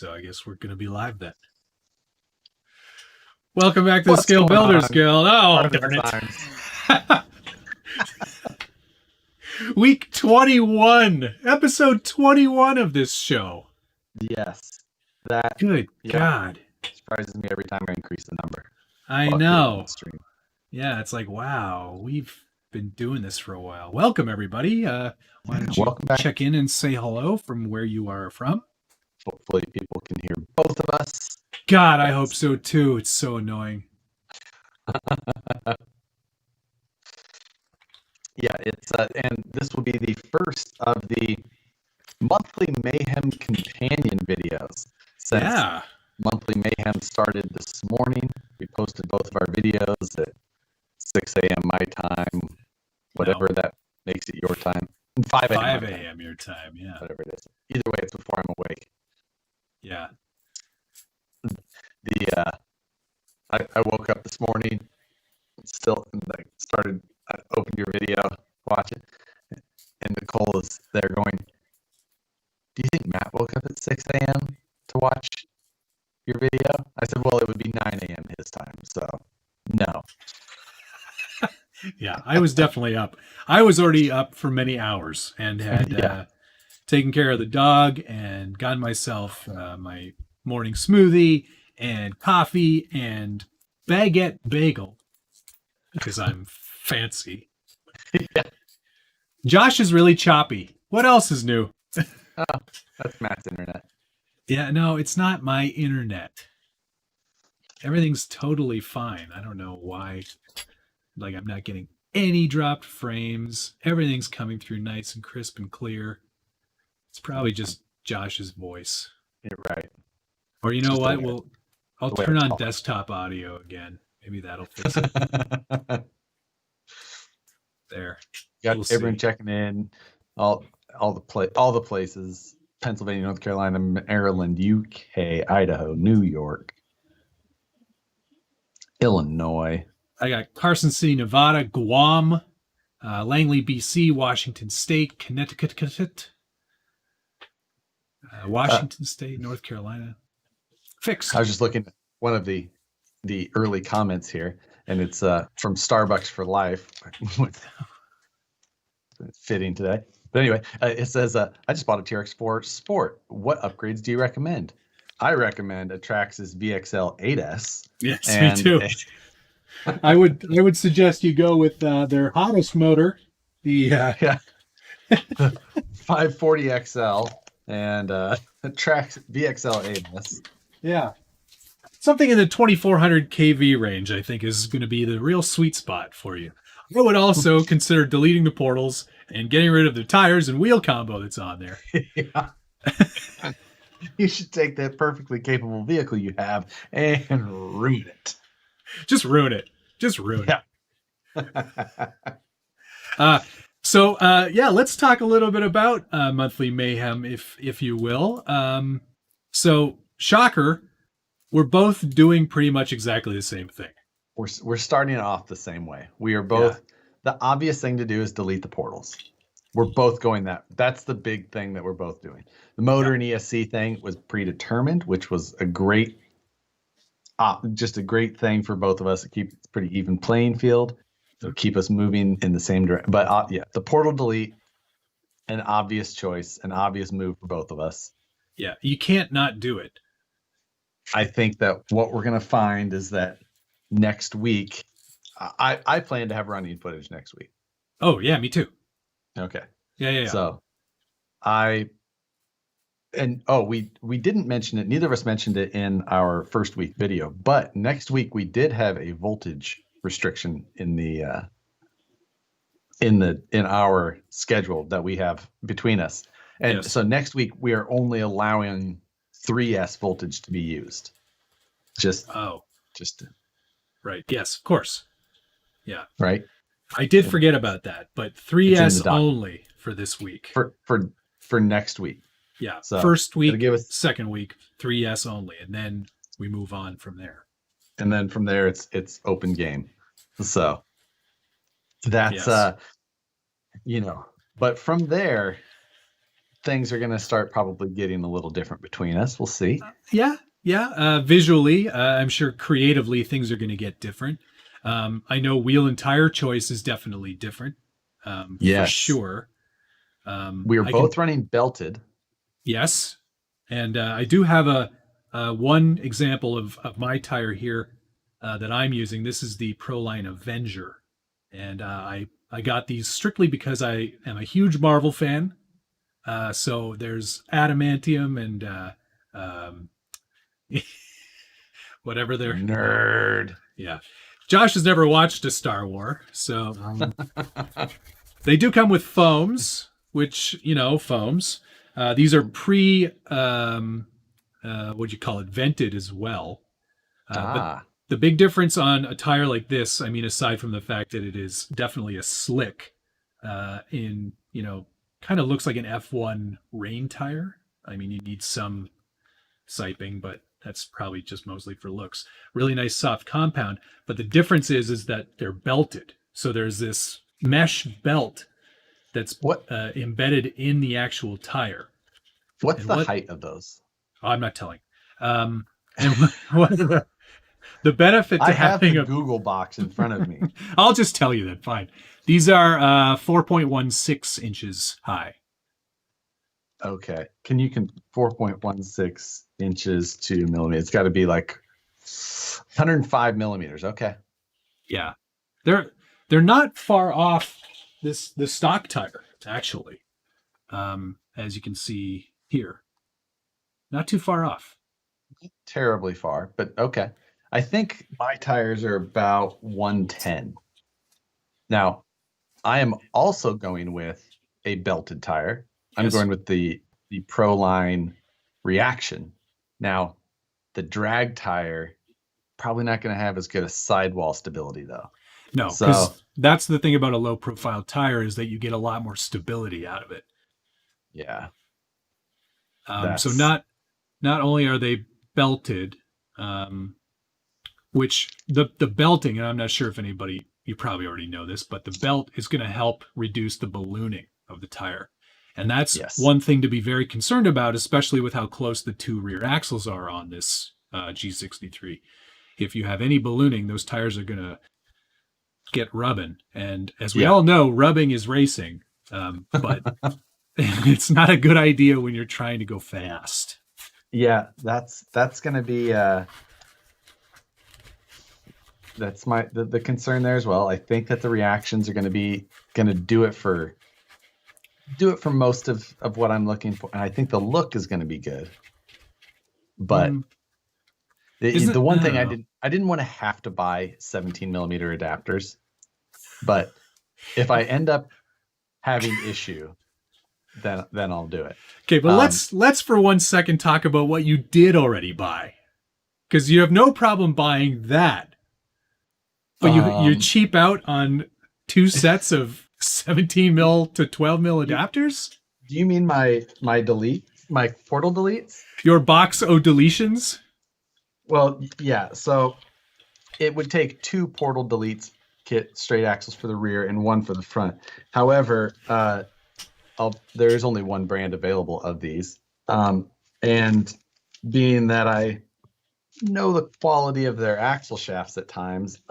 So I guess we're going to be live then. Welcome back to the Scale Builders Guild. Oh, darn it. Week 21, episode 21 of this show. Yes. That Good God. surprises me every time I increase the number. I know. Yeah, it's like, wow, we've been doing this for a while. Welcome, everybody. Why don't you check in and say hello from where you are from? Hopefully people can hear both of us. God, I hope so too. It's so annoying. Yeah, it's and this will be the first of the Monthly Mayhem companion videos. Since Monthly Mayhem started this morning, we posted both of our videos at 6 a.m. my time, whatever that makes it your time. 5 a.m. your time, yeah. Whatever it is. Either way, it's before I'm awake. Yeah. I woke up this morning, still like started, opened your video, watch it, and Nicole is there going, do you think Matt woke up at 6 a.m. to watch your video? I said, well, it would be 9 a.m. his time, so no. Yeah, I was definitely up. I was already up for many hours and had taken care of the dog and gotten myself my morning smoothie and coffee and baguette bagel because I'm fancy. Yeah. Josh is really choppy. What else is new? Oh, that's Matt's internet. Yeah, no, it's not my internet. Everything's totally fine. I don't know why. Like, I'm not getting any dropped frames. Everything's coming through nice and crisp and clear. It's probably just Josh's voice. You're right. Or you know what? I'll turn on desktop audio again. Maybe that'll fix it. There. Got everyone checking in. All the places: Pennsylvania, North Carolina, Maryland, UK, Idaho, New York, Illinois. I got Carson City, Nevada, Guam, Langley, BC, Washington State, Connecticut, Washington State, North Carolina. Fixed. I was just looking at one of the early comments here, and it's from Starbucks for Life. It's fitting today. But anyway, it says, I just bought a TRX4 Sport. What upgrades do you recommend? I recommend a Traxxas VXL 8S. Yes, me too. I would suggest you go with their hottest motor, the 540XL and Traxxas VXL 8S. Yeah. Something in the 2400 kV range, I think, is going to be the real sweet spot for you. I would also consider deleting the portals and getting rid of the tires and wheel combo that's on there. Yeah. You should take that perfectly capable vehicle you have and ruin it. Just ruin it. Just ruin it. Let's talk a little bit about Monthly Mayhem, if you will. So, shocker, we're both doing pretty much exactly the same thing. We're starting off the same way. We are both. The obvious thing to do is delete the portals. We're both going that. That's the big thing that we're both doing. The motor and ESC thing was predetermined, which was a great, just a great thing for both of us to keep a pretty even playing field. So keep us moving in the same direction. But the portal delete, an obvious choice, an obvious move for both of us. Yeah, you can't not do it. I think that what we're going to find is that next week, I plan to have running footage next week. Oh, yeah, me too. Okay. Yeah. So we didn't mention it. Neither of us mentioned it in our first week video, but next week we did have a voltage restriction in our schedule that we have between us. And so next week we are only allowing 3S voltage to be used. Right. Yes, of course. Yeah. Right. I did forget about that, but 3S only for this week. For next week. Yeah. So first week, second week, 3S only, and then we move on from there. And then from there it's open game. So that's but from there things are going to start probably getting a little different between us. We'll see. Yeah. Visually, I'm sure creatively things are going to get different. I know wheel and tire choice is definitely different. For Yes. sure. We are both running belted. Yes. And I do have a one example of my tire here that I'm using. This is the Proline Avenger. And I got these strictly because I am a huge Marvel fan. So there's adamantium and whatever they're nerd. Yeah. Josh has never watched a Star Wars, so they do come with foams, which, foams. These are what'd you call it, vented as well. But the big difference on a tire like this, I mean, aside from the fact that it is definitely a slick, kind of looks like an F1 rain tire. I mean, you need some siping, but that's probably just mostly for looks. Really nice soft compound. But the difference is that they're belted. So there's this mesh belt that's embedded in the actual tire. What's the height of those? Oh, I'm not telling. And what the benefit to having a Google box in front of me. I'll just tell you that. Fine. These are 4.16 inches high. Okay. Can 4.16 inches to millimeters? It's got to be like 105 millimeters. Okay. Yeah. They're not far off the stock tire, actually. As you can see here. Not too far off. Terribly far, but okay. I think my tires are about 110. Now, I am also going with a belted tire. I'm going with the Proline Reaction. Now, the drag tire, probably not going to have as good a sidewall stability, though. No, because that's the thing about a low profile tire is that you get a lot more stability out of it. Yeah. So not only are they belted, which the belting, and I'm not sure if you probably already know this, but the belt is going to help reduce the ballooning of the tire. And that's one thing to be very concerned about, especially with how close the two rear axles are on this G63. If you have any ballooning, those tires are going to get rubbing. And as we all know, rubbing is racing, but it's not a good idea when you're trying to go fast. Yeah, that's going to be that's the concern there as well. I think that the reactions are going to do it for most of what I'm looking for, and I think the look is going to be good. But the one thing I didn't want to have to buy 17 millimeter adapters, but if I end up having issue, then I'll do it. Okay, but let's for 1 second talk about what you did already buy, because you have no problem buying that, but you cheap out on 2 sets of 17 mil to 12 mil adapters. Do you mean my portal deletes? Your box O deletions? Well, yeah. So it would take 2 portal deletes kit straight axles for the rear and 1 for the front. However, there is only 1 brand available of these. And being that I know the quality of their axle shafts at times,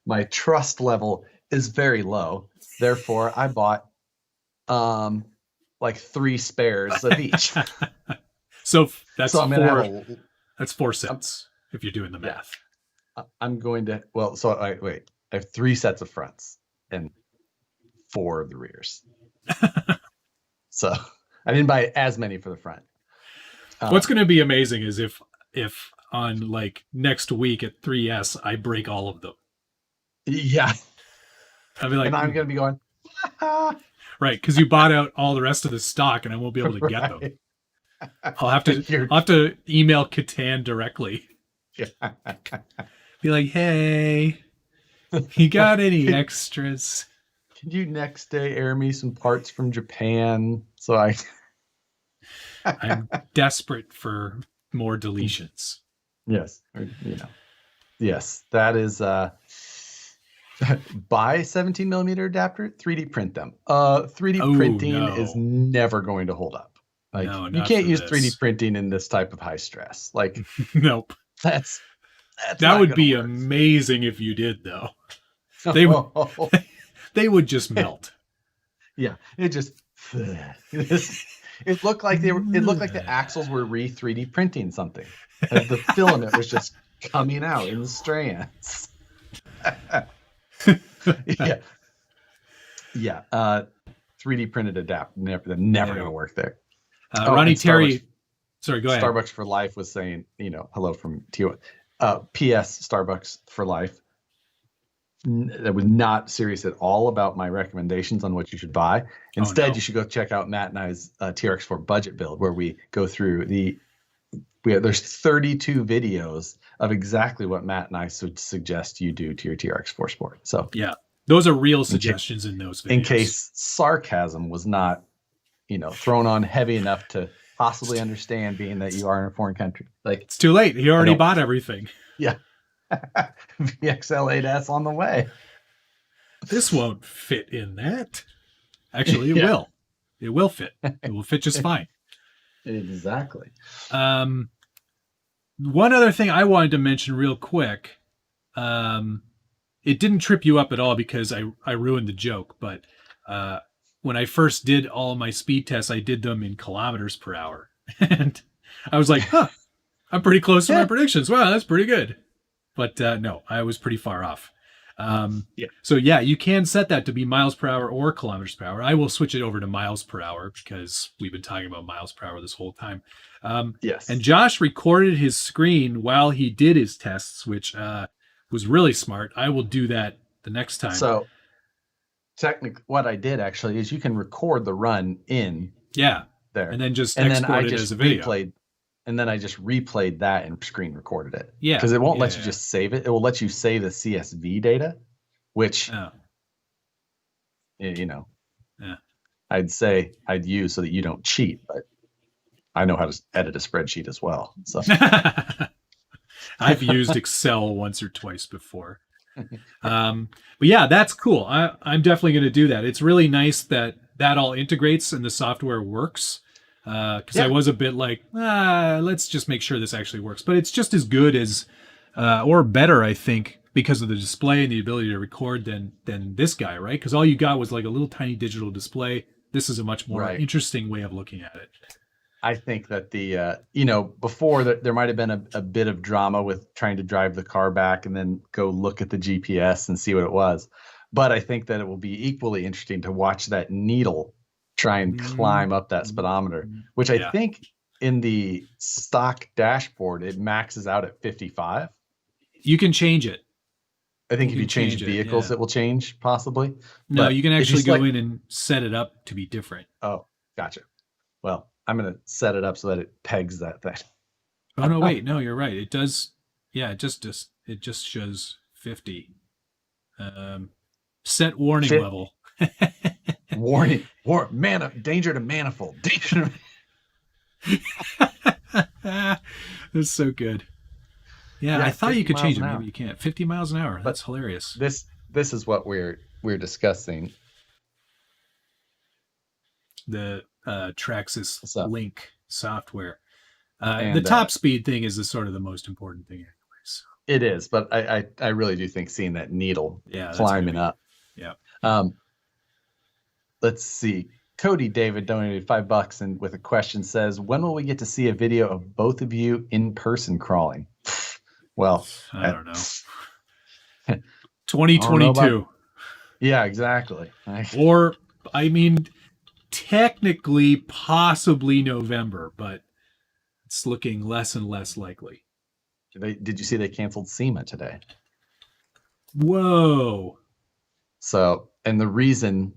my trust level is very low. Therefore, I bought like 3 spares of each. So that's so that's 4 sets if you're doing the math. I'm going to I have 3 sets of fronts and 4 of the rears. So I didn't buy as many for the front. What's going to be amazing is if on like next week at 3S I break all of them. Yeah. I'll be like, and I'm going to be going, right, because you bought out all the rest of the stock and I won't be able to get them. I'll have to email Catan directly. Be like, hey, you got any extras? Can you next day air me some parts from Japan? So I'm desperate for more deletions. Yes. Yes, that is buy 17 millimeter adapter, 3D print them. 3D printing is never going to hold up. Like No, you not can't for use this. 3D printing in this type of high stress. Like Nope. that's That not would gonna be work. amazing if you did, though. They would they would just melt. Yeah, it just it looked like the axles were 3D printing something. The filament was just coming out in strands. Yeah. Yeah. 3D printed adapt never gonna work there. Ronnie and Terry. Sorry, go ahead. Starbucks for Life was saying, hello from T1. P.S. Starbucks for Life. That was not serious at all about my recommendations on what you should buy. Instead, you should go check out Matt and I's TRX4 budget build, where we go through there's 32 videos of exactly what Matt and I suggest you do to your TRX4 Sport. So yeah, those are real suggestions in those videos. In case sarcasm was not, thrown on heavy enough to possibly understand, being that you are in a foreign country. Like, it's too late. He already bought everything. Yeah. VXL8S on the way. This won't fit in that. Actually, it will. It will fit. It will fit just fine. Exactly. One other thing I wanted to mention real quick. It didn't trip you up at all because I ruined the joke, but when I first did all my speed tests, I did them in kilometers per hour. And I was like, I'm pretty close to my predictions. Wow, that's pretty good. But no, I was pretty far off. So yeah, you can set that to be miles per hour or kilometers per hour. I will switch it over to miles per hour because we've been talking about miles per hour this whole time. Yes. And Josh recorded his screen while he did his tests, which was really smart. I will do that the next time. So technically what I did actually is you can record the run in there. And then just export it as a video. And then I just replayed that and screen recorded it. Yeah. Because it won't let you just save it. It will let you save the CSV data, which, I'd say I'd use so that you don't cheat. But I know how to edit a spreadsheet as well. So I've used Excel once or twice before. But yeah, that's cool. I'm definitely going to do that. It's really nice that all integrates and the software works. Because I was a bit like, let's just make sure this actually works. But it's just as good as, or better, I think, because of the display and the ability to record than this guy, right? Because all you got was like a little tiny digital display. This is a much more interesting way of looking at it. I think that before there might have been a bit of drama with trying to drive the car back and then go look at the GPS and see what it was. But I think that it will be equally interesting to watch that needle try and climb up that speedometer, which I think in the stock dashboard, it maxes out at 55. You can change it. I think if you change vehicles, it will change possibly. No, you can actually go in and set it up to be different. Oh, gotcha. Well, I'm going to set it up so that it pegs that thing. Oh, no, wait. No, you're right. It does. Yeah, it just shows 50. Set warning level. Warning, danger to manifold. Danger to... That's so good. Yeah, I thought you could change it. Maybe you can't. 50 miles an hour. That's hilarious. This is what we're discussing. The Traxxas Link software. And the top speed thing is sort of the most important thing, anyways. It is, but I really do think seeing that needle climbing up. Yeah. Let's see. Cody David donated $5 and with a question says, when will we get to see a video of both of you in person crawling? Well, I don't know. 2022. Yeah, exactly. Or, I mean, technically, possibly November, but it's looking less and less likely. Did you see they canceled SEMA today? Whoa. So, and the reason,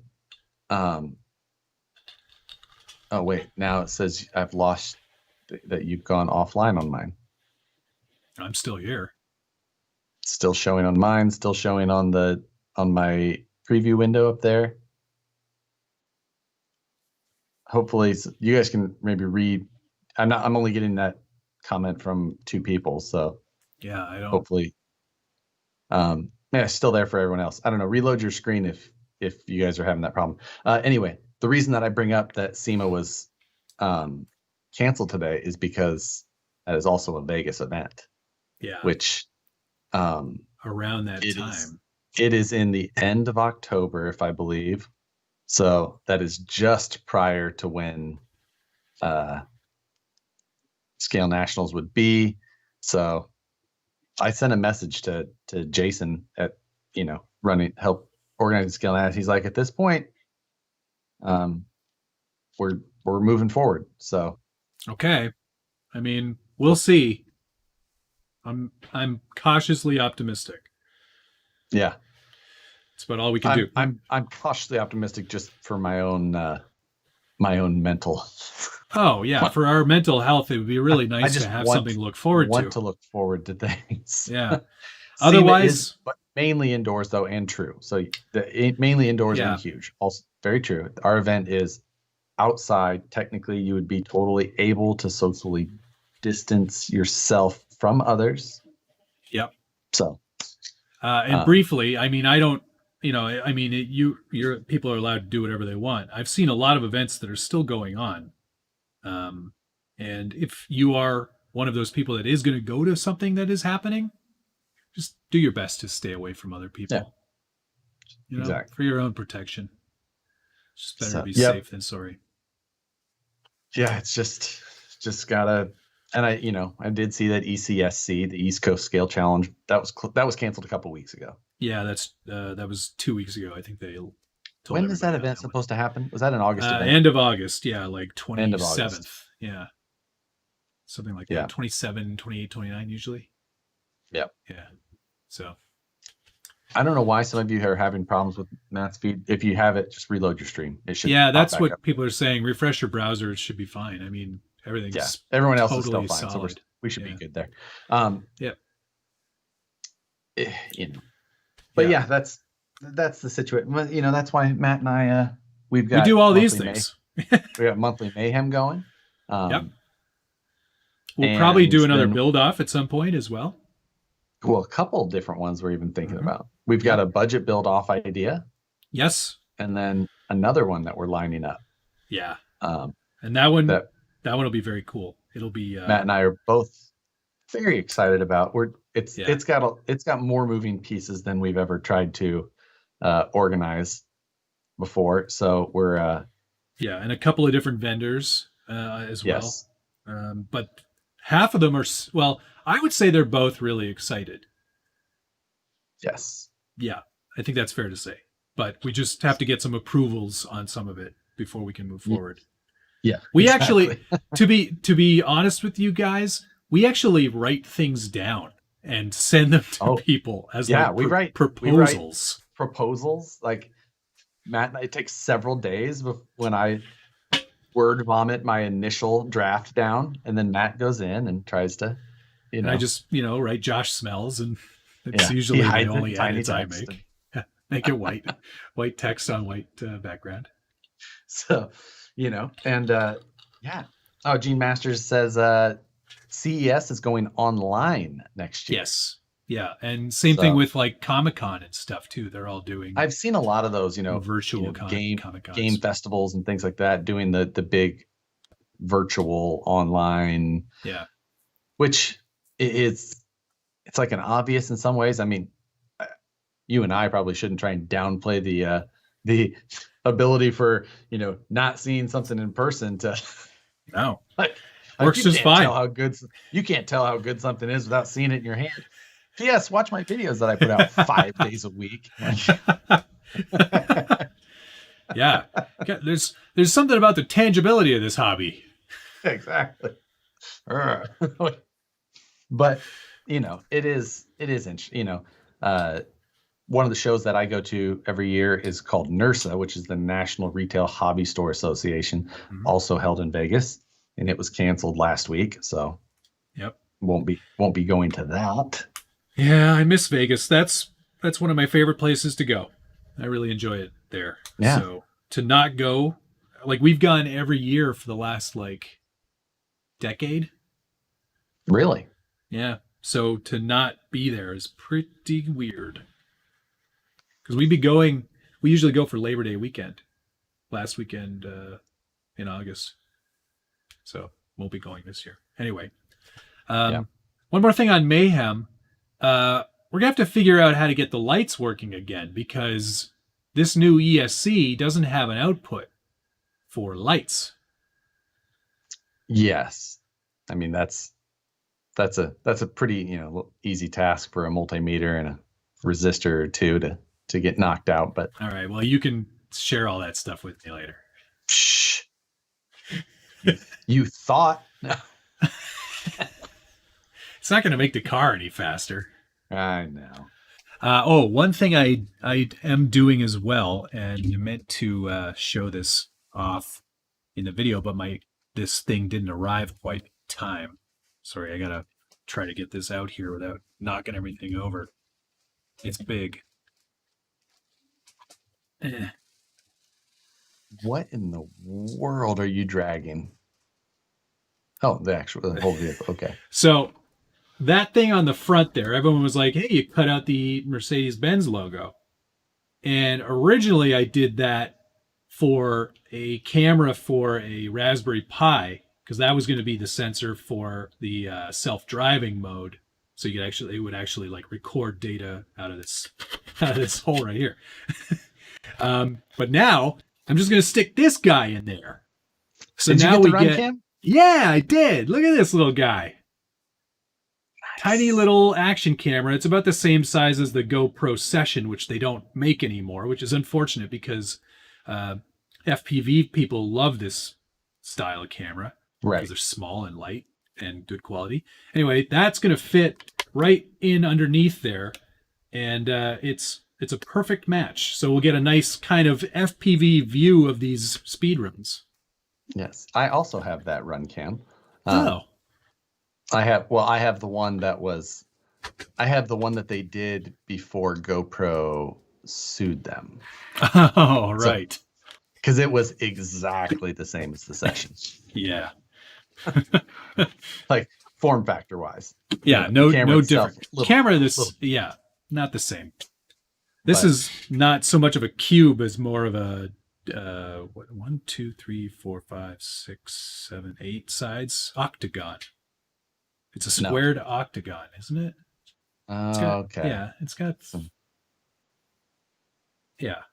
oh wait, now it says I've lost that you've gone offline on mine. I'm still here. Still showing on mine, still showing on my preview window up there. Hopefully you guys can maybe read. I'm only getting that comment from 2 people, so yeah, I don't. Hopefully, it's still there for everyone else. I don't know. Reload your screen if you guys are having that problem. Anyway, the reason that I bring up that SEMA was canceled today is because that is also a Vegas event, Yeah. which around that time. It is in the end of October, if I believe. So that is just prior to when Scale Nationals would be. So I sent a message to Jason at, help organize Scale Nationals. He's like, at this point, we're moving forward. So okay, I mean, we'll see. I'm cautiously optimistic. Yeah, it's about all we can do. I'm cautiously optimistic just for my own mental. Oh yeah, for our mental health, it would be really nice to have something to look forward to. Want to look forward to things. Yeah. Otherwise, but mainly indoors though, and true. So mainly indoors and huge. Also very true. Our event is outside. Technically, you would be totally able to socially distance yourself from others. Yep. So, and briefly, I mean, I don't. Your people are allowed to do whatever they want. I've seen a lot of events that are still going on. And if you are one of those people that is going to go to something that is happening, just do your best to stay away from other people. Yeah. Exactly. For your own protection. It's just better to be safe than sorry. Yeah, it's just gotta. And I did see that ECSC, the East Coast Scale Challenge, that was canceled a couple weeks ago. Yeah, that was 2 weeks ago. I think they told. When is that event supposed to happen? Was that an August event? End of August, yeah, like 27th. Yeah. Something like that. 27, 28, 29 usually. Yep. Yeah. So I don't know why some of you are having problems with Matt's feed. If you have it, just reload your stream. It should. Yeah, that's what people are saying. Refresh your browser. It should be fine. I mean, everything's everyone else totally is still fine. solid. So we should be good there. But that's the situation. That's why Matt and I we do all these things. We got Monthly Mayhem going. We'll probably do another build off at some point as well. Well, a couple of different ones we're even thinking about. We've got a budget build off idea. Yes. And then another one that we're lining up. Yeah. And that one will be very cool. It'll be Matt and I are both very excited about. It's got more moving pieces than we've ever tried to organize before. So we're and a couple of different vendors as well. But half of them are, I would say they're both really excited. Yes. Yeah, I think that's fair to say. But we just have to get some approvals on some of it before we can move forward. Yeah. We actually, to be honest with you guys, we actually write things down and send them to people as we write proposals. Proposals, like Matt and I, it takes several days when I word vomit my initial draft down, and then Matt goes in and tries to, And I just write Josh smells, and it's usually the only edits I make. Make it white text on white background. So, and Oh, Gene Masters says CES is going online next year. Yes. Yeah, and same thing with like Comic-Con and stuff too. They're all doing. I've seen a lot of those, virtual game festivals and things like that, doing the big virtual online. Yeah, which it's like an obvious in some ways. I mean, you and I probably shouldn't try and downplay the ability for not seeing something in person to. No, works just fine. You can't tell how good something is without seeing it in your hand. Yes, watch my videos that I put out 5 days a week. Yeah, there's something about the tangibility of this hobby. Exactly. But it is interesting. One of the shows that I go to every year is called NRSA, which is the National Retail Hobby Store Association, also held in Vegas, and it was canceled last week. So, won't be going to that. Yeah, I miss Vegas. That's one of my favorite places to go. I really enjoy it there. Yeah. So to not go, like we've gone every year for the last decade. Really? Yeah. So to not be there is pretty weird. Because we usually go for Labor Day weekend, last weekend in August. So won't be going this year. Anyway, Yeah. one more thing on Mayhem. We're going to have to figure out how to get the lights working again, because this new ESC doesn't have an output for lights. Yes. I mean, that's a pretty, easy task for a multimeter and a resistor or two to get knocked out. But all right, well, you can share all that stuff with me later. Shh. You thought. It's not going to make the car any faster. I know. One thing I am doing as well, and I meant to show this off in the video, but this thing didn't arrive quite in time. Sorry, I gotta try to get this out here without knocking everything over. It's big. What in the world are you dragging? Oh, the whole vehicle. Okay. So that thing on the front there, everyone was like, hey, you cut out the Mercedes-Benz logo. And originally I did that for a camera for a Raspberry Pi, because that was going to be the sensor for the self-driving mode. So it would actually like record data out of this hole right here. But now I'm just going to stick this guy in there. So did now you get the we run cam? Yeah, I did. Look at this little guy. Nice. Tiny little action camera. It's about the same size as the GoPro Session, which they don't make anymore, which is unfortunate because FPV people love this style of camera. Right. Because they're small and light and good quality. Anyway, that's going to fit right in underneath there, and it's a perfect match. So we'll get a nice kind of FPV view of these speedruns. Yes, I also have that run cam. I have the one that they did before GoPro sued them. Oh, right. Because it was exactly the same as the Session. Yeah. Like form factor wise. Yeah, no different. Not the same. This is not so much of a cube as more of a 1, 2, 3, 4, 5, 6, 7, 8 sides octagon. It's a squared octagon, isn't it? Okay. Yeah, it's got some. Yeah.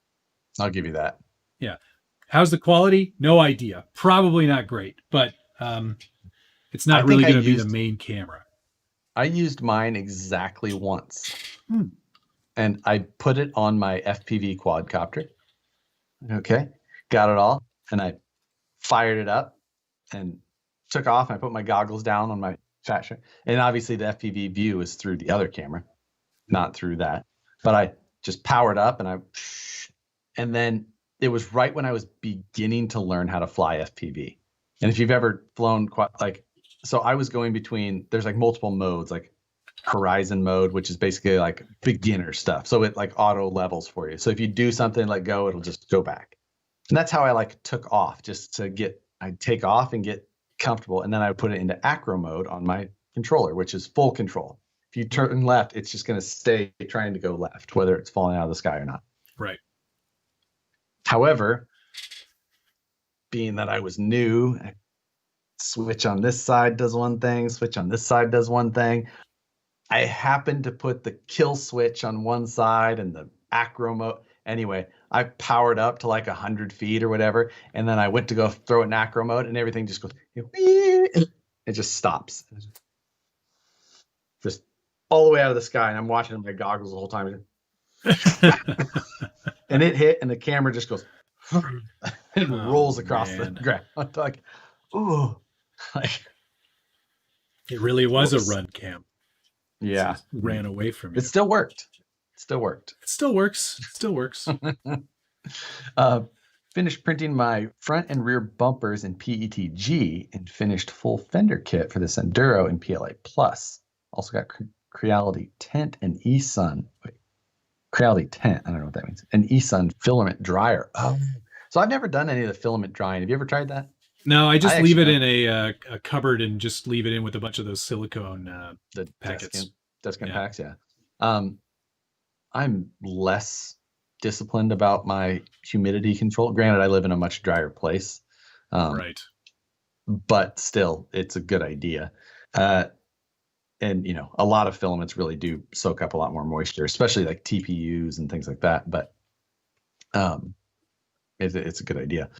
I'll give you that. Yeah. How's the quality? No idea. Probably not great, but it's not really going to be the main camera. I used mine exactly once. And I put it on my FPV quadcopter. Okay. Got it all. And I fired it up and took off. And I put my goggles down on my fat shirt. And obviously the FPV view is through the other camera, not through that. But I just powered up and then it was right when I was beginning to learn how to fly FPV. And if you've ever flown so I was going between, there's like multiple modes, like horizon mode, which is basically like beginner stuff. So it like auto levels for you. So if you do something, let go, it'll just go back. And that's how I took off, just to I'd take off and get comfortable. And then I would put it into acro mode on my controller, which is full control. If you turn left, it's just going to stay trying to go left, whether it's falling out of the sky or not. Right. However, being that I was new, switch on this side does one thing, switch on this side does one thing. I happened to put the kill switch on one side and the acro mode. Anyway, I powered up to 100 feet or whatever, and then I went to go throw it in acro mode, and everything just goes, it just stops. Just all the way out of the sky, and I'm watching my goggles the whole time. And it hit, and the camera just goes, it rolls across the ground. Ooh. It really was a run cam. Yeah. It ran away from you. It still worked. It still works. Finished printing my front and rear bumpers in PETG and finished full fender kit for this Enduro in PLA Plus. Also got Creality Tent and eSun. Wait, Creality Tent. I don't know what that means. An eSun filament dryer. Oh, so I've never done any of the filament drying. Have you ever tried that? No, I just leave it in a cupboard and just leave it in with a bunch of those silicone the packets. Deskin packs, yeah. I'm less disciplined about my humidity control. Granted, I live in a much drier place. Right. but still, it's a good idea. And a lot of filaments really do soak up a lot more moisture, especially like TPUs and things like that. But it's a good idea.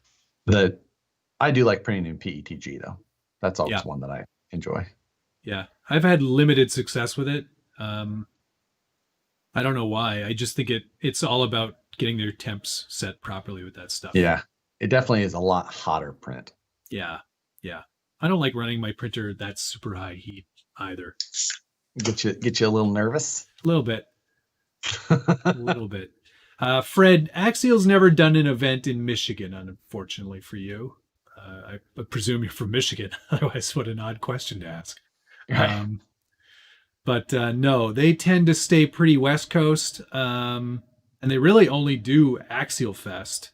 I do like printing in PETG though. That's always one that I enjoy. Yeah, I've had limited success with it. I don't know why. I just think it's all about getting their temps set properly with that stuff. Yeah, it definitely is a lot hotter print. Yeah. I don't like running my printer that super high heat either. Get you a little nervous? A little bit. A little bit. Fred, Axial's never done an event in Michigan, unfortunately for you. I presume you're from Michigan. Otherwise, what an odd question to ask. But no, they tend to stay pretty West Coast, and they really only do Axial Fest.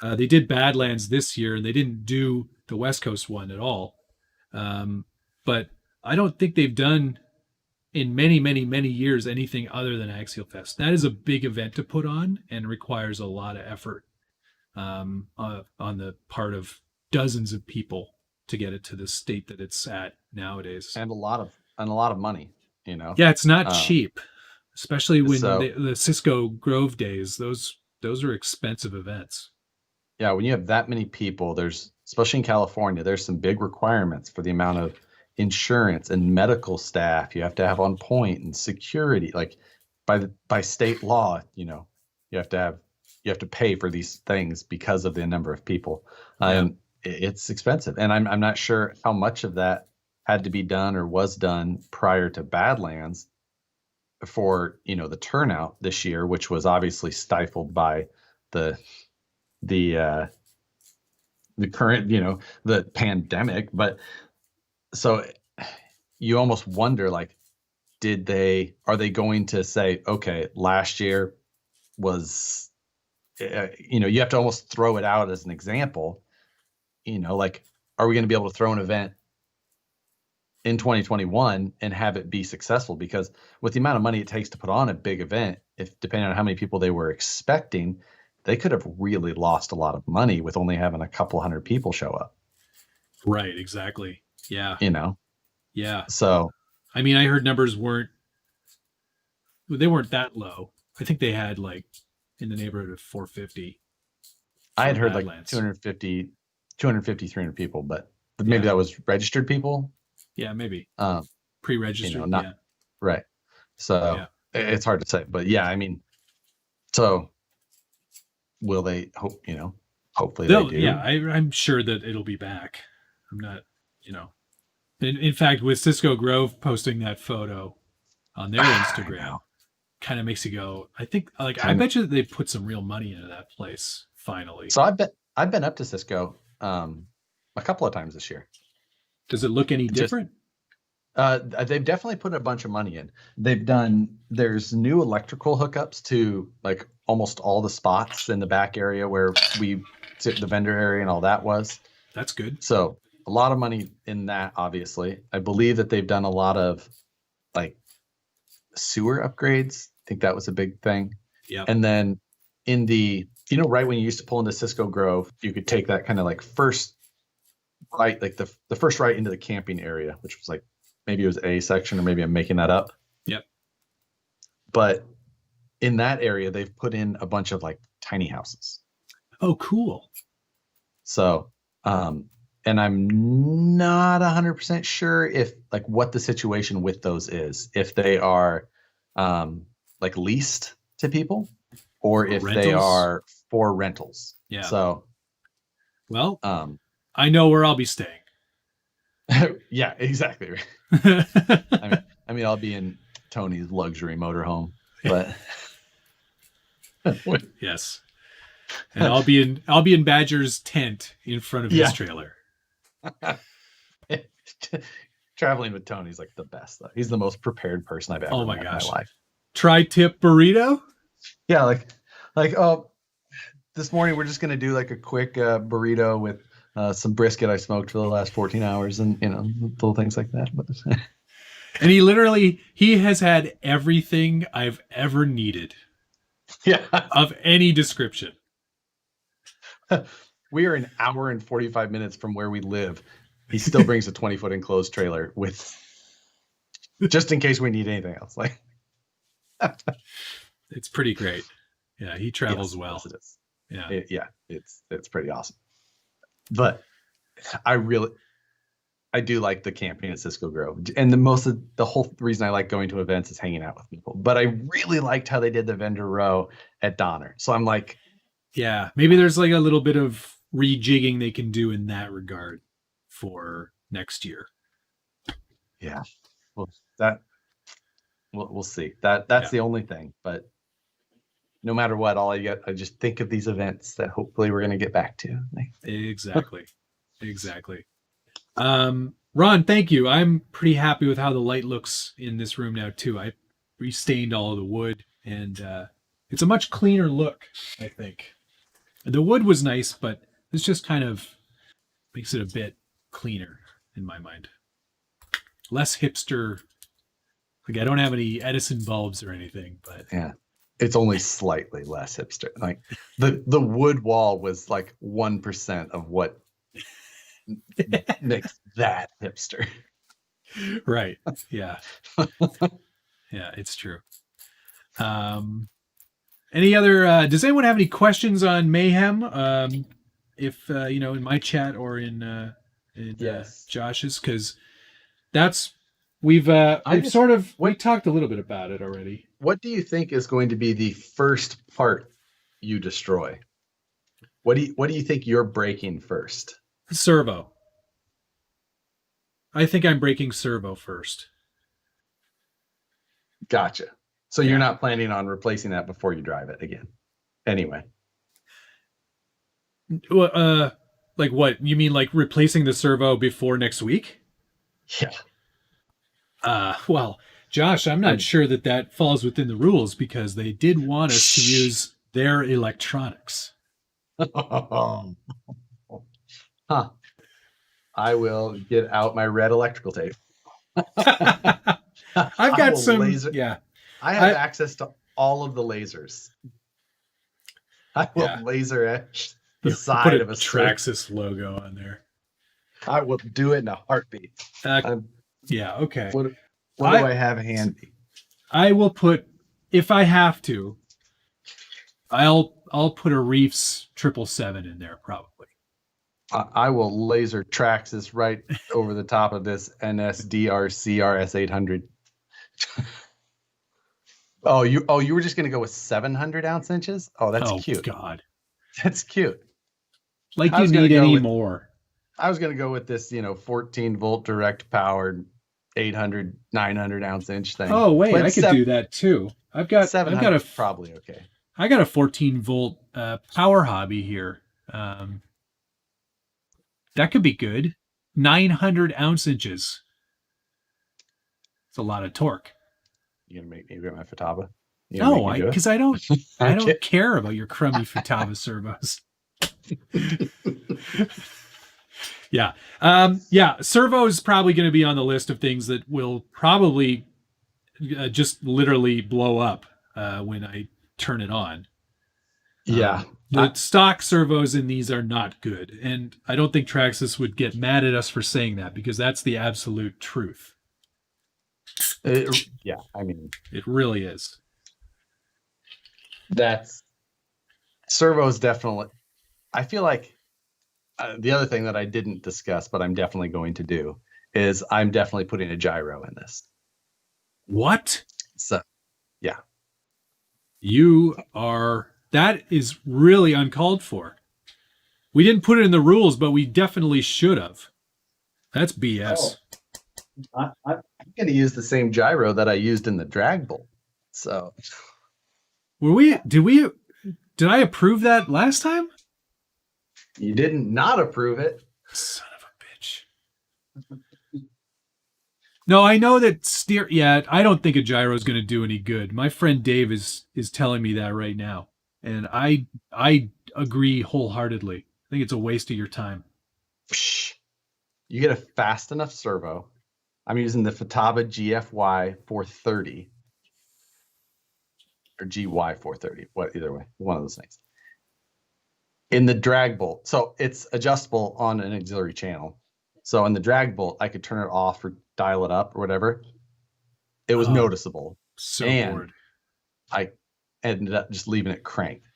They did Badlands this year, and they didn't do the West Coast one at all. But I don't think they've done in many, many, many years anything other than Axial Fest. That is a big event to put on and requires a lot of effort on the part of dozens of people to get it to the state that it's at nowadays. And a lot of money, Yeah, it's not cheap, especially when the Cisco Grove days. Those are expensive events. Yeah, when you have that many people, especially in California, there's some big requirements for the amount of insurance and medical staff you have to have on point, and security. Like by state law, you have to pay for these things because of the number of people. And it's expensive. And I'm not sure how much of that had to be done or was done prior to Badlands for, the turnout this year, which was obviously stifled by the current, the pandemic. But so you almost wonder, like, are they going to say, okay, last year was, you have to almost throw it out as an example, like, are we going to be able to throw an event in 2021 and have it be successful? Because with the amount of money it takes to put on a big event, if depending on how many people they were expecting, they could have really lost a lot of money with only having a couple hundred people show up. Right, exactly. Yeah. Yeah. So, I mean, I heard numbers weren't that low. I think they had like in the neighborhood of 450. I had heard Badlands. Like 250, 300 people, but maybe that was registered people. Yeah, maybe. Pre-registered. Right. So it's hard to say, but yeah, I mean, so will they hopefully they do. Yeah, I'm sure that it'll be back. I'm not, in fact, with Cisco Grove posting that photo on their Instagram, kind of makes you go, I think, like, I bet you that they put some real money into that place finally. So I've been up to Cisco a couple of times this year. Does it look any different? They've definitely put a bunch of money in. There's new electrical hookups to like almost all the spots in the back area where we sit, the vendor area and all that was. That's good. So a lot of money in that, obviously. I believe that they've done a lot of like sewer upgrades. I think that was a big thing. Yeah. And then in right when you used to pull into Cisco Grove, you could take that kind of like first right, like the first right into the camping area, which was like, maybe it was A section, or maybe I'm making that up. Yep. But in that area, they've put in a bunch of like tiny houses. Oh, cool. So, and I'm not 100% sure if like what the situation with those is, if they are like leased to people or if rentals? They are for rentals. Yeah. So, well, I know where I'll be staying. Yeah, exactly. I mean, I'll be in Tony's luxury motorhome, but yes, and I'll be in Badger's tent in front of his trailer. Traveling with Tony's like the best, though. He's the most prepared person I've ever met in my life. Tri-tip burrito? Yeah, like this morning we're just gonna do like a quick burrito with some brisket I smoked for the last 14 hours and, little things like that. But and he has had everything I've ever needed. Yeah. Of any description. We are an hour and 45 minutes from where we live. He still brings a 20-foot enclosed trailer with, just in case we need anything else. Like, it's pretty great. Yeah, he travels well. Yes, it is. Yeah. It's pretty awesome. But I do like the camping at Cisco Grove, and the whole reason I like going to events is hanging out with people. But I really liked how they did the vendor row at Donner. So I'm like, yeah, maybe there's like a little bit of rejigging they can do in that regard for next year. Yeah, well, we'll see. That's the only thing. But no matter what, I just think of these events that hopefully we're going to get back to. Exactly. Ron, thank you. I'm pretty happy with how the light looks in this room now too. I restained all of the wood, and it's a much cleaner look, I think. The wood was nice, but this just kind of makes it a bit cleaner in my mind. Less hipster. Like, I don't have any Edison bulbs or anything, but yeah, it's only slightly less hipster. Like the wood wall was like 1% of what makes that hipster. Right. Yeah. Yeah, it's true. Any other does anyone have any questions on Mayhem? If in my chat or in Yes. Josh's, because that's we talked a little bit about it already. What do you think is going to be the first part you destroy? What do you think you're breaking first? Servo. I think I'm breaking servo first. Gotcha. So you're not planning on replacing that before you drive it again. Anyway. Like what? You mean like replacing the servo before next week? Yeah. Well, Josh, I'm not sure that falls within the rules because they did want us to use their electronics. Huh. I will get out my red electrical tape. I've got some laser. Yeah. I have access to all of the lasers. I will laser etch the side of a Traxxas logo on there. I will do it in a heartbeat. Yeah, okay. What do I have handy? I will put, if I have to, I'll put a Reefs 777 in there probably. I will laser Traxxas right over the top of this NSDRC RS800. Oh, you were just gonna go with 700 ounce inches? Oh, that's cute. God, that's cute. Like you need any more? I was gonna go with this, 14 volt direct powered 800, 900 ounce inch thing. Oh wait, I could do that too. I've got probably okay. I got a 14 volt power hobby here. That could be good. 900 ounce inches. It's a lot of torque. You gonna make me get my Futaba? No, because I don't care about your crummy Futaba servos. Yeah. Servo is probably going to be on the list of things that will probably just literally blow up when I turn it on. Yeah. The stock servos in these are not good. And I don't think Traxxas would get mad at us for saying that because that's the absolute truth. Yeah, I mean, it really is. That's servos definitely. I feel like the other thing that I didn't discuss, but I'm definitely going to do, is I'm definitely putting a gyro in this. What? So, yeah. That is really uncalled for. We didn't put it in the rules, but we definitely should have. That's BS. I'm going to use the same gyro that I used in the drag bolt. So, did I approve that last time? You didn't not approve it. Son of a bitch. No, I know that I don't think a gyro is going to do any good. My friend Dave is telling me that right now. And I agree wholeheartedly. I think it's a waste of your time. You get a fast enough servo. I'm using the Futaba GFY 430 or GY 430. Either way, one of those things. In the drag bolt, so it's adjustable on an auxiliary channel. So in the drag bolt, I could turn it off or dial it up or whatever. It was noticeable. So and bored. I ended up just leaving it cranked.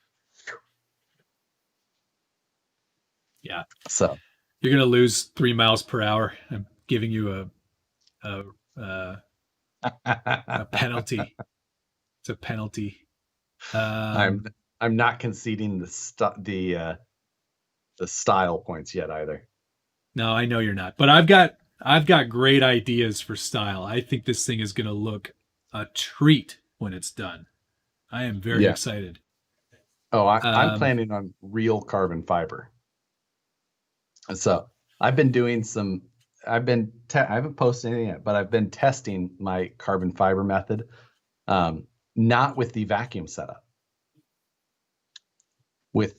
Yeah. So you're going to lose 3 miles per hour. I'm giving you a penalty. It's a penalty. I'm not conceding the style points yet either. No, I know you're not. But I've got great ideas for style. I think this thing is going to look a treat when it's done. I am very excited. Oh, I'm planning on real carbon fiber. So I've been doing some. I haven't posted anything yet, but I've been testing my carbon fiber method, not with the vacuum setup, with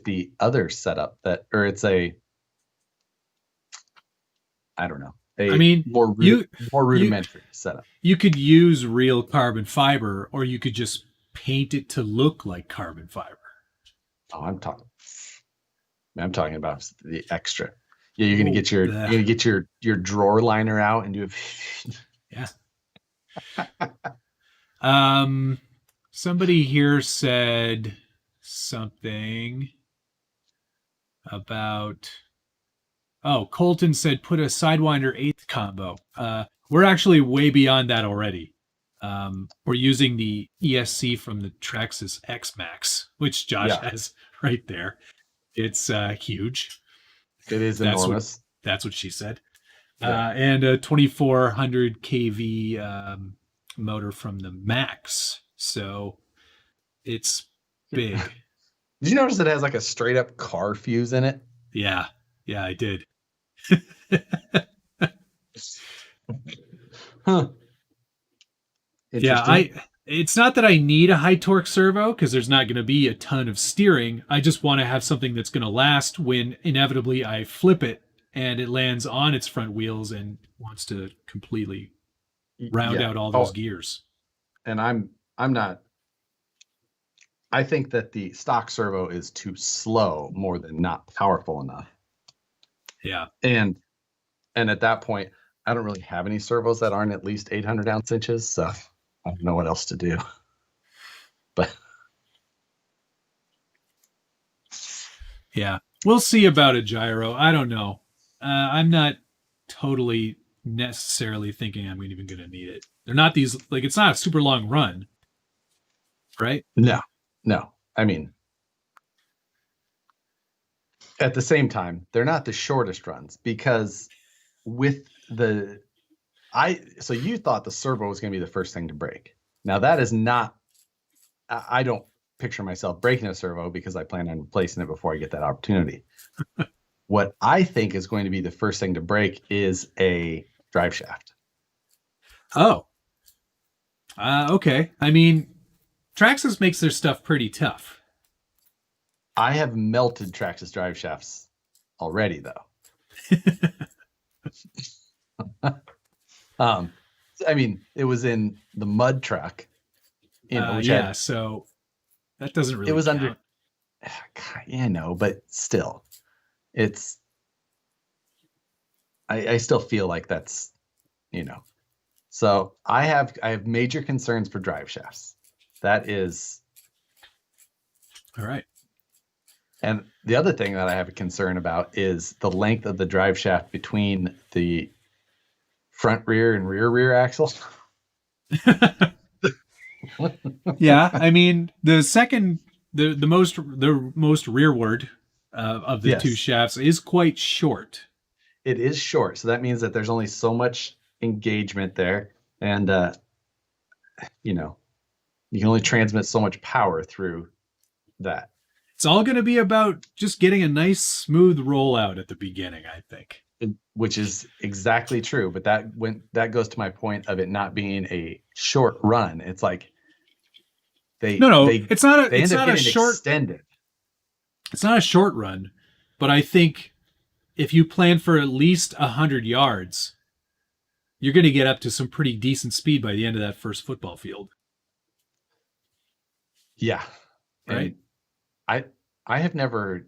the other setup it's I don't know. More rudimentary setup. You could use real carbon fiber, or you could just paint it to look like carbon fiber. Oh, I'm talking about the extra. Yeah, you're gonna get your drawer liner out and do it. Yeah. Somebody here said something about. Oh, Colton said put a Sidewinder 8th combo. We're actually way beyond that already. We're using the ESC from the Traxxas X Max, which Josh has right there. It's huge. It is enormous. That's what she said. Yeah. And a 2400 kV motor from the Max. So it's big. Did you notice it has like a straight up car fuse in it? Yeah. Yeah, I did. Huh. Yeah, it's not that I need a high torque servo because there's not going to be a ton of steering. I just want to have something that's going to last when inevitably I flip it and it lands on its front wheels and wants to completely round out all those gears. And I'm not. I think that the stock servo is too slow more than not powerful enough. Yeah. And at that point, I don't really have any servos that aren't at least 800 ounce inches, so I don't know what else to do. But yeah, we'll see about a gyro. I don't know. I'm not totally necessarily thinking I'm even going to need it. They're not these, like, it's not a super long run, right? No. I mean, at the same time, they're not the shortest runs because with so you thought the servo was going to be the first thing to break. Now that is not, I don't picture myself breaking a servo because I plan on replacing it before I get that opportunity. What I think is going to be the first thing to break is a drive shaft. Oh. Okay. I mean, Traxxas makes their stuff pretty tough. I have melted Traxxas drive shafts already, though. I mean, it was in the mud truck. So that doesn't really. It was count. Yeah, no, but still, it's. I still feel like that's, So I have major concerns for drive shafts. That is. All right. And the other thing that I have a concern about is the length of the drive shaft between the front rear and rear axles. Yeah, I mean the most rearward of the two shafts is quite short. It is short, so that means that there's only so much engagement there, and you can only transmit so much power through that. It's all going to be about just getting a nice smooth rollout at the beginning, I think. Which is exactly true, but that goes to my point of it not being a short run. It's like it's not a short extended. It's not a short run, but I think if you plan for at least 100 yards, you're going to get up to some pretty decent speed by the end of that first football field. Yeah. Right. I have never.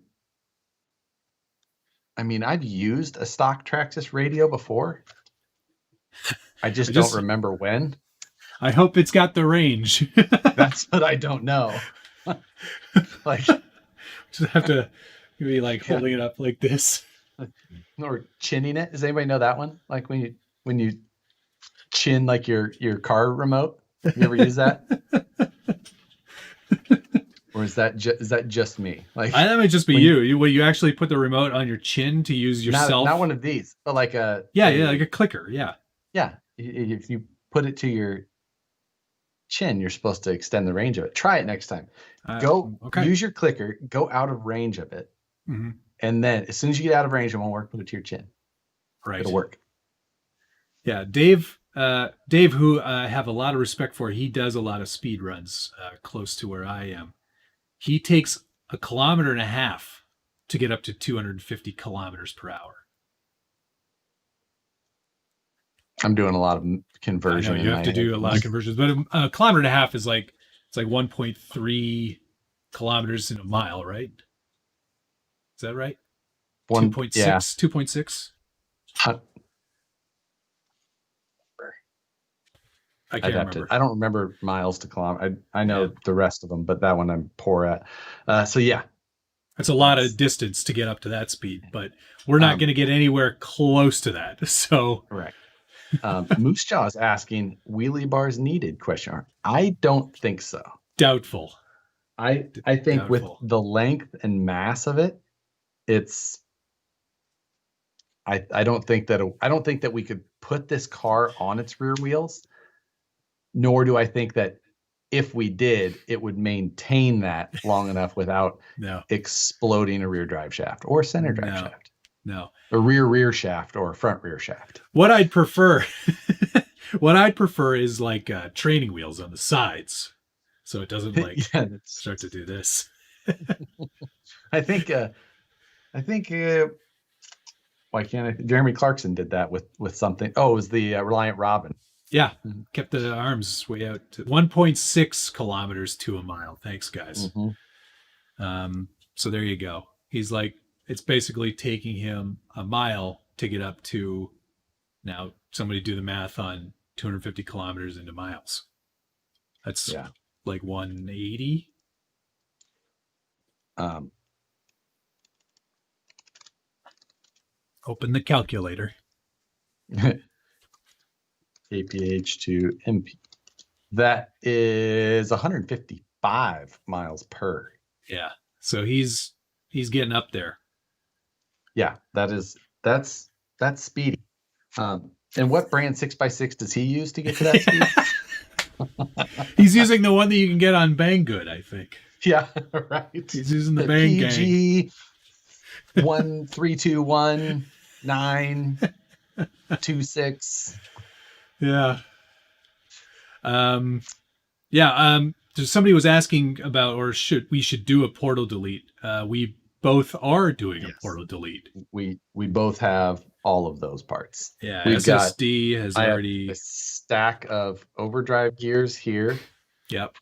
I mean, I've used a stock Traxxas radio before. I just don't remember when. I hope it's got the range. That's what I don't know. Like, just have to be like holding it up like this. Or chinning it. Does anybody know that one? Like when you chin like your car remote. Have you ever used that? Or is that just me? Like, that might just be you. You actually put the remote on your chin to use yourself. Not one of these, but like a like a clicker. Yeah. Yeah. If you put it to your chin, you're supposed to extend the range of it. Try it next time. Use your clicker. Go out of range of it, and then as soon as you get out of range, it won't work. Put it to your chin. Right. It'll work. Yeah, Dave, who I have a lot of respect for, he does a lot of speed runs close to where I am. He takes 1.5 kilometers to get up to 250 kilometers per hour. I'm doing a lot of conversion. I know, you have to do a lot of conversions, but 1.5 kilometers is like, it's like 1.3 kilometers in a mile, right? Is that right? 2.6. Yeah. 2.6. I can't remember. I don't remember miles to kilometer. I know the rest of them, but that one I'm poor at. So yeah, it's a lot of distance to get up to that speed, but we're not going to get anywhere close to that. So right. Moose Jaw is asking, wheelie bars needed? ? I don't think so. Doubtful. I think with the length and mass of it, it's. I don't think that we could put this car on its rear wheels. Nor do I think that if we did, it would maintain that long enough without exploding a rear drive shaft or center drive shaft. No. A rear shaft or a front rear shaft. What I'd prefer is like training wheels on the sides. So it doesn't like start to do this. I think why can't I? Jeremy Clarkson did that with something. Oh, it was the Reliant Robin. Yeah, kept the arms way out to 1.6 kilometers to a mile. Thanks, guys. So there you go. He's like, it's basically taking him a mile to get up to, now somebody do the math on 250 kilometers into miles. That's like 180. Open the calculator. KPH to MP. That is 155 miles per. Yeah. So he's getting up there. Yeah, that's speedy. And what brand 6x6 does he use to get to that speed? He's using the one that you can get on Banggood, I think. Yeah, right. He's using the Bang PG 1321926. Yeah. Somebody was asking about, or we should do a portal delete. We both are doing a portal delete. We both have all of those parts. Yeah. SSD has already a stack of overdrive gears here. Yep.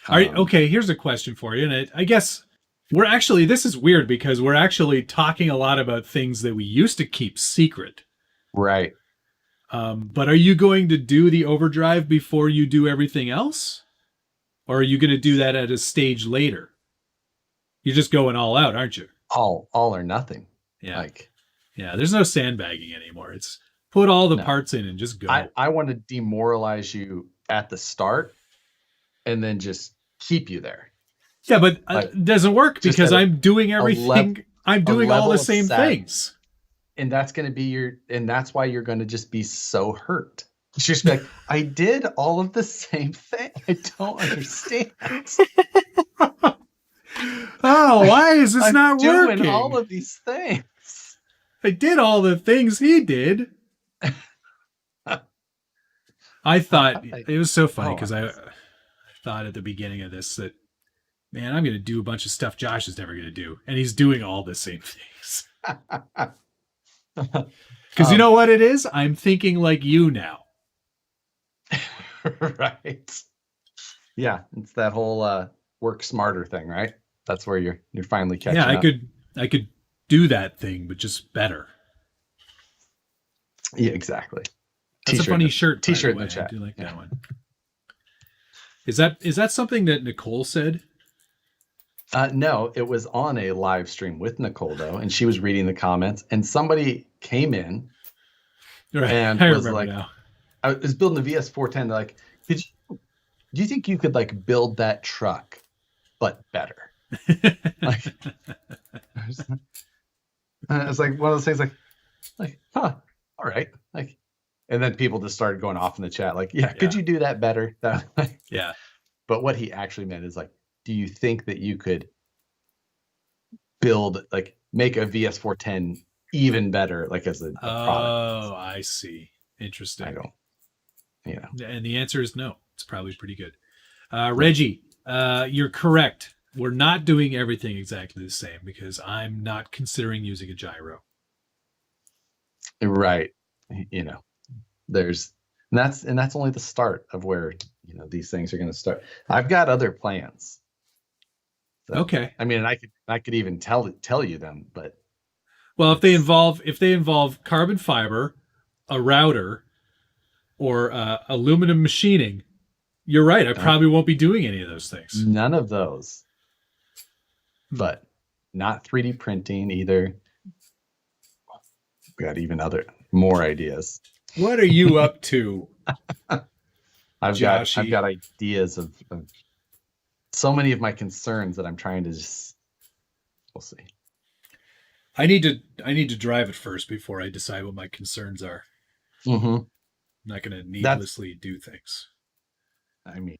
All right. Okay. Here's a question for you. And I guess this is weird because we're actually talking a lot about things that we used to keep secret. Right. But are you going to do the overdrive before you do everything else? Or are you going to do that at a stage later? You're just going all out, aren't you? All or nothing. Yeah. There's no sandbagging anymore. It's put all the parts in and just go. I want to demoralize you at the start and then just keep you there. Yeah, but it doesn't work because I'm doing everything. I'm doing all the same things. And that's going to be that's why you're going to just be so hurt. She's like, I did all of the same thing. I don't understand. Oh, why is this not working? I'm doing all of these things. I did all the things he did. I thought it was so funny because I thought at the beginning of this that, man, I'm going to do a bunch of stuff Josh is never going to do. And he's doing all the same things. Because you know what it is? I'm thinking like you now. Right. Yeah. It's that whole work smarter thing, right? That's where you're finally catching up. I could do that thing, but just better. Yeah, exactly. That's a funny shirt. T-shirt in the chat. I do like that one. Is that something that Nicole said? No, it was on a live stream with Nicole though, and she was reading the comments, and somebody came in and was like, now. I was building the VS410. They're like, do you think you could like build that truck, but better? Like, it's like one of those things like, huh, all right. Like, and then people just started going off in the chat. Like, yeah, could you do that better? Yeah. But what he actually meant is like, do you think that you could build, like make a VS410 even better, like as a product? Oh, I see. Interesting. I don't, And the answer is no. It's probably pretty good. Reggie, you're correct. We're not doing everything exactly the same because I'm not considering using a gyro. Right. There's, and that's only the start of where, these things are going to start. I've got other plans. So, okay. I mean, I could even tell you them, but. Well, if they involve carbon fiber, a router, or aluminum machining, you're right. I probably won't be doing any of those things. None of those. But not 3D printing either. Got even more ideas. What are you up to? I've got ideas of so many of my concerns that I'm trying to we'll see. I need to drive it first before I decide what my concerns are. Mm-hmm. I'm not going to needlessly do things. I mean,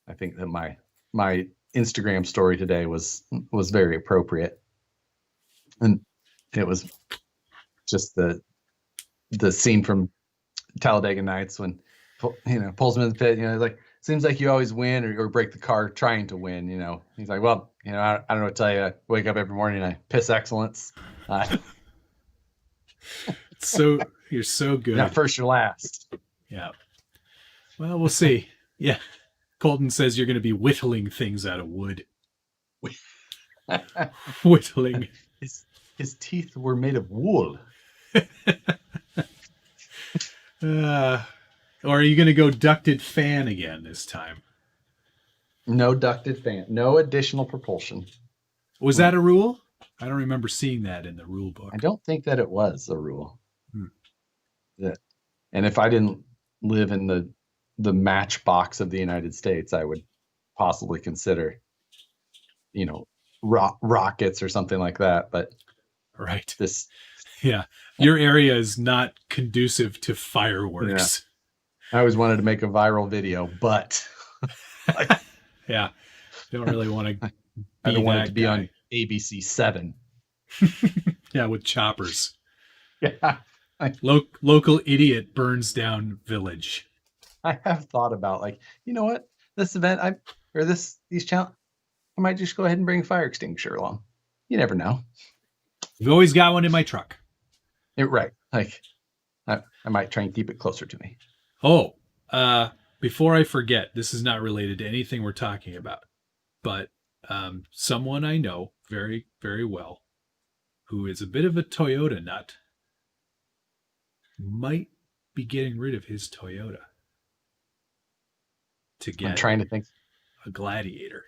I think that my Instagram story today was very appropriate, and it was just the scene from Talladega Nights when pulls him in the pit. Like, seems like you always win or break the car trying to win. He's like, well, I don't know what to tell you. I wake up every morning and I piss excellence. So you're so good. Not first, you're last. Yeah. Well, we'll see. Yeah. Colton says you're going to be whittling things out of wood. Whittling. His teeth were made of wool. Or are you going to go ducted fan again this time? No ducted fan. No additional propulsion. Was that a rule? I don't remember seeing that in the rule book. I don't think that it was a rule. And if I didn't live in the matchbox of the United States, I would possibly consider, rockets or something like that. But right. Yeah. Your area is not conducive to fireworks. Yeah. I always wanted to make a viral video, but yeah, don't really want to. I don't want it to be on ABC 7. Yeah, with choppers. Yeah. Local idiot burns down village. I have thought about what, this event these challenge, I might just go ahead and bring a fire extinguisher along. You never know. You've always got one in my truck. Right. I might try and keep it closer to me. Oh, before I forget, this is not related to anything we're talking about, but someone I know very, very well, who is a bit of a Toyota nut, might be getting rid of his Toyota to get I'm trying to think a Gladiator.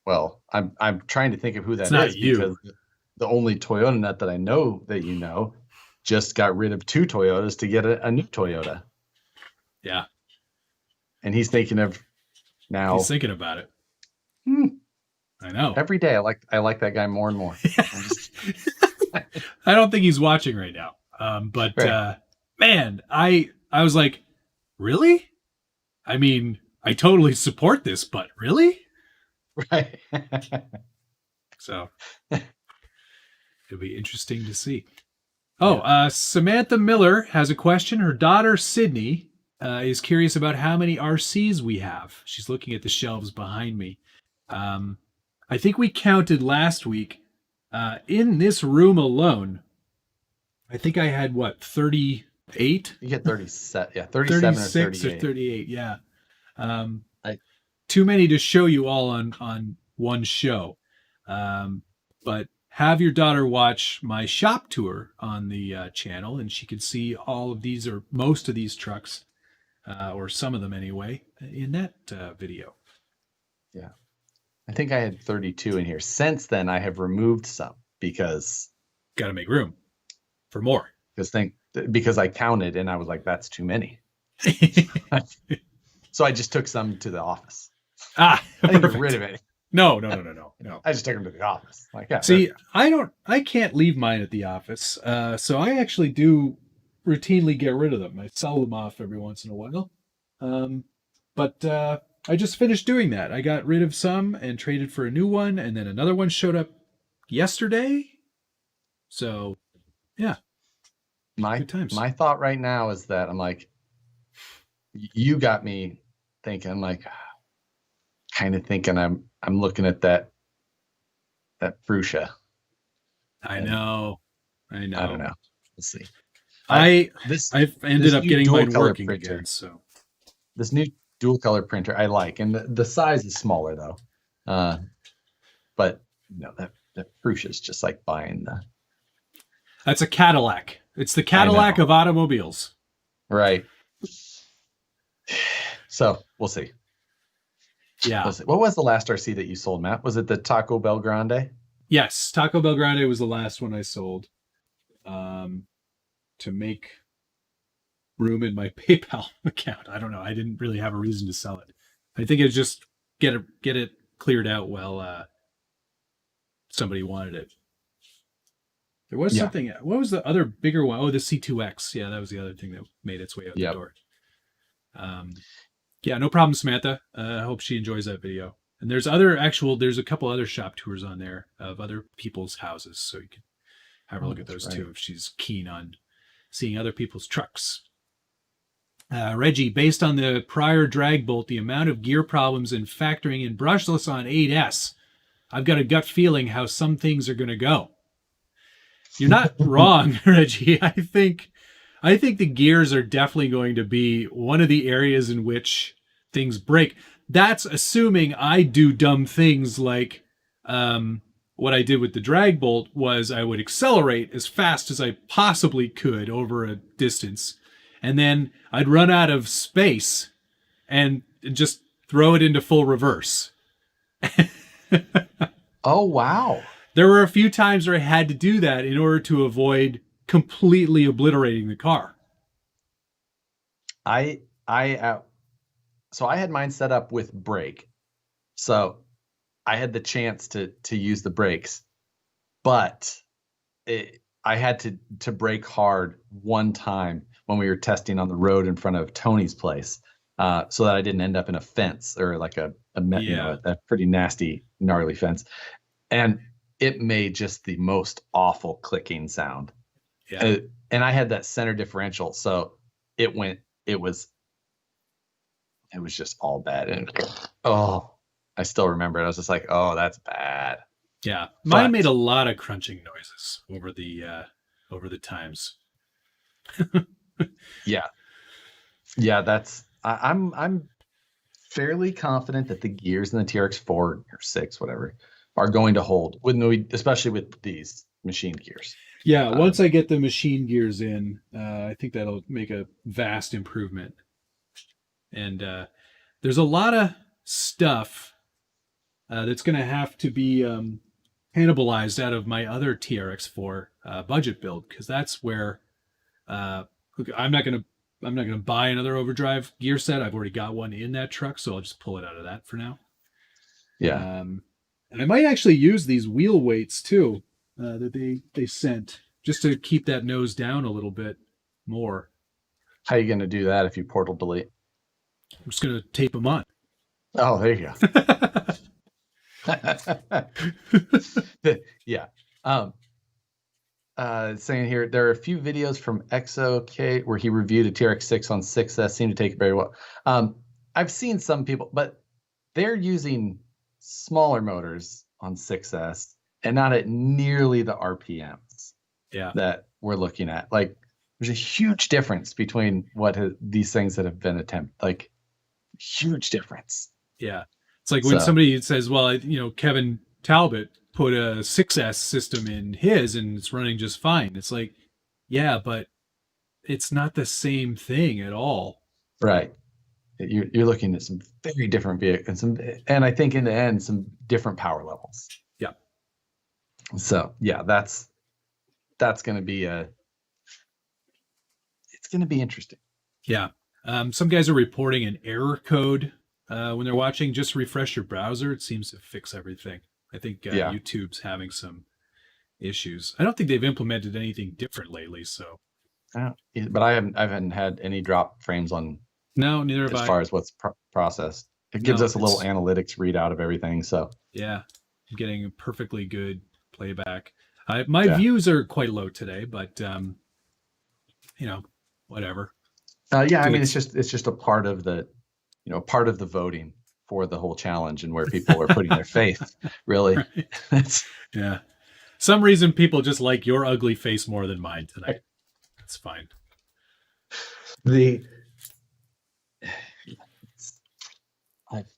Well, I'm trying to think of who that is because the only Toyota nut that I know that just got rid of 2 Toyotas to get a new Toyota. Yeah. And he's thinking of now. He's thinking about it. I know. Every day I like that guy more and more. I don't think he's watching right now. But right. Man, I was like, really? I mean, I totally support this, but really? Right. So it'll be interesting to see. Oh, Samantha Miller has a question. Her daughter, Sydney, is curious about how many RCs we have. She's looking at the shelves behind me. I think we counted last week in this room alone. I think I had 38? You get 37. Yeah, 37 or 38. Or 38, yeah. Too many to show you all on one show. But have your daughter watch my shop tour on the channel, and she can see all of these or most of these trucks, or some of them anyway, in that video. Yeah. I think I had 32 in here. Since then, I have removed some because... Got to make room for more. Because I counted and I was like, that's too many. So I just took some to the office. I didn't get rid of it. No. I just took them to the office. Like, yeah. See, I can't leave mine at the office. So I actually do routinely get rid of them. I sell them off every once in a while. But I just finished doing that. I got rid of some and traded for a new one, and then another one showed up yesterday. So, yeah. My thought right now is that I'm like, you got me thinking, I'm like, kind of thinking I'm looking at that Fuchsia. I know. I don't know. We'll see. I've ended up getting mine working printer again. So this new dual color printer I like, and the size is smaller though. But that Fuchsia is just like buying the. That's a Cadillac. It's the Cadillac of automobiles. Right. So we'll see. Yeah. We'll see. What was the last RC that you sold, Matt? Was it the Taco Bell Grande? Yes. Taco Bell Grande was the last one I sold. To make room in my PayPal account. I don't know. I didn't really have a reason to sell it. I think it just get it cleared out while somebody wanted it. There was something. What was the other bigger one? Oh, the C2X. Yeah, that was the other thing that made its way out the door. Yeah, no problem, Samantha. I hope she enjoys that video. And there's a couple other shop tours on there of other people's houses, so you can have a look at those too if she's keen on seeing other people's trucks. Reggie, based on the prior drag bolt, the amount of gear problems and factoring in brushless on 8S, I've got a gut feeling how some things are going to go. You're not wrong, Reggie. I think the gears are definitely going to be one of the areas in which things break. That's assuming I do dumb things like what I did with the drag bolt was I would accelerate as fast as I possibly could over a distance, and then I'd run out of space and just throw it into full reverse. Oh, wow. There were a few times where I had to do that in order to avoid completely obliterating the car. So I had mine set up with brake. So I had the chance to use the brakes, but I had to brake hard one time when we were testing on the road in front of Tony's place, so that I didn't end up in a fence or like a pretty nasty, gnarly fence. And it made just the most awful clicking sound. Yeah. And I had that center differential, so it was just all bad. And I still remember it. I was just like, oh, that's bad. Yeah. Mine made a lot of crunching noises over the times. Yeah. I'm fairly confident that the gears in the TRX4 or 6, whatever, are going to hold, especially with these machine gears. Yeah, once I get the machine gears in, I think that'll make a vast improvement. And there's a lot of stuff that's going to have to be cannibalized out of my other TRX4 budget build, because that's where I'm not going to buy another overdrive gear set. I've already got one in that truck, so I'll just pull it out of that for now. Yeah. And I might actually use these wheel weights too that they sent, just to keep that nose down a little bit more. How are you going to do that if you portal delete? I'm just going to tape them on. Oh, there you go. Yeah. Saying here, there are a few videos from XOK where he reviewed a TRX6 on 6S, seemed to take it very well. I've seen some people, but they're using smaller motors on 6S and not at nearly the RPMs that we're looking at. Like, there's a huge difference between these things that have been attempted. Like, huge difference. Yeah. It's like when somebody says, well, Kevin Talbot put a 6S system in his and it's running just fine. It's like, yeah, but it's not the same thing at all. Right. You're looking at some very different vehicles, and I think in the end, some different power levels. Yeah. So yeah, that's going to be it's going to be interesting. Yeah. Some guys are reporting an error code when they're watching. Just refresh your browser. It seems to fix everything. I think YouTube's having some issues. I don't think they've implemented anything different lately. So, but I haven't had any drop frames on. No, neither have I. As far as what's processed, it gives us a little analytics readout of everything. So yeah, I'm getting a perfectly good playback. My views are quite low today, but whatever. Yeah, I mean, it's just a part of the, part of the voting for the whole challenge and where people are putting their faith. Really, right. Yeah. Some reason people just like your ugly face more than mine tonight. That's fine.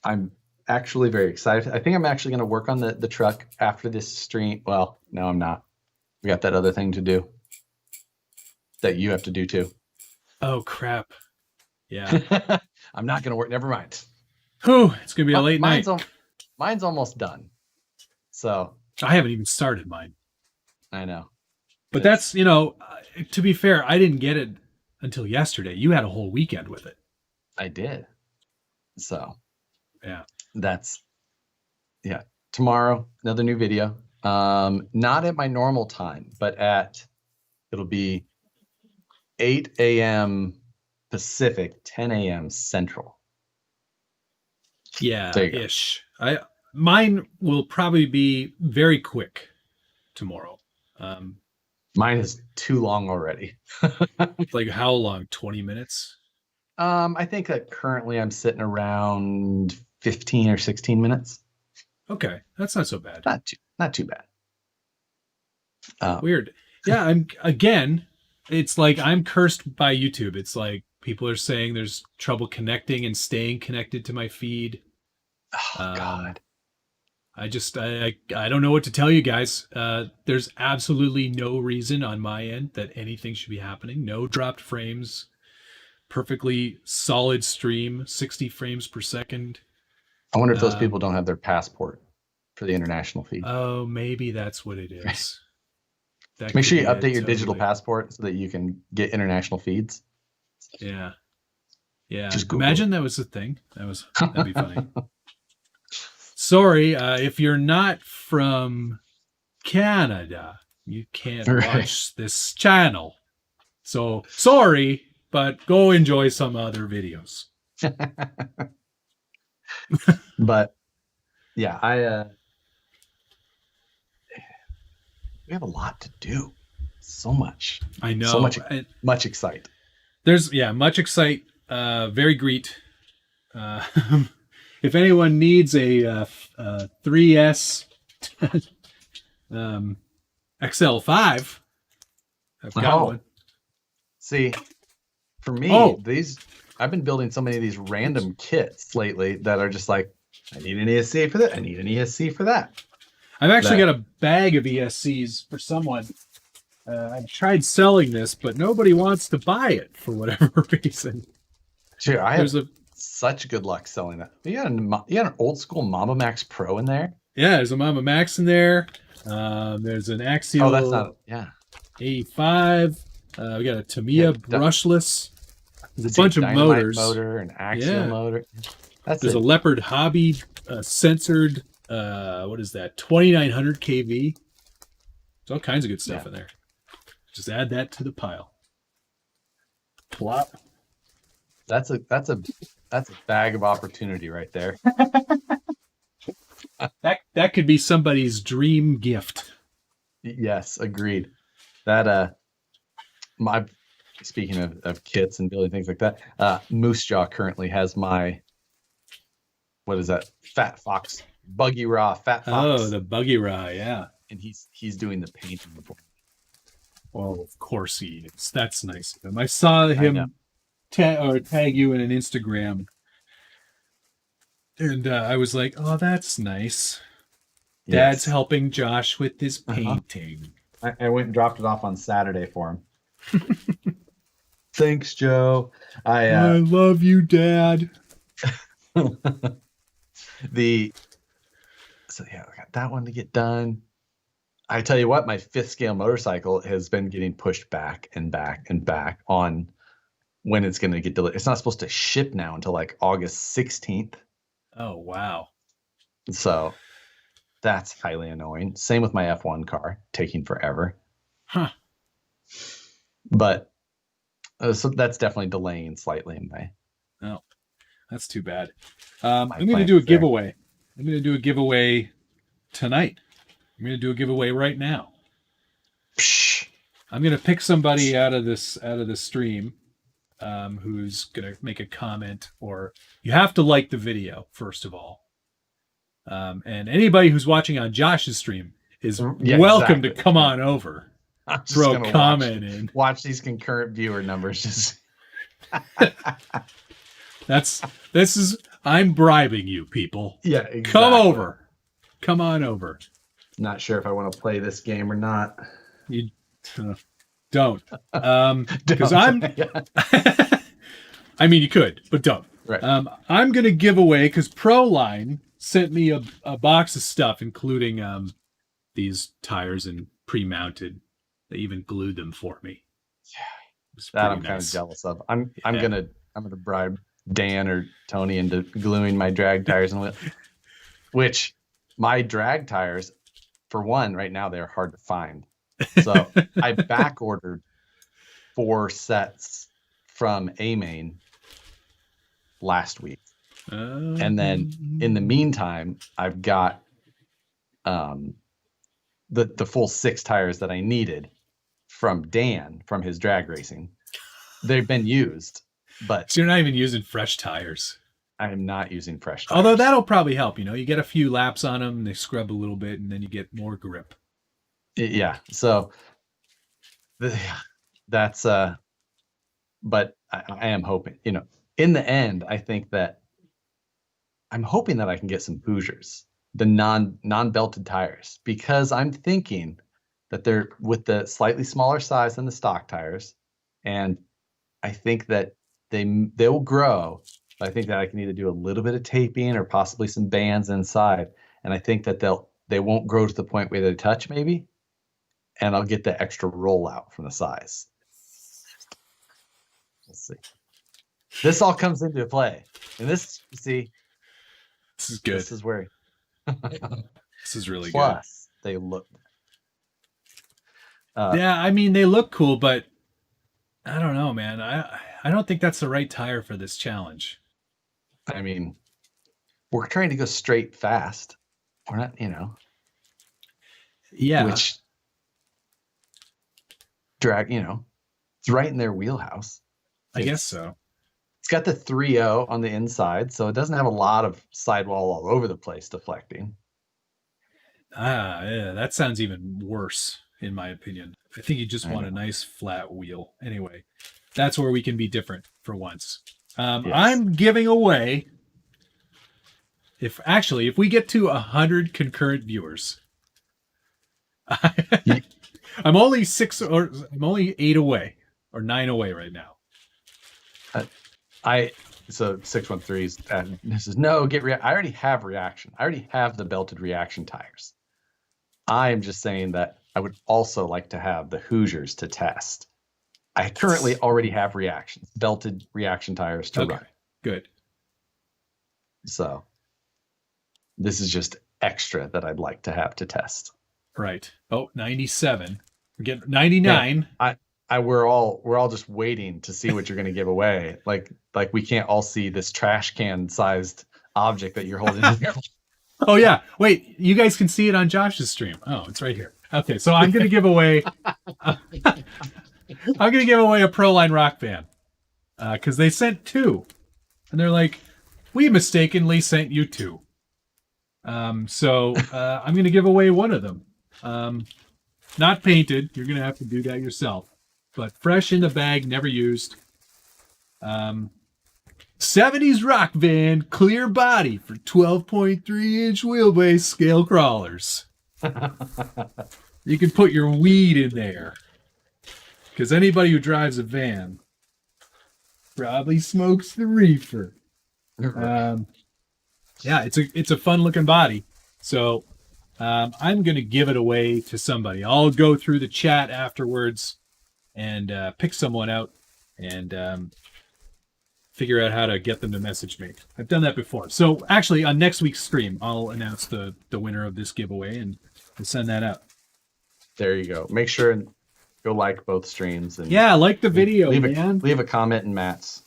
I'm actually very excited. I think I'm actually going to work on the truck after this stream. Well, no, I'm not. We got that other thing to do that you have to do too. Oh, crap. Yeah. I'm not going to work. Never mind. Whew, it's going to be a late night. Mine's almost done. So I haven't even started mine. I know. But that's, to be fair, I didn't get it until yesterday. You had a whole weekend with it. I did. So yeah, tomorrow, another new video. Not at my normal time, but it'll be 8 a.m. Pacific, 10 a.m. Central. Yeah, ish. Mine will probably be very quick tomorrow. Mine is too long already. Like how long? 20 minutes? I think that currently I'm sitting around 15 or 16 minutes. Okay, that's not so bad. Not too bad. Weird. Yeah, it's like I'm cursed by YouTube. It's like people are saying there's trouble connecting and staying connected to my feed. Oh God. I don't know what to tell you guys. There's absolutely no reason on my end that anything should be happening. No dropped frames. Perfectly solid stream, 60 frames per second. I wonder if those people don't have their passport for the international feed. Oh, maybe that's what it is. Make sure you update your digital passport so that you can get international feeds. Yeah. Yeah. Imagine that was a thing. That'd be funny. Sorry, if you're not from Canada, you can't watch this channel. So sorry, but go enjoy some other videos. But yeah, we have a lot to do. So much. I know. So much excite. There's much excite. Very great. If anyone needs a 3S XL5, I've got one. See, for me, I've been building so many of these random kits lately that are just like, I need an ESC for that. I need an ESC for that. I've actually got a bag of ESCs for someone. I've tried selling this, but nobody wants to buy it for whatever reason. Sure, I have such good luck selling that. You got an old school Mama Max Pro in there? Yeah, there's a Mama Max in there. There's an Axial. Oh, that's not. Yeah. 85. We got a Tamiya brushless. There's a bunch of motors. Motor and axial motor. There's a Leopard Hobby censored. What is that? 2900 kV. There's all kinds of good stuff in there. Just add that to the pile. Plop. That's a bag of opportunity right there. that could be somebody's dream gift. Yes, agreed. Speaking of kits and building things like that, Moose Jaw currently has my, what is that? Fat Fox, Buggy Raw, Fat Fox. Oh, the Buggy Raw, yeah. And he's doing the painting for me. Well, of course he is. That's nice of him. I saw him tag you in an Instagram, and I was like, "Oh, that's nice." Dad's Yes. helping Josh with his Uh-huh. painting. I went and dropped it off on Saturday for him. Thanks, Joe. I love you, Dad. So yeah, I got that one to get done. I tell you what, my 5th scale motorcycle has been getting pushed back and back and back on when it's going to get delivered. It's not supposed to ship now until like August 16th. Oh, wow. So that's highly annoying. Same with my F1 car, taking forever. Huh. But so that's definitely delaying slightly in my. Oh, that's too bad. I'm going to plans do a there. giveaway. I'm going to do a giveaway tonight. I'm going to do a giveaway right now. Psh. I'm going to pick somebody out of this stream who's going to make a comment, or you have to like the video first of all. And anybody who's watching on Josh's stream is welcome to come on over. Throw a comment in. Watch these concurrent viewer numbers. Just I'm bribing you, people. yeah, exactly. Come over. Come on over. Not sure if I want to play this game or not. You don't. Because I'm. I mean, you could, but don't. Right. I'm gonna give away because Proline sent me a box of stuff, including these tires and pre-mounted. They even glued them for me. Yeah, that I'm kind of jealous of. I'm gonna bribe Dan or Tony into gluing my drag tires and which my drag tires, for one, right now they're hard to find. So I back ordered 4 sets from A-Main last week. And then in the meantime, I've got the full 6 tires that I needed from Dan from his drag racing. They've been used, but so you're not even using fresh tires. I am not using fresh tires. Although that'll probably help. You get a few laps on them, they scrub a little bit, and then you get more grip. Yeah. So that's but I am hoping, in the end, I think that I'm hoping that I can get some Hoosiers, the non-belted tires, because I'm thinking that they're with the slightly smaller size than the stock tires, and I think that they'll grow. But I think that I can either do a little bit of taping or possibly some bands inside, and I think that they won't grow to the point where they touch maybe, and I'll get the extra rollout from the size. Let's see. This all comes into play, and this is good. This is where this is really plus, good. They look. Yeah, I mean they look cool, but I don't know, man. I don't think that's the right tire for this challenge. I mean, we're trying to go straight fast. We're not, Yeah. Which drag, it's right in their wheelhouse. I guess so. It's got the 3.0 on the inside, so it doesn't have a lot of sidewall all over the place deflecting. Yeah, that sounds even worse, in my opinion. I think you just want a nice flat wheel. Anyway, that's where we can be different for once. Yes. I'm giving away, if we get to 100 concurrent viewers, I'm only 8 away or 9 away right now. So 613 this is no get I already have reaction. I already have the belted reaction tires. I am just saying that I would also like to have the Hoosiers to test. I currently already have belted reaction tires to run. Good. So this is just extra that I'd like to have to test. Right. Oh, 97. We're getting 99. Yeah, we're all just waiting to see what you're going to give away. Like we can't all see this trash can sized object that you're holding in here. Oh yeah. Wait, you guys can see it on Josh's stream. Oh, it's right here. Okay, so I'm going to give away a Proline rock band. Cuz they sent 2. And they're like, "We mistakenly sent you 2." So I'm going to give away one of them. Not painted. You're going to have to do that yourself. But fresh in the bag, never used. 70s rock van, clear body for 12.3-inch wheelbase scale crawlers. You can put your weed in there. Because anybody who drives a van probably smokes the reefer. Yeah, it's a fun looking body. So I'm going to give it away to somebody. I'll go through the chat afterwards and pick someone out and figure out how to get them to message me. I've done that before. So actually on next week's stream, I'll announce the winner of this giveaway and send that out. There you go. Make sure and go like both streams. And yeah, like the video, leave a comment in Matt's.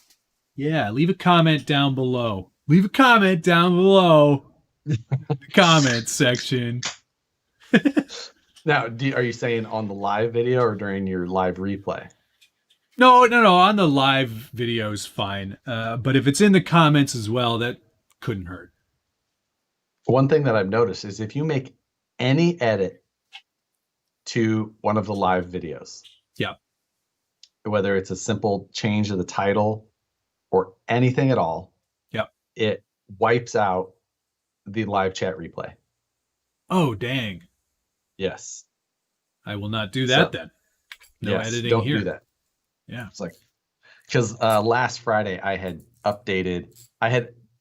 Yeah, leave a comment down below. Leave a comment down below the comment section. Now, are you saying on the live video or during your live replay? No. On the live video is fine. But if it's in the comments as well, that couldn't hurt. One thing that I've noticed is if you make any edit to one of the live videos, yeah, whether it's a simple change of the title or anything at all, yeah, it wipes out the live chat replay. Oh, dang. Yes. I will not do that then. No editing don't here. Do that. Yeah. It's like, because last Friday I had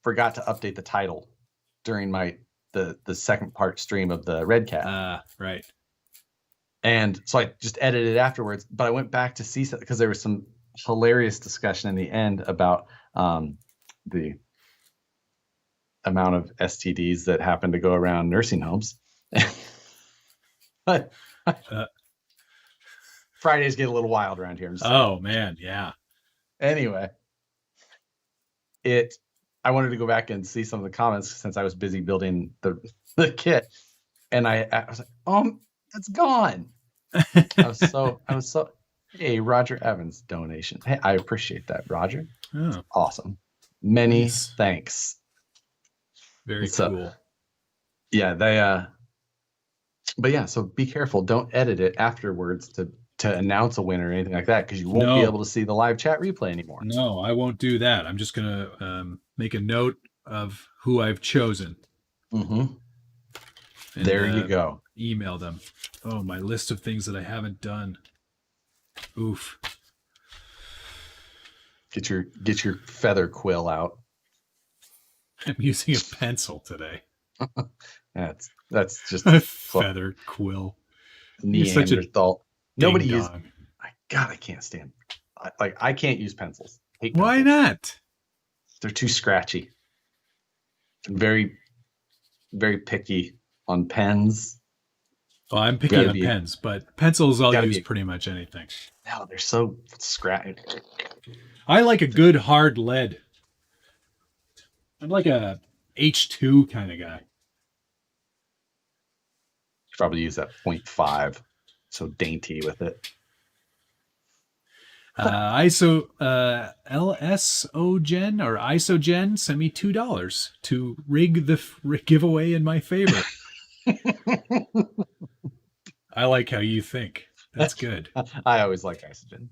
forgot to update the title during the second part stream of the Red Cat. Right. And so I just edited it afterwards, but I went back to see something because there was some hilarious discussion in the end about the amount of STDs that happen to go around nursing homes. But Fridays get a little wild around here. Oh man, yeah. Anyway, I wanted to go back and see some of the comments since I was busy building the kit, and I was like, it's gone. I was so. Hey, Roger Evans donation. Hey, I appreciate that, Roger. Oh. Awesome. Many thanks. Very cool. Yeah, but yeah, so be careful. Don't edit it afterwards to announce a winner or anything like that, because you won't be able to see the live chat replay anymore. No, I won't do that. I'm just gonna make a note of who I've chosen. Mm-hmm. And, there you go. Email them. Oh, my list of things that I haven't done. Oof. Get your feather quill out. I'm using a pencil today. That's just a feather quill. Neanderthal. Nobody uses. I can't stand. I can't use pencils. Why not? They're too scratchy. I'm very, very picky on pens. Well, I'm picky on pens, but pencils I'll use pretty much anything. No, they're so scratchy. I like a good hard lead. I'm like a H2 kind of guy. You probably use that 0.5. So dainty with it. LSOgen sent me $2 to rig the giveaway in my favor. I like how you think. That's good. I always like Isogen.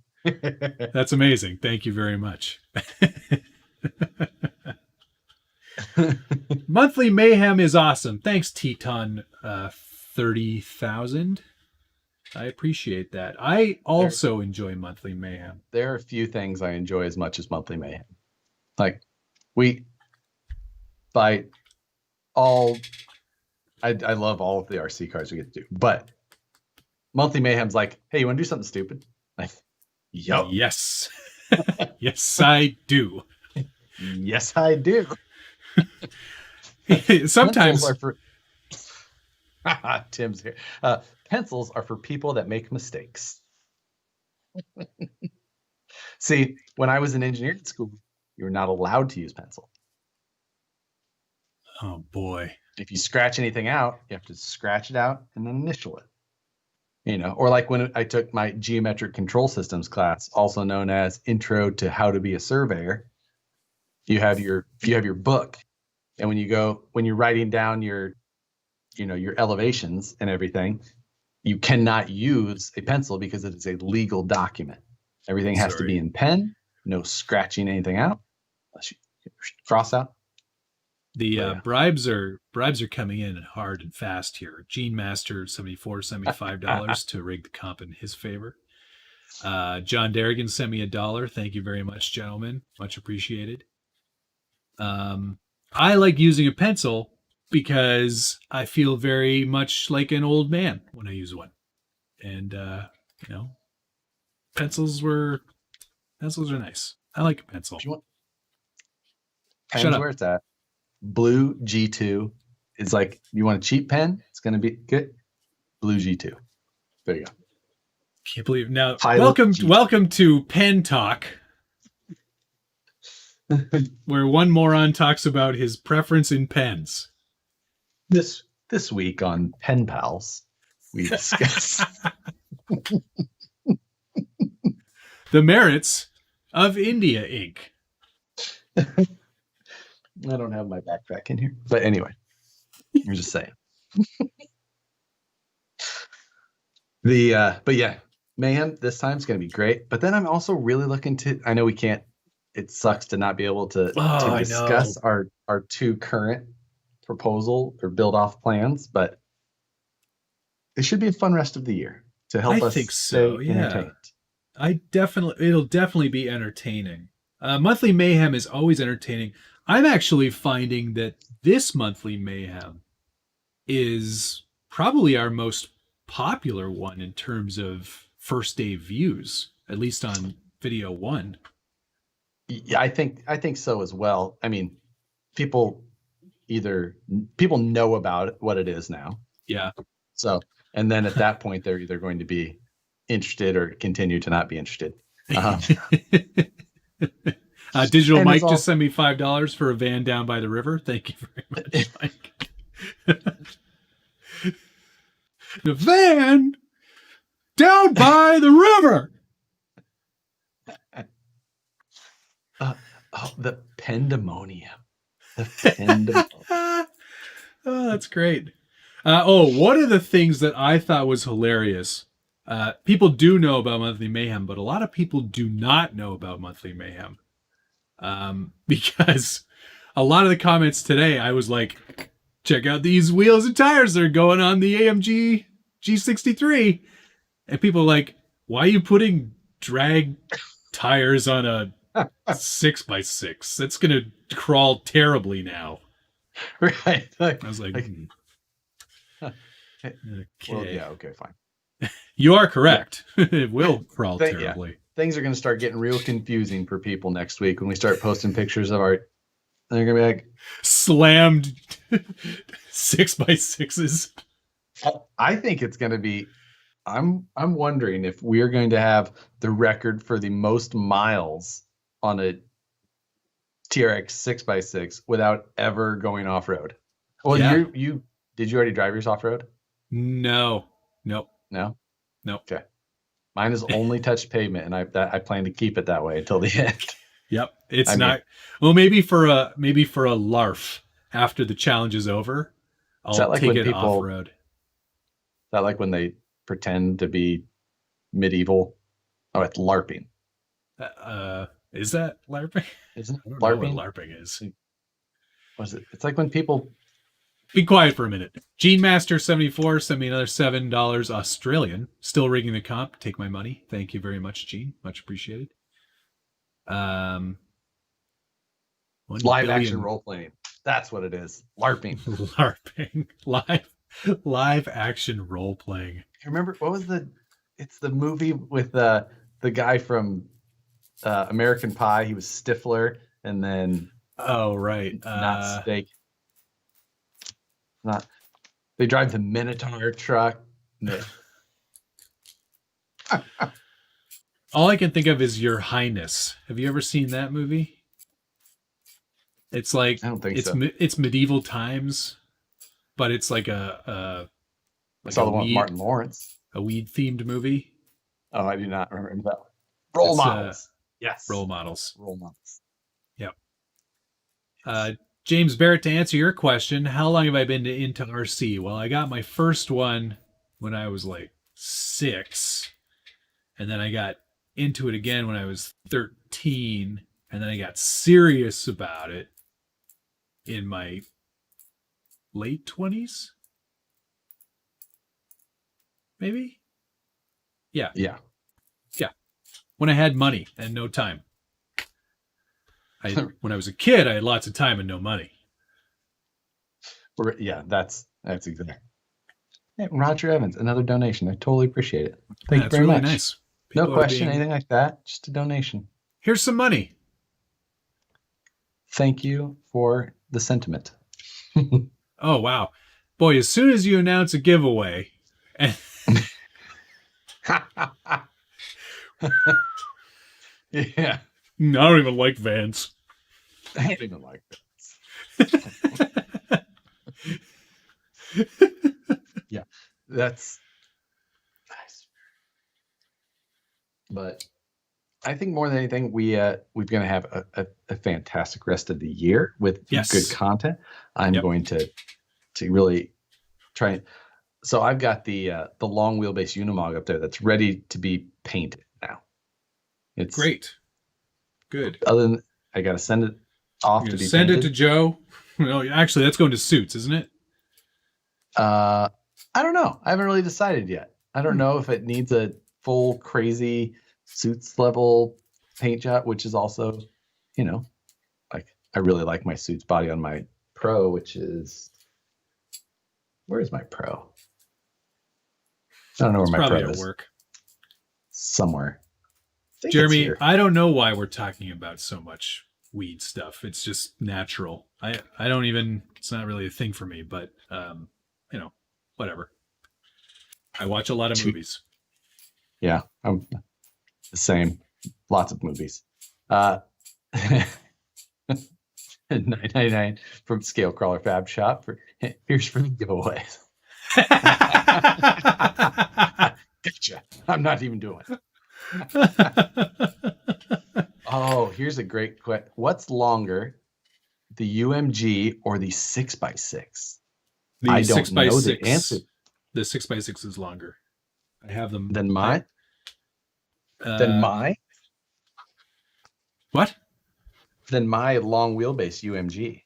That's amazing. Thank you very much. Monthly Mayhem is awesome. Thanks, Teton 30,000. I appreciate that. I also enjoy Monthly Mayhem. There are a few things I enjoy as much as Monthly Mayhem. Like, I love all of the RC cards we get to do. But Monthly Mayhem's like, hey, you want to do something stupid? Like, yup. Yes. Yes, I do. Yes, I do. Sometimes. Tim's here. Pencils are for people that make mistakes. See, when I was in engineering school, you were not allowed to use pencil. Oh, boy. If you scratch anything out, you have to scratch it out and then initial it. Or like when I took my geometric control systems class, also known as Intro to How to Be a Surveyor, you have your book. And when you're writing down your elevations and everything, you cannot use a pencil because it is a legal document. Everything has to be in pen, no scratching anything out, unless you cross out. The bribes are coming in hard and fast here. Gene Master $75 to rig the comp in his favor. John Derrigan sent me $1. Thank you very much, gentlemen. Much appreciated. I like using a pencil because I feel very much like an old man when I use one. And pencils are nice. I like a pencil. Pen's where it's at. Blue G2 is like, you want a cheap pen? It's going to be good. Blue G2. There you go. Can't believe now. Welcome to Pen Talk, where one moron talks about his preference in pens. This week on Pen Pals, we discuss the merits of India ink. I don't have my backpack in here, but anyway, I'm just saying. But yeah, Mayhem this time is going to be great. But then I'm also really looking to. I know we can't. It sucks to not be able to discuss our two current proposal or build off plans, but it should be a fun rest of the year to help us stay entertained. It'll definitely be entertaining. Monthly Mayhem is always entertaining. I'm actually finding that this Monthly Mayhem is probably our most popular one in terms of first day views, at least on video one. Yeah, I think so as well. I mean, people know about what it is now. Yeah. So, and then at that point, they're either going to be interested or continue to not be interested. Digital Mike just sent me $5 for a van down by the river. Thank you very much, Mike. The van down by the river. The pandemonium. Oh, that's great. One of the things that I thought was hilarious. People do know about Monthly Mayhem, but a lot of people do not know about Monthly Mayhem. Because a lot of the comments today, I was like, check out these wheels and tires that are going on the AMG G63. And people are like, why are you putting drag tires on a 6x6? That's going to crawl terribly now. Right. I was like, okay. Well, yeah, okay, fine. You are correct. It will crawl terribly. Yeah. Things are going to start getting real confusing for people next week when we start posting pictures of our. They're going to be like slammed 6x6s. I think it's going to be. I'm wondering if we are going to have the record for the most miles on a TRX 6x6 without ever going off road. Well, yeah. you did you already drive yours off road? No. Nope. No. Okay. Mine has only touched pavement, and I plan to keep it that way until the end. Yep, well, maybe for a LARF after the challenge is over, I'll take it off road. Is that like when they pretend to be medieval? Oh, it's LARPing. Is that LARPing? Isn't it I don't LARPing? know what LARPing is. What is it? It's like when people. Be quiet for a minute. Gene Master 74 sent me another $7 Australian. Still rigging the comp. Take my money. Thank you very much, Gene. Much appreciated. Live action role playing. That's what it is. LARPing. LARPing. Live action role playing. Remember what was it's the movie with the guy from American Pie. He was Stifler, and then right. Not Steak. Not they drive the Minotaur truck. No. All I can think of is Your Highness. Have you ever seen that movie? It's like I don't think so. It's medieval times, but it's like I saw the one with Martin Lawrence. A weed themed movie. Oh, I do not remember that. Role models. Yes. Role models. Yep. James Barrett, to answer your question, how long have I been into RC? Well, I got my first one when I was like 6, and then I got into it again when I was 13, And then I got serious about it in my late 20s. Maybe? Yeah. Yeah. When I had money and no time. When I was a kid, I had lots of time and no money. Yeah, that's exactly. Hey, Roger Evans, another donation. I totally appreciate it. Thank you very really much. Nice. No question, anything like that. Just a donation. Here's some money. Thank you for the sentiment. Oh, wow. Boy, as soon as you announce a giveaway... Yeah. I don't even like Vans. I don't even like that. Yeah, that's nice. But I think more than anything, we're going to have a fantastic rest of the year with good content. I'm going to really try. So I've got the long wheelbase Unimog up there that's ready to be painted now. It's great. Good. Other than I got to send it off to be send painted. it to Joe. No, actually, that's going to Suits, isn't it? I don't know. I haven't really decided yet. I don't know if it needs a full crazy Suits level paint job, which is also, like I really like my Suits body on my Pro, which is, where is my Pro? I don't know where my Pro is. Work. Somewhere. Jeremy, I don't know why we're talking about so much weed stuff. It's just natural. I don't even, it's not really a thing for me, but, whatever. I watch a lot of movies. Yeah, I'm the same. Lots of movies. $9.99 from Scale Crawler Fab Shop. Here's for the giveaway. Gotcha. I'm not even doing it. Oh, here's a great question. What's longer, the UMG or the 6x6? I don't know the answer. The 6x6 is longer. I have them. Than mine? Than my? What? Than my long wheelbase UMG.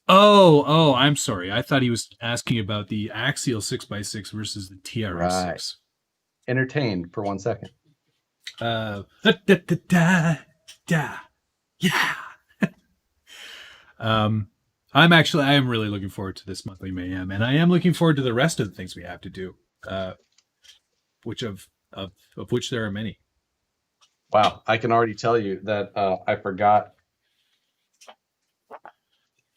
Oh, I'm sorry. I thought he was asking about the axial 6x6 versus the TRX6. Right. Entertained for 1 second. Yeah. I am really looking forward to this monthly mayhem, and I am looking forward to the rest of the things we have to do, which of which there are many. Wow, I can already tell you that I forgot.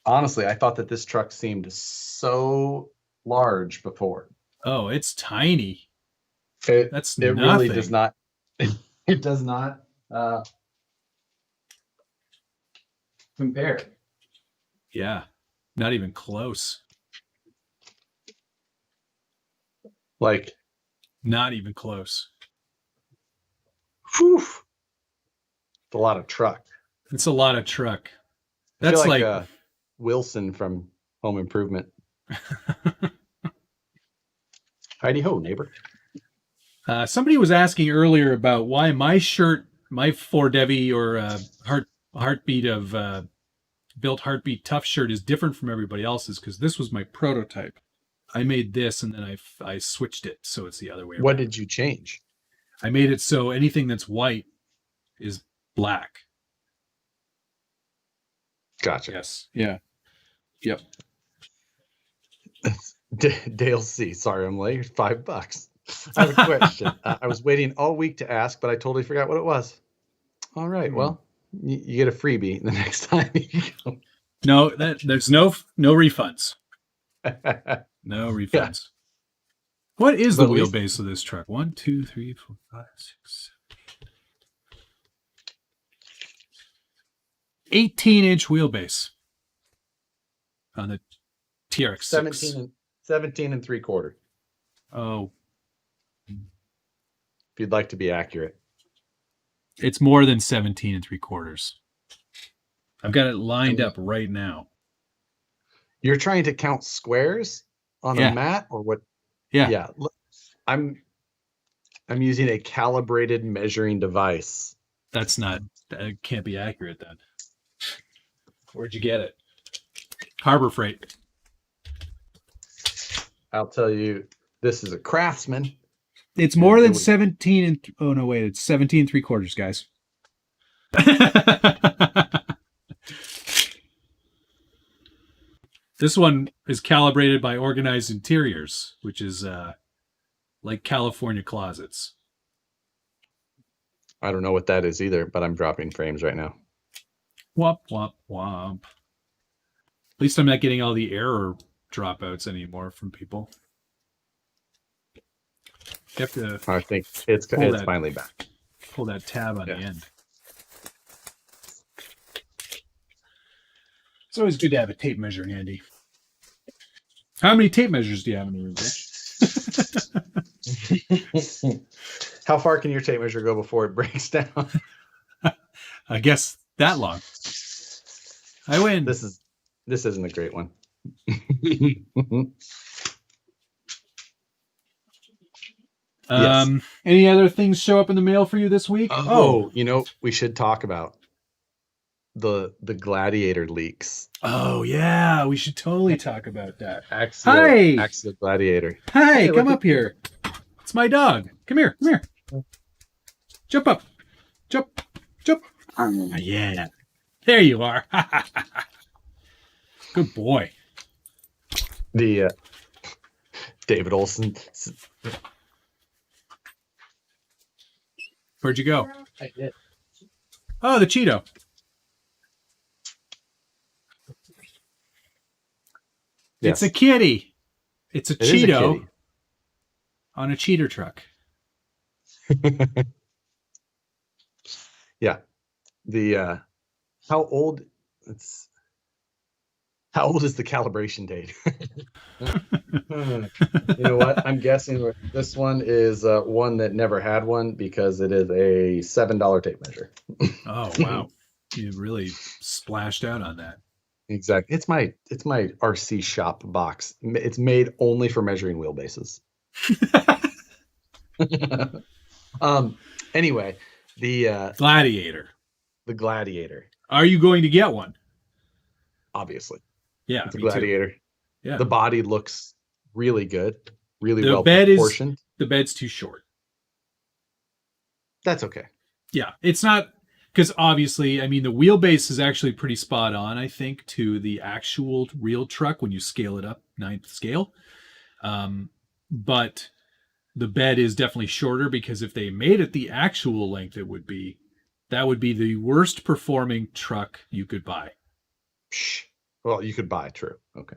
Honestly, I thought that this truck seemed so large before. Oh, it's tiny. It really does not. It does not compare. Yeah, not even close. Like, not even close. Whew. It's a lot of truck. It's a lot of truck. That's like Wilson from Home Improvement. Heidi ho, neighbor. Somebody was asking earlier about why my shirt, my Ford Devi or Heartbeat of built Heartbeat Tough shirt is different from everybody else's, because this was my prototype. I made this and then I switched it so it's the other way around. What did you change? I made it so anything that's white is black. Gotcha. Yes. Yeah. Yep. Dale C. Sorry, I'm late. $5. I have a question. I was waiting all week to ask, but I totally forgot what it was. All right. Well, you get a freebie the next time you go. No, there's no refunds. No refunds. Yeah. What is the wheelbase of this truck? 1, 2, 3, 4, 5, 6, 7, 18-inch wheelbase on the TRX6. 17 and 3/4. Oh. If you'd like to be accurate. It's more than 17 and 3/4. I've got it lined up right now. You're trying to count squares on a mat or what? Yeah. Yeah. I'm using a calibrated measuring device. That's not That can't be accurate then. Where'd you get it? Harbor Freight. I'll tell you, this is a Craftsman. It's more than 17 and oh no, wait, it's 17 3/4, guys. This one is calibrated by Organized Interiors, which is like California Closets. I don't know what that is either, but I'm dropping frames right now. Womp, womp, womp. At least I'm not getting all the error dropouts anymore from people. You have to I think it's finally back. Pull that tab on the end. It's always good to have a tape measure handy. How many tape measures do you have in the room, Rich? How far can your tape measure go before it breaks down? I guess that long. I win. This isn't a great one. Yes. Any other things show up in the mail for you this week? Oh, we should talk about the Gladiator leaks. Oh yeah, we should totally talk about that. Axial Gladiator. Hi, come up here. It's my dog. Come here. Jump up. Jump. Yeah. There you are. Good boy. The David Olson. Where'd you go? I did. Oh, the Cheeto. Yes. It's a kitty. It's a Cheeto kitty. On a cheater truck. Yeah. The how old is the calibration date? You know what? I'm guessing this one is one that never had one because it is a $7 tape measure. Oh wow. You really splashed out on that. Exactly. It's my RC shop box. It's made only for measuring wheelbases. Anyway, the Gladiator. The Gladiator. Are you going to get one? Obviously. Yeah. It's a Gladiator. Too. Yeah. The body looks really good. Really the well bed proportioned. The bed's too short. That's okay. Yeah. It's not because obviously, I mean, the wheelbase is actually pretty spot on, I think, to the actual real truck when you scale it up 9th scale. But the bed is definitely shorter because if they made it the actual length, that would be the worst performing truck you could buy. Well, you could buy, true. Okay.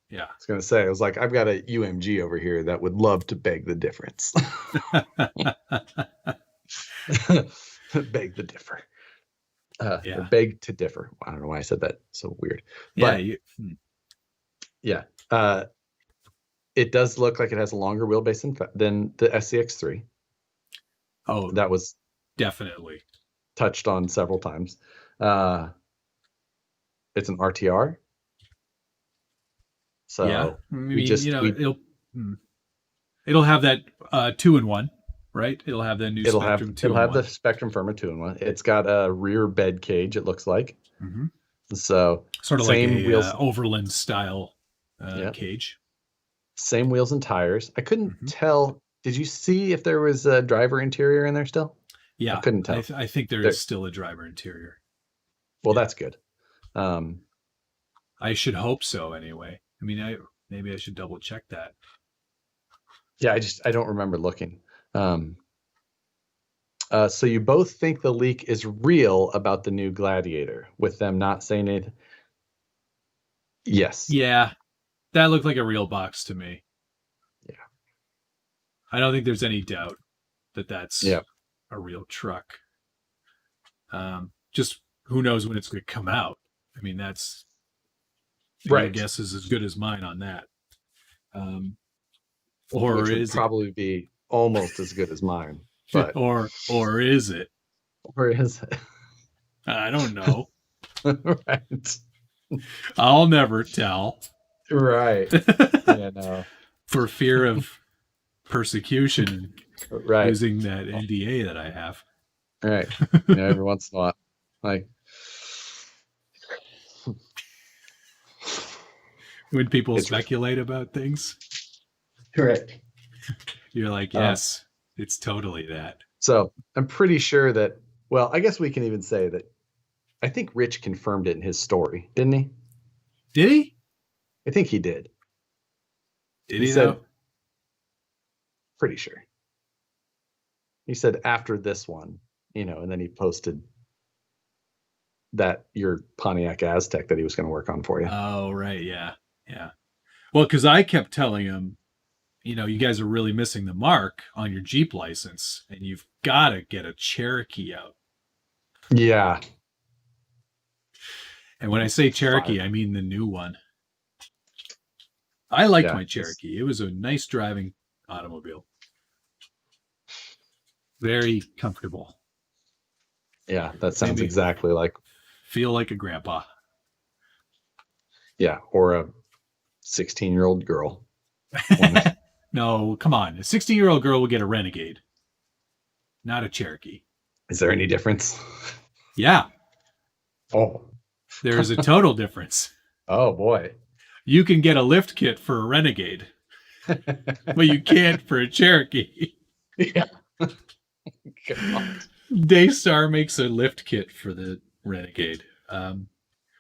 Yeah. I was going to say, I was like, I've got a UMG over here that would love to beg the difference. Beg the differ. Or beg to differ. I don't know why I said that so weird. But yeah. It does look like it has a longer wheelbase than the SCX3. Oh, that was definitely touched on several times. It's an RTR. So yeah, it'll have that 2-in-1, right? It'll have the new Spectrum 2-in-1. It'll have the Spectrum Firma 2-in-1. It's got a rear bed cage, it looks like. Mm-hmm. So sort of same like a wheels, Overland style cage. Same wheels and tires. I couldn't tell. Did you see if there was a driver interior in there still? Yeah, I couldn't tell. I think there is still a driver interior. Well, that's good. I should hope so anyway. I mean, maybe I should double check that. Yeah, I don't remember looking. So you both think the leak is real about the new Gladiator, with them not saying it? Yes. Yeah, that looked like a real box to me. Yeah. I don't think there's any doubt that that's a real truck. Just who knows when it's going to come out. I mean, that's right. Your guess is as good as mine on that. Or which is would probably be almost as good as mine. But or is it? Or is it? I don't know. Right. I'll never tell. Right. Yeah, no. For fear of persecution and right. using that NDA that I have. Right. Every once in a while. Like, when people It's- speculate about things, correct. you're like, yes, it's totally that. So I'm pretty sure that, well, I guess we can even say that I think Rich confirmed it in his story, didn't he? Did he? I think he did. Did He he said, though? pretty sure. He said after this one, and then he posted that your Pontiac Aztec that he was going to work on for you. Oh, right. Yeah. Yeah. Well, because I kept telling him, you guys are really missing the mark on your Jeep license, and you've got to get a Cherokee out. Yeah. And when I say Cherokee, I mean the new one. I liked my Cherokee. It was a nice driving automobile. Very comfortable. Yeah, that sounds Maybe exactly like. Feel like a grandpa. Yeah, or a 16-year-old girl. No, come on. A 16-year-old girl will get a Renegade, not a Cherokee. Is there any difference? Yeah. Oh. There's a total difference. Oh, boy. You can get a lift kit for a Renegade, but you can't for a Cherokee. Yeah. God. Daystar makes a lift kit for the Renegade. It's a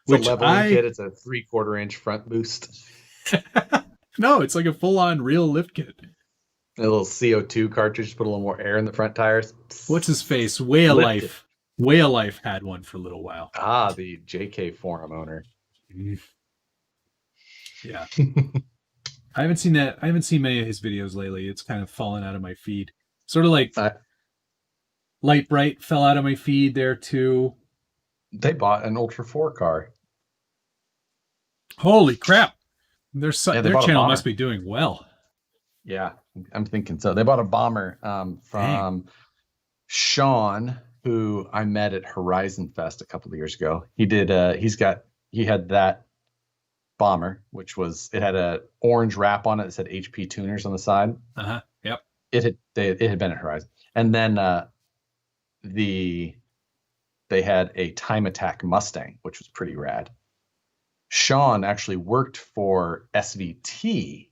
leveling kit. It's a 3/4 inch front boost. No, it's like a full-on real lift kit. A little CO2 cartridge, put a little more air in the front tires. What's his face? Way of Life. Way of Life had one for a little while. Ah, the JK forum owner. Yeah. I haven't seen that. I haven't seen many of his videos lately. It's kind of fallen out of my feed. Sort of like Light Bright fell out of my feed there too. They bought an Ultra 4 car. Holy crap. Their bought channel must be doing well. Yeah, I'm thinking so. They bought a bomber from Sean, who I met at Horizon Fest a couple of years ago. He did. He had that bomber, which it had a orange wrap on it that said HP Tuners on the side. Yep. It had been at Horizon, and then they had a Time Attack Mustang, which was pretty rad. Sean actually worked for SVT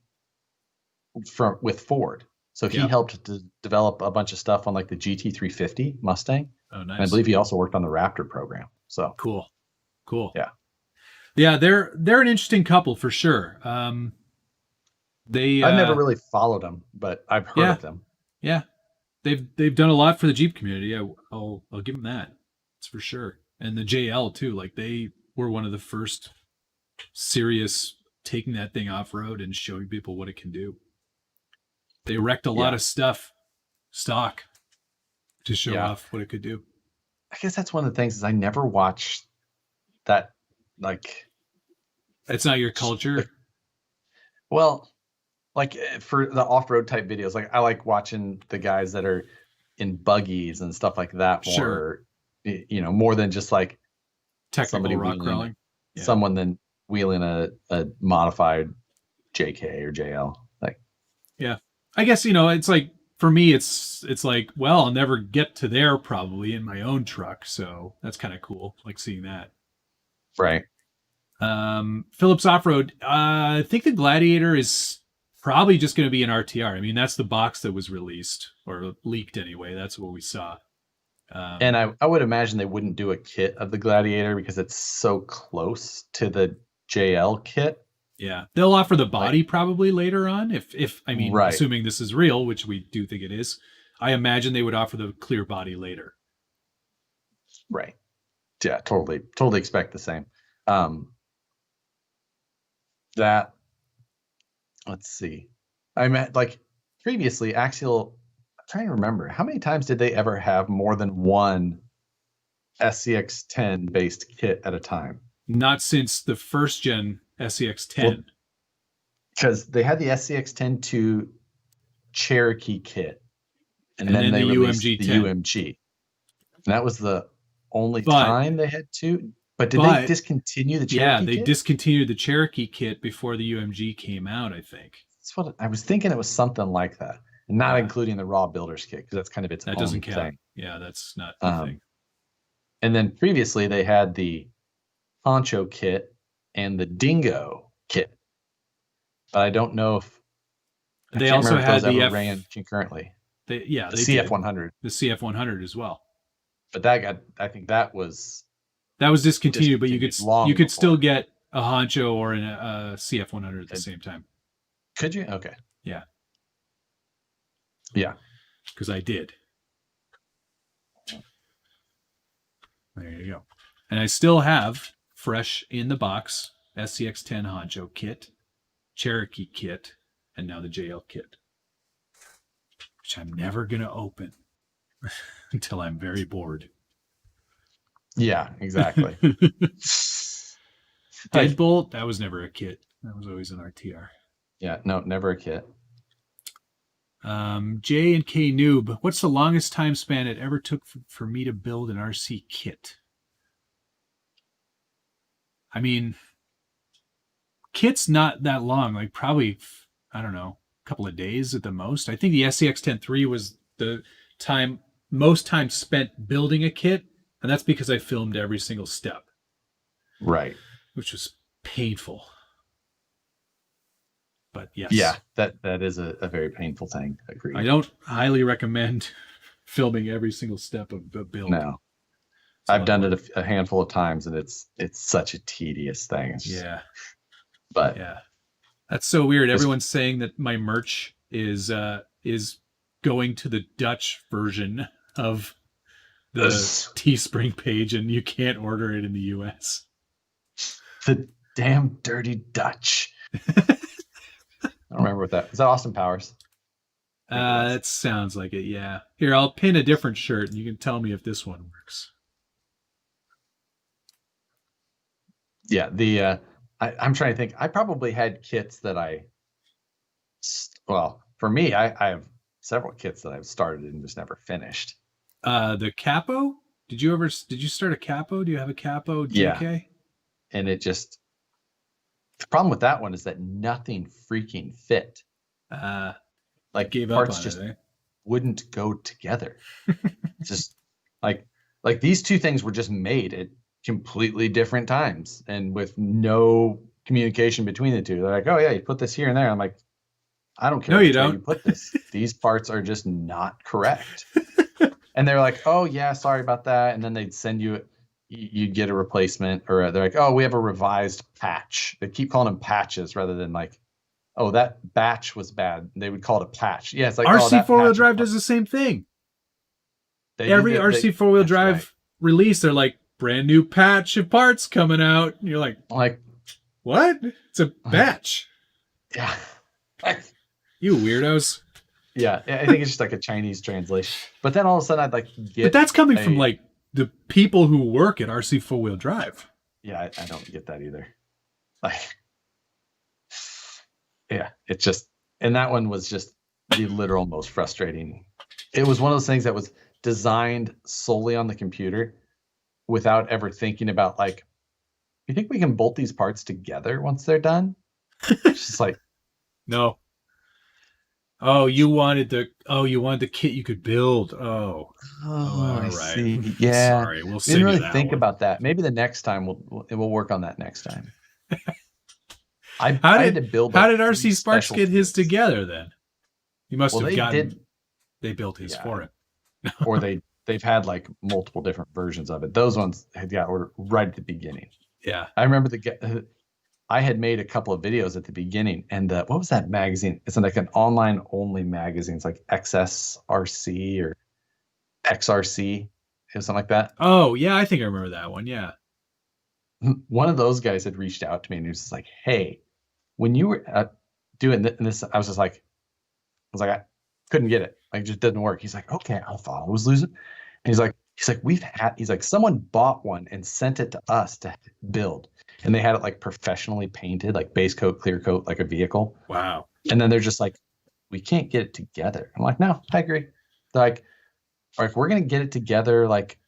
with Ford. So he helped to develop a bunch of stuff on like the GT350 Mustang. Oh, nice. And I believe he also worked on the Raptor program. So cool. Yeah, they're an interesting couple for sure. I've never really followed them, but I've heard of them. Yeah, they've done a lot for the Jeep community. I'll give them that. It's for sure. And the JL too. Like they were one of the first serious taking that thing off road and showing people what it can do. They wrecked a lot of stock to show off what it could do. I guess that's one of the things is I never watched that. Like, it's not your culture. Well, like for the off-road type videos, like I like watching the guys that are in buggies and stuff like that more, more than just like technical rock crawling. Yeah. Someone then wheeling a modified JK or JL. Like, yeah, I guess, it's like, for me, it's like, well, I'll never get to there probably in my own truck. So that's kind of cool. Like seeing that. Right. Phillips Off-Road. I think the Gladiator is probably just going to be an RTR. I mean, that's the box that was released or leaked anyway. That's what we saw. And I would imagine they wouldn't do a kit of the Gladiator because it's so close to the JL kit. Yeah. They'll offer the body probably later on. Assuming this is real, which we do think it is, I imagine they would offer the clear body later. Right. Yeah, totally expect the same. Let's see. I meant like previously Axial, I'm trying to remember how many times did they ever have more than one SCX10 based kit at a time? Not since the first gen SCX10. Because they had the SCX10 2 Cherokee kit, and then they released the UMG. And that was the only time they had two. But did they discontinue the Cherokee kit? Yeah, they discontinued the Cherokee kit before the UMG came out, I think. That's what I was thinking. It was something like that. And not including the raw builder's kit, because that's kind of its own doesn't count. thing. Yeah, that's not the thing. And then previously they had the Poncho kit and the Dingo kit. But I don't know if They also had the ran concurrently. The CF100. The CF100 as well. But I think that was discontinued, but you could still get a Honcho or a CF100 at the same time. Could you? Okay. Yeah. Yeah. Because I did. There you go. And I still have fresh in the box SCX10 Honcho kit, Cherokee kit, and now the JL kit, which I'm never going to open until I'm very bored. Yeah, exactly. Deadbolt, that was never a kit. That was always an RTR. Yeah, no, never a kit. J and K Noob, what's the longest time span it ever took for me to build an RC kit? I mean, kit's not that long, like probably, I don't know, a couple of days at the most. I think the SCX-10 was the most time spent building a kit, and that's because I filmed every single step. Right. Which was painful. But yes. Yeah, that is a very painful thing. Agreed. I don't highly recommend filming every single step of a build. No. I've done it a handful of times, and it's such a tedious thing. Yeah. But yeah. That's so weird. Everyone's saying that my merch is going to the Dutch version of the Teespring page, and you can't order it in the US. The damn dirty Dutch. I don't remember what that is. That Austin Powers? It sounds like it, yeah. Here, I'll pin a different shirt, and you can tell me if this one works. Yeah, I'm trying to think. I probably had kits that for me, I have several kits that I've started and just never finished. The Capo? Did you start a Capo? Do you have a Capo JK? Yeah. And the problem with that one is that nothing freaking fit. Like parts just wouldn't go together. Just like these two things were just made at completely different times and with no communication between the two. They're like, oh yeah, you put this here and there. I'm like, I don't care. No, you don't. You put this. These parts are just not correct. And they're like, oh yeah, sorry about that. And then they'd send you'd get a replacement, or they're like, oh, we have a revised patch. They keep calling them patches rather than like, oh, that batch was bad. They would call it a patch. Yeah, it's like RC four-wheel drive does the same thing. Every RC four-wheel drive release, they're like, brand new patch of parts coming out. And you're like, what? It's a batch. Yeah. You weirdos. Yeah, I think it's just like a Chinese translation. But then all of a sudden I'd like get. But that's coming from like the people who work at RC four-wheel drive. Yeah, I don't get that either. Like, yeah, it's just, and that one was just the literal most frustrating. It was one of those things that was designed solely on the computer without ever thinking about like, you think we can bolt these parts together once they're done? It's just like, no. Oh, you wanted the kit you could build. Oh, all I right. see. Yeah. Sorry, we'll didn't really that think one. about that. Maybe the next time we'll work on that next time. I how did RC Sparks get his together then? He must have gotten. They built his for it. Or they've had like multiple different versions of it. Those ones had got ordered right at the beginning. Yeah, I remember I had made a couple of videos at the beginning, and what was that magazine? It's like an online only magazine. It's like XSRC or XRC or something like that. Oh yeah, I think I remember that one. Yeah. One of those guys had reached out to me and he was just like, hey, when you were doing this, I was like, I couldn't get it. Like, it just didn't work. He's like, okay, I thought I was losing. And he's like, someone bought one and sent it to us to build. And they had it like professionally painted, like base coat, clear coat, like a vehicle. Wow. And then they're just like, we can't get it together. I'm like, no, I agree. They're like, all right, we're going to get it together, like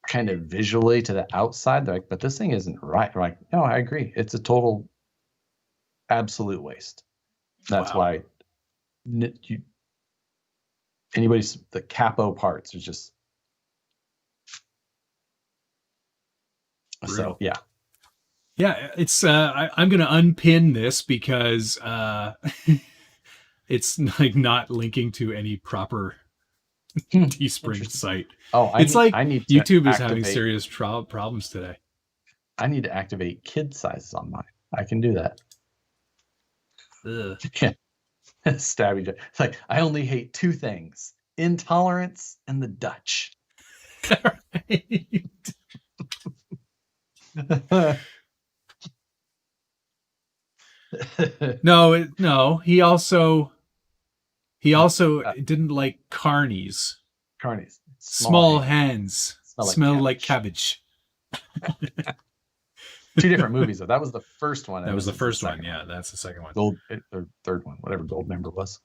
kind of visually to the outside. They're like, but this thing isn't right. I'm like, no, I agree. It's a total absolute waste. That's why the Capo parts are just So yeah. Yeah, it's I'm gonna unpin this because it's like not linking to any proper Teespring site. Oh, It's like I need to YouTube is having activate. serious problems today. I need to activate kid sizes on mine. I can do that. Ugh. Yeah. Stab each other. It's like I only hate two things: intolerance and the Dutch. No. He also didn't like carnies. Carnies. Small hands smell like like cabbage. Two different movies though. That was the first one. That was the first one. Yeah, that's the second one. Gold or third one, whatever Gold member was.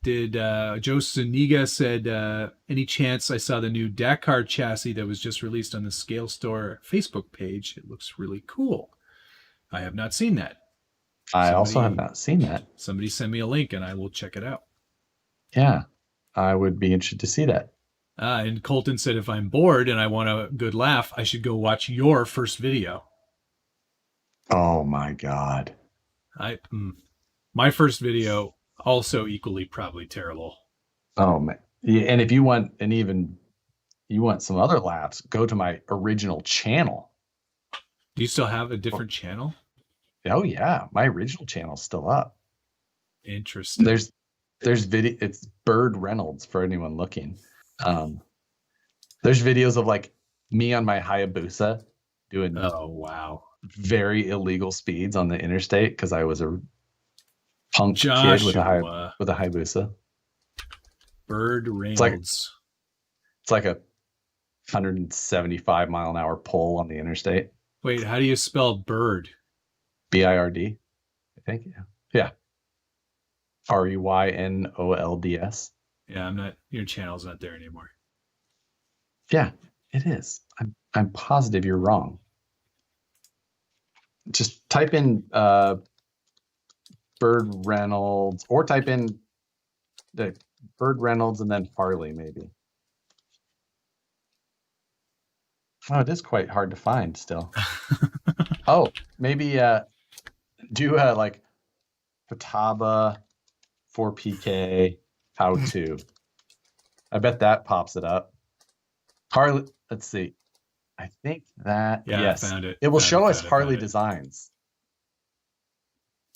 Did Joe Zuniga said any chance I saw the new Dakar chassis that was just released on the Scale Store Facebook page? It looks really cool. I have not seen that. I also have not seen that. Somebody send me a link and I will check it out. Yeah, I would be interested to see that. And Colton said if I'm bored and I want a good laugh, I should go watch your first video. Oh my God. My first video also equally probably terrible. Oh man. Yeah, and if you want you want some other laughs, go to my original channel. Do you still have a different channel? Oh yeah, my original channel's still up. Interesting. There's video. It's Bird Reynolds for anyone looking. There's videos of like me on my Hayabusa doing very illegal speeds on the interstate because I was a punk kid with a Hayabusa. Bird Reynolds. It's like a 175 mile an hour pull on the interstate. Wait, how do you spell bird? BIRD, I think. Yeah. REYNOLDS. Yeah, I'm not. Your channel's not there anymore. Yeah, it is. I'm positive you're wrong. Just type in Bird Reynolds, or type in the Bird Reynolds and then Harley, maybe. Oh, it is quite hard to find still. Oh, maybe do like Futaba 4PK how to. I bet that pops it up. Harley, let's see. I think that, yes. I found it. It will show us Harleydesigns.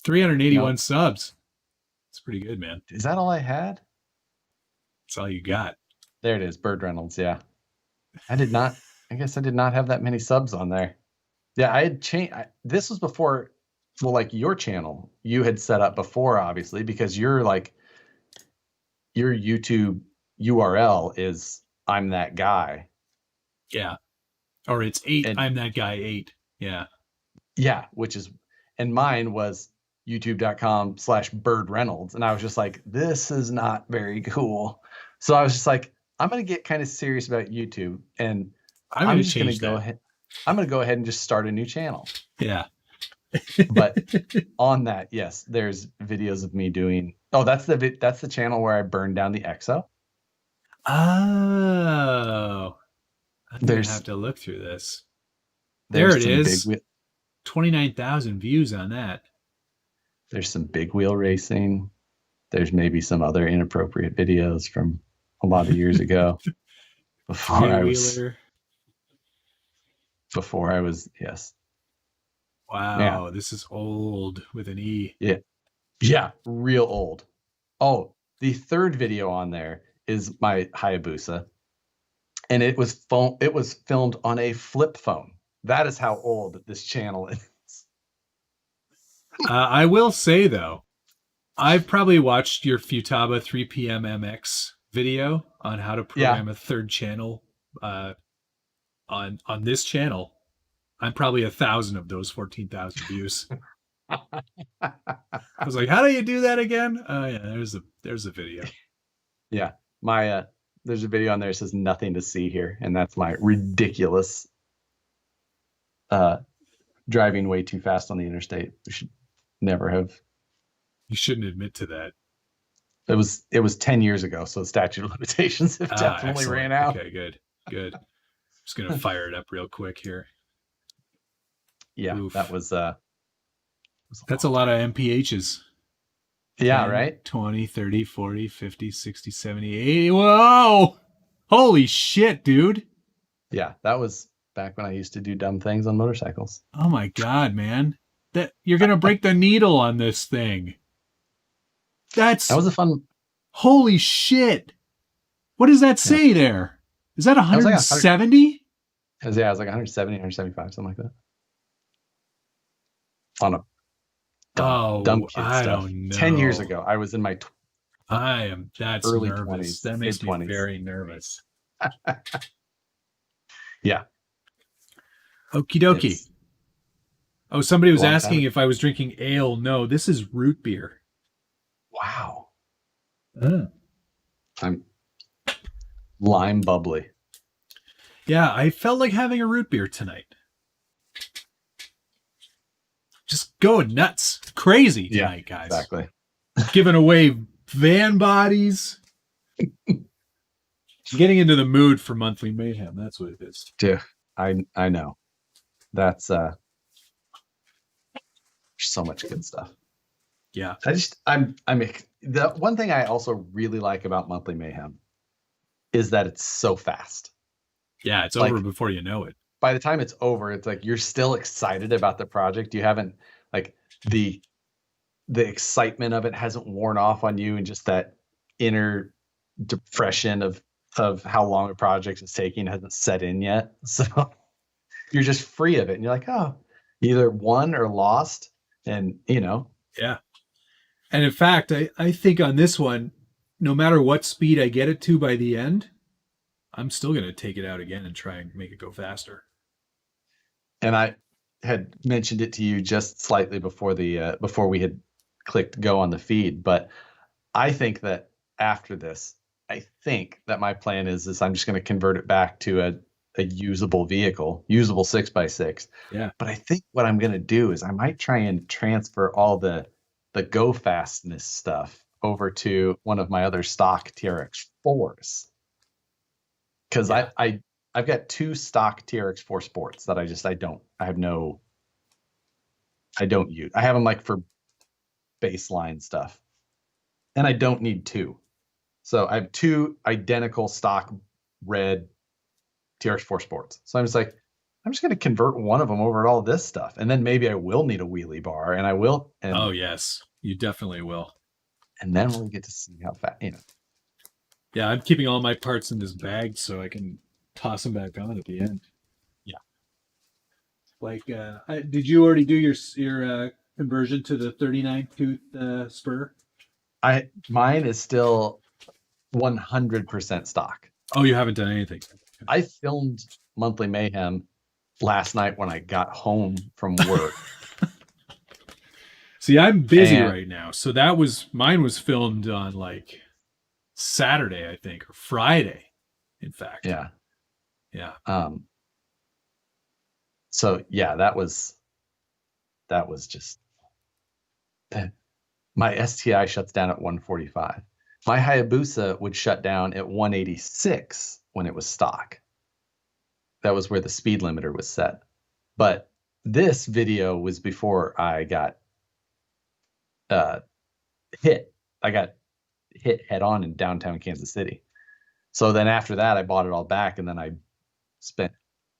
381 subs. It's pretty good, man. Is that all I had? That's all you got. There it is, Bird Reynolds, yeah. I guess I did not have that many subs on there. Yeah, I had changed. This was before, well, like your channel you had set up before, obviously, because your YouTube URL is I'm that guy. Yeah. Or it's 8. I'm that guy 8. Yeah. Yeah, and mine was youtube.com/Bird Reynolds. And I was just like, this is not very cool. So I was just like, I'm going to get kind of serious about YouTube. And I'm just going to go ahead. I'm going to go ahead and just start a new channel. Yeah. But on that, yes, there's videos of me doing. Oh, that's the channel where I burned down the EXO. Oh, I think I have to look through this. There it is. 29,000 views on that. There's some big wheel racing. There's maybe some other inappropriate videos from a lot of years ago. Before I was, yes. Wow, yeah. This is old with an E. Yeah, real old. Oh, the third video on there is my Hayabusa, and it was filmed on a flip phone. That is how old this channel is. I will say though, I've probably watched your Futaba 3PM MX video on how to program a third channel on this channel. I'm probably 1,000 of those 14,000 views. I was like, how do you do that again? Oh yeah, there's a video. Yeah, my there's a video on there that says nothing to see here, and that's my ridiculous driving way too fast on the interstate. We should never have. You shouldn't admit to that. It was 10 years ago, so the statute of limitations have definitely ran out. Okay, good. Just going to fire it up real quick here. Yeah, Oof. that was That's a lot of MPHs. Yeah, 10, right? 20, 30, 40, 50, 60, 70, 80. Whoa! Holy shit, dude. Yeah, that was back when I used to do dumb things on motorcycles. Oh my God, man. That you're going to break the needle on this thing. That was a fun. Holy shit. What does that say there? Is that 170? It was like 170, 175, something like that. On a dumb kid I stuff. don't know. 10 years ago, I was in my that's early nervous. 20s. That makes me mid-20s. very nervous. Yeah. Okie dokie. Somebody was asking time. if I was drinking ale. No, this is root beer. Wow. I'm lime bubbly. Yeah, I felt like having a root beer tonight. Just going nuts. Crazy tonight, guys. Exactly. Giving away van bodies. Getting into the mood for Monthly Mayhem. That's what it is. Dude, I know. That's so much good stuff. Yeah. I'm the one thing I also really like about Monthly Mayhem is that it's so fast. Yeah, it's over before you know it. By the time it's over, it's like you're still excited about the project. You haven't like the excitement of it hasn't worn off on you, and just that inner depression of how long a project is taking hasn't set in yet. So you're just free of it, and you're like, oh, either won or lost, and Yeah. And in fact, I think on this one, no matter what speed I get it to by the end, I'm still going to take it out again and try and make it go faster. And I had mentioned it to you just slightly before before we had clicked go on the feed, but I think that after this, I think that my plan is I'm just going to convert it back to a usable vehicle, usable 6x6. Yeah. But I think what I'm going to do is I might try and transfer all the go fastness stuff over to one of my other stock TRX4s. Because I've got two stock TRX4 Sports that I don't use. I have them like for baseline stuff, and I don't need two. So I have two identical stock red TRX4 Sports. So I'm just going to convert one of them over to all this stuff, and then maybe I will need a wheelie bar, and I will. And, oh yes, you definitely will. And then we'll get to see how fast. Yeah, I'm keeping all my parts in this bag so I can toss them back on at the end. Yeah. Like, did you already do your conversion to the 39 tooth spur? Mine is still 100% stock. Oh, you haven't done anything. I filmed Monthly Mayhem last night when I got home from work. See, I'm busy right now, so mine was filmed on like Saturday, I think, or Friday, in fact. Yeah. So yeah, that was just my STI shuts down at 145. My Hayabusa would shut down at 186 when it was stock. That was where the speed limiter was set. But this video was before I got hit. I got hit head on in downtown Kansas City. So then after that, I bought it all back, and then I spent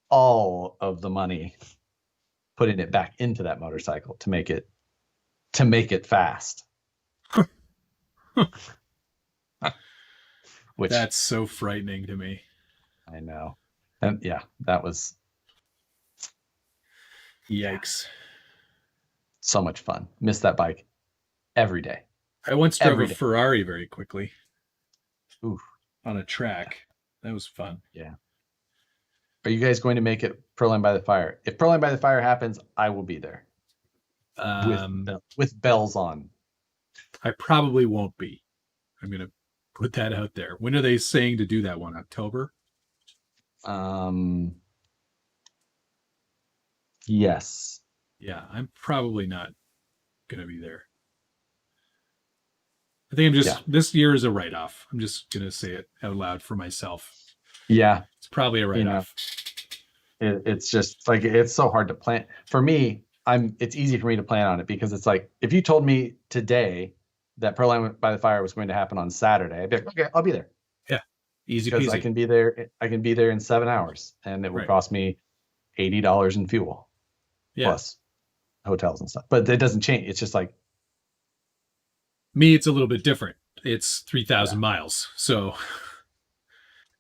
all of the money putting it back into that motorcycle to make it fast. Which that's so frightening to me. I know. And yeah, that was yikes. So much fun. Miss that bike every day. I once drove a Ferrari very quickly. Ooh. On a track. That was fun. Yeah. Are you guys going to make it Proline by the Fire? If Proline by the Fire happens, I will be there. With bells on. I probably won't be. I'm going to put that out there. When are they saying to do that one? October? Yes. Yeah, I'm probably not going to be there. I think this year is a write-off. I'm just going to say it out loud for myself. Yeah. It's probably a write-off. It's just like it's so hard to plan. For me, it's easy for me to plan on it because it's like if you told me today that Pearl Line by the Fire was going to happen on Saturday, I'd be like, okay, I'll be there. Yeah. Easy Because peasy. I can be there. I can be there in 7 hours, and it would cost me $80 in fuel, plus hotels and stuff. But it doesn't change. It's just like me. It's a little bit different. It's 3,000 miles, so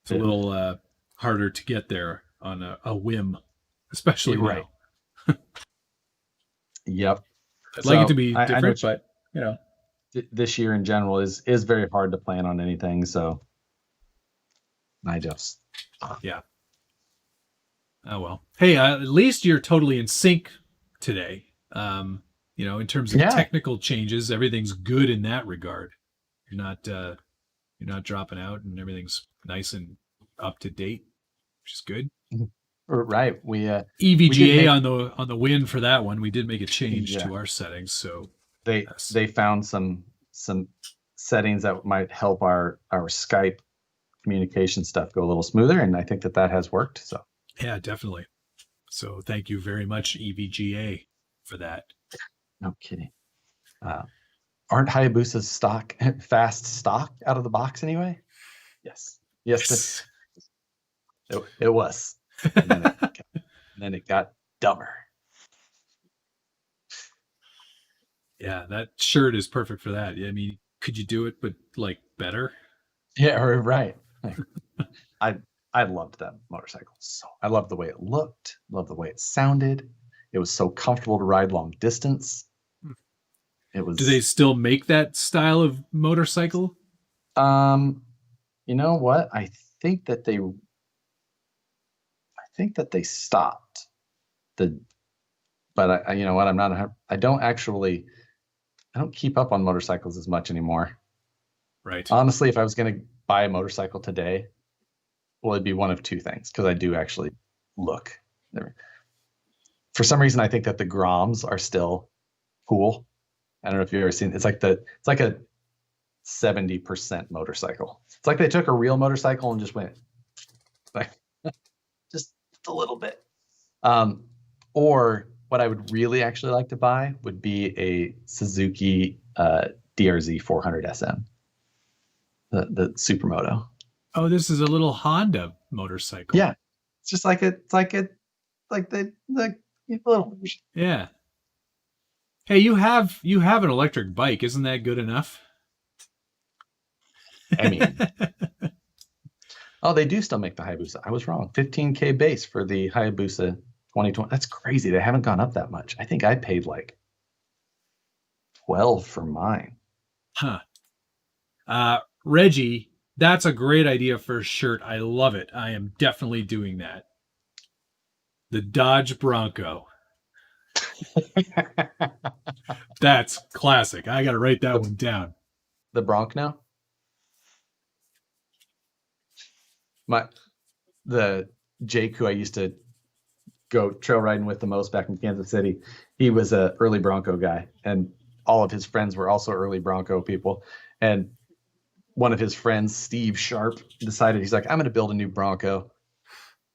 it's a little harder to get there on a whim, especially now. Yep. I'd like it to be different, but you know, this year in general is very hard to plan on anything. So I just yeah. Oh well. Hey, at least you're totally in sync today. You know, in terms of technical changes, everything's good in that regard. You're not dropping out, and everything's nice and up to date, which is good. Right. We EVGA on the win for that one. We did make a change to our settings, so they found some settings that might help our Skype communication stuff go a little smoother, and I think that has worked. So yeah, definitely. So thank you very much, EVGA, for that. No kidding. Aren't Hayabusa's fast stock out of the box anyway? Yes. It was. And then it got dumber. Yeah, that shirt is perfect for that. I mean, could you do it, but like better? Yeah, right. I loved that motorcycle. So I loved the way it looked, loved the way it sounded. It was so comfortable to ride long distance. It was. Do they still make that style of motorcycle? You know what? I think that they stopped but you know what? I don't keep up on motorcycles as much anymore. Right. Honestly, if I was going to buy a motorcycle today, well, it'd be one of two things, because I do actually look. For some reason, I think that the Groms are still cool. I don't know if you've ever seen. It's like a 70% motorcycle. It's like they took a real motorcycle and just went like just a little bit. Or what I would really actually like to buy would be a Suzuki DRZ 400 SM, the Supermoto. Oh, this is a little Honda motorcycle. Yeah, it's just like the little. Yeah. Hey, you have an electric bike. Isn't that good enough? I mean, oh, they do still make the Hayabusa. I was wrong. $15,000 base for the Hayabusa 2020. That's crazy. They haven't gone up that much. I think I paid like $12,000 for mine. Huh. Reggie, that's a great idea for a shirt. I love it. I am definitely doing that. The Dodge Bronco. That's classic. I got to write that one down. The Bronco? The Jake, who I used to go trail riding with the most back in Kansas City, he was an early Bronco guy, and all of his friends were also early Bronco people. And one of his friends, Steve Sharp, decided, he's like, I'm going to build a new Bronco.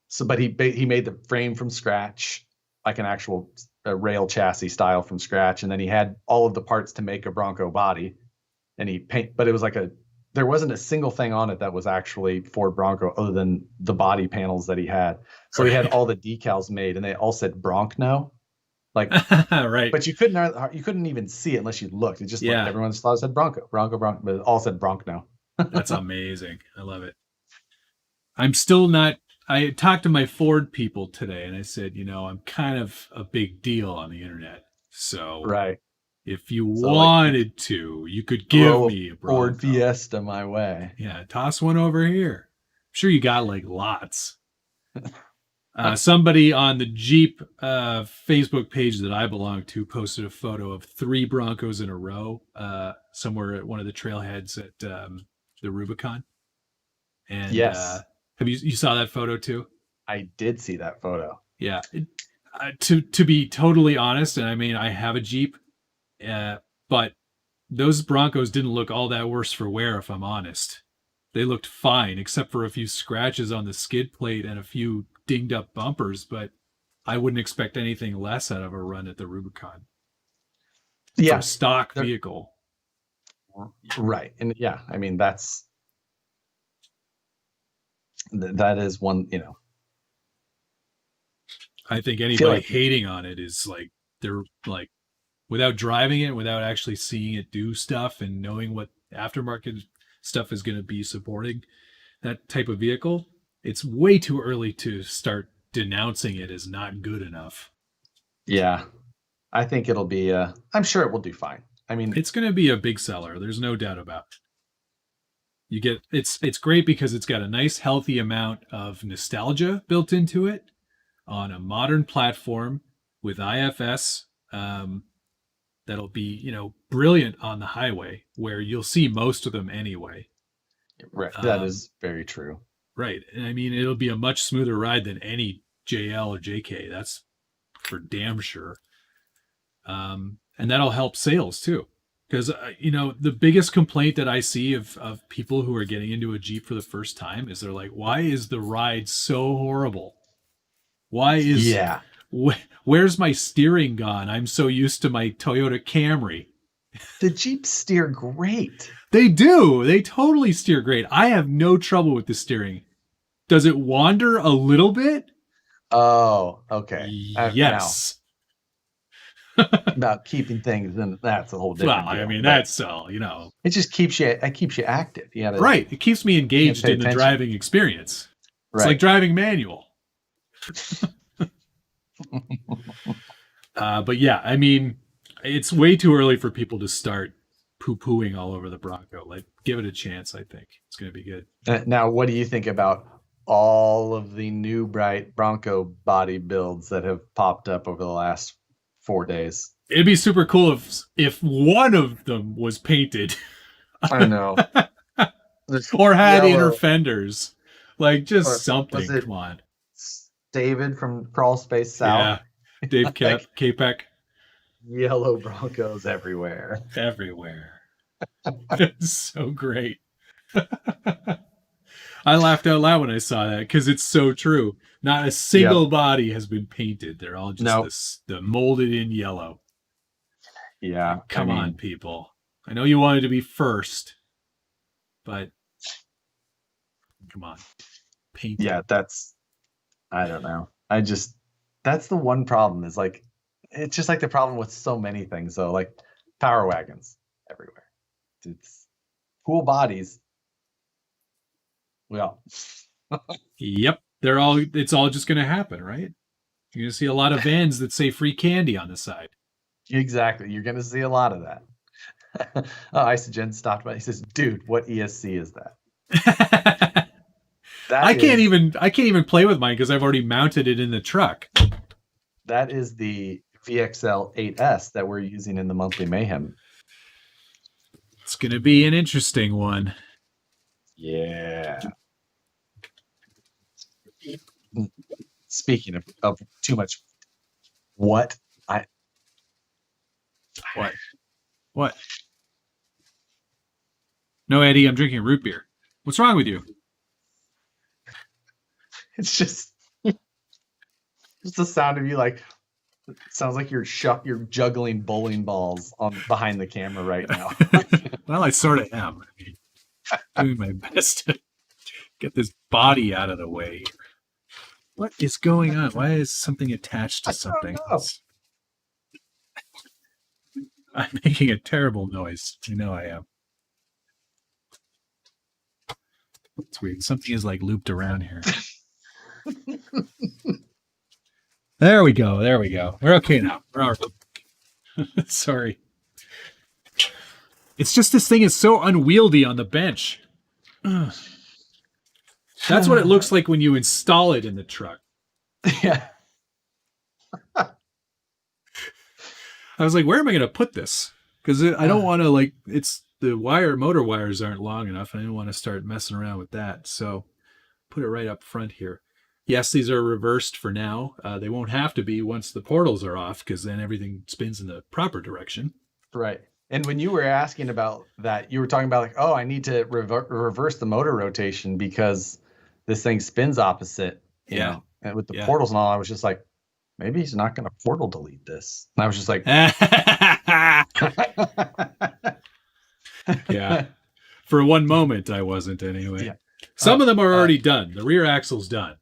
So, but he made the frame from scratch, like an actual rail chassis style from scratch, and then he had all of the parts to make a Bronco body, and but it was like there wasn't a single thing on it that was actually Ford Bronco other than the body panels that he had. So he had all the decals made, and they all said Bronco, like right. But you couldn't even see it unless you looked. It just looked, everyone just thought it said Bronco, but it all said Bronco. That's amazing. I love it. I'm still not. I talked to my Ford people today, and I said, I'm kind of a big deal on the internet. So right. If you wanted to, you could give me a Bronco. Ford Fiesta my way. Yeah, toss one over here. I'm sure you got like lots. Somebody on the Jeep Facebook page that I belong to posted a photo of 3 Broncos in a row somewhere at one of the trailheads at the Rubicon. And yes. Have you saw that photo too? I did see that photo. Yeah. To be totally honest, and I mean, I have a Jeep, but those Broncos didn't look all that worse for wear, if I'm honest. They looked fine, except for a few scratches on the skid plate and a few dinged up bumpers, but I wouldn't expect anything less out of a run at the Rubicon. For a stock vehicle. Right. And yeah, I mean, that is one, I think anybody hating on it is like, they're like, without driving it, without actually seeing it do stuff and knowing what aftermarket stuff is going to be supporting that type of vehicle, it's way too early to start denouncing it as not good enough. Yeah. I think it'll be, I'm sure it will do fine. I mean, it's going to be a big seller. There's no doubt about it. It's great because it's got a nice, healthy amount of nostalgia built into it on a modern platform with IFS. That'll be, brilliant on the highway where you'll see most of them anyway. Right. That is very true. Right. And I mean, it'll be a much smoother ride than any JL or JK. That's for damn sure. And that'll help sales too. Because, the biggest complaint that I see of people who are getting into a Jeep for the first time is they're like, why is the ride so horrible? Why is, where's my steering gone? I'm so used to my Toyota Camry. The Jeeps steer great. They do. They totally steer great. I have no trouble with the steering. Does it wander a little bit? Oh, okay. Yes. About keeping things, and that's a whole different deal. I mean, that's all, It just keeps you active. Right. It keeps me engaged in the driving experience. It's like driving manual. But yeah, I mean, it's way too early for people to start poo-pooing all over the Bronco. Like, give it a chance. I think it's going to be good. Now, what do you think about all of the new bright Bronco body builds that have popped up over the last 4 days? It'd be super cool if one of them was painted. I know. Or had inner fenders. Like, just something. Come on. David from Crawl Space South. Yeah. Dave Capek. Yellow Broncos everywhere. Everywhere. It's so great. I laughed out loud when I saw that because it's so true. Not a single body has been painted. They're all just the molded in yellow. Yeah. Come on, people. I know you wanted to be first, but come on. Paint it. Yeah, I don't know. That's the one problem is like, it's just like the problem with so many things though, like power wagons everywhere. It's cool bodies. Well, yep. It's all just going to happen, right? You're going to see a lot of vans that say free candy on the side. Exactly. You're going to see a lot of that. Isogen stopped by. He says, dude, what ESC is that? I can't even play with mine because I've already mounted it in the truck. That is the VXL 8S that we're using in the Monthly Mayhem. It's going to be an interesting one. Yeah. Speaking of too much, what? No, Eddie, I'm drinking root beer. What's wrong with you? It's just the sound of you like. It sounds like you're juggling bowling balls behind the camera right now. Well, I sort of am. Doing my best to get this body out of the way. What is going on? Why is something attached to something? I'm making a terrible noise. I know I am. It's weird. Something is like looped around here. There we go. We're okay now. Sorry. It's just this thing is so unwieldy on the bench. That's what it looks like when you install it in the truck. Yeah. I was like, where am I going to put this? Because I don't want to it's the motor wires aren't long enough. And I don't want to start messing around with that. So put it right up front here. Yes, these are reversed for now. They won't have to be once the portals are off because then everything spins in the proper direction. Right. And when you were asking about that, you were talking about like, oh, I need to reverse the motor rotation because this thing spins opposite. You know? and with the portals and all, I was just like, maybe he's not going to portal delete this. And I was just like, yeah. For one moment, I wasn't anyway. Yeah. Some of them are already done. The rear axle's done.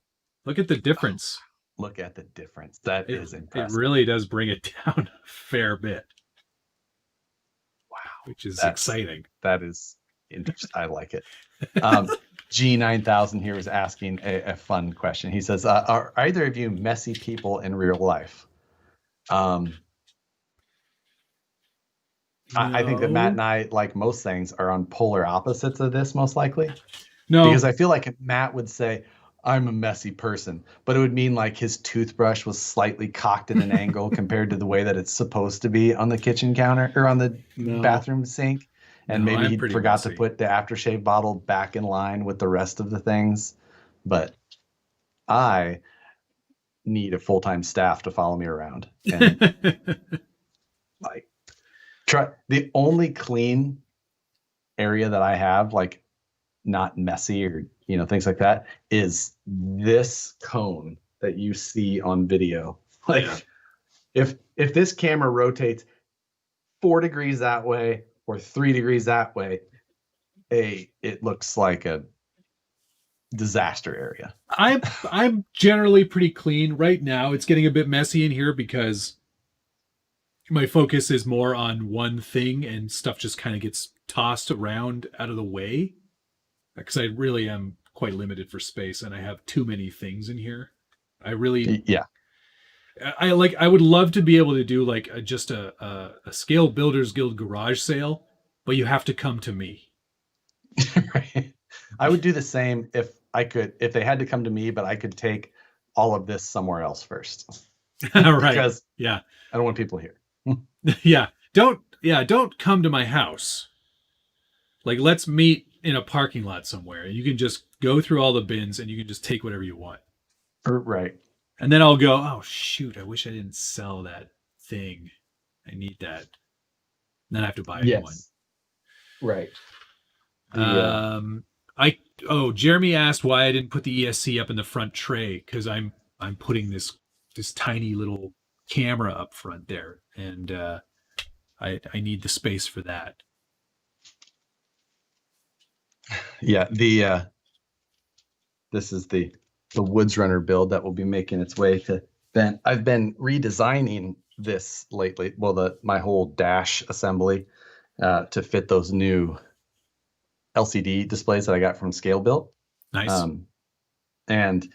Look at the difference. Look at the difference. That is impressive. It really does bring it down a fair bit. Wow. Which is exciting. That is interesting. I like it. G9000 here is asking a fun question. He says, are either of you messy people in real life? No. I think that Matt and I, like most things, are on polar opposites of this, most likely. No. Because I feel like Matt would say, I'm a messy person, but it would mean like his toothbrush was slightly cocked at an angle compared to the way that it's supposed to be on the kitchen counter or on the bathroom sink. And maybe he forgot to put the aftershave bottle back in line with the rest of the things. But I need a full-time staff to follow me around. And like, the only clean area that I have, like not messy or, you know, things like that, is this cone that you see on video. Like if this camera rotates 4 degrees that way or 3 degrees that way, it looks like a disaster area. I'm generally pretty clean right now. It's getting a bit messy in here because my focus is more on one thing and stuff just kind of gets tossed around out of the way because I really am quite limited for space and I have too many things in here. I would love to be able to do like just a Scale Builders Guild garage sale, but you have to come to me. Right. I would do the same if they had to come to me, but I could take all of this somewhere else first. Right. Because I don't want people here. Don't come to my house. Like, let's meet in a parking lot somewhere. You can just go through all the bins and you can just take whatever you want. Right. And then I'll go, oh shoot, I wish I didn't sell that thing. I need that. And then I have to buy one. Right. Jeremy asked why I didn't put the ESC up in the front tray, because I'm putting this tiny little camera up front there, and I need the space for that. Yeah, this is the Woods Runner build that will be making its way to Ben. I've been redesigning this lately. Well, my whole dash assembly to fit those new LCD displays that I got from Scale Built. Nice. And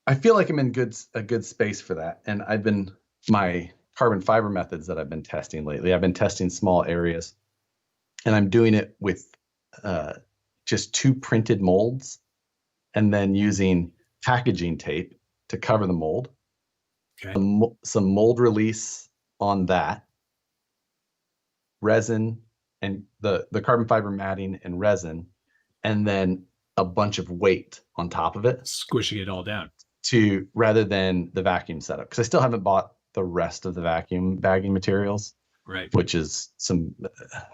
I feel like I'm in a good space for that. And my carbon fiber methods that I've been testing lately, I've been testing small areas, and I'm doing it with just 2 printed molds and then using packaging tape to cover the mold. Okay. Some mold release on that, resin, and the carbon fiber matting and resin, and then a bunch of weight on top of it, squishing it all down rather than the vacuum setup, because I still haven't bought the rest of the vacuum bagging materials, right? Which is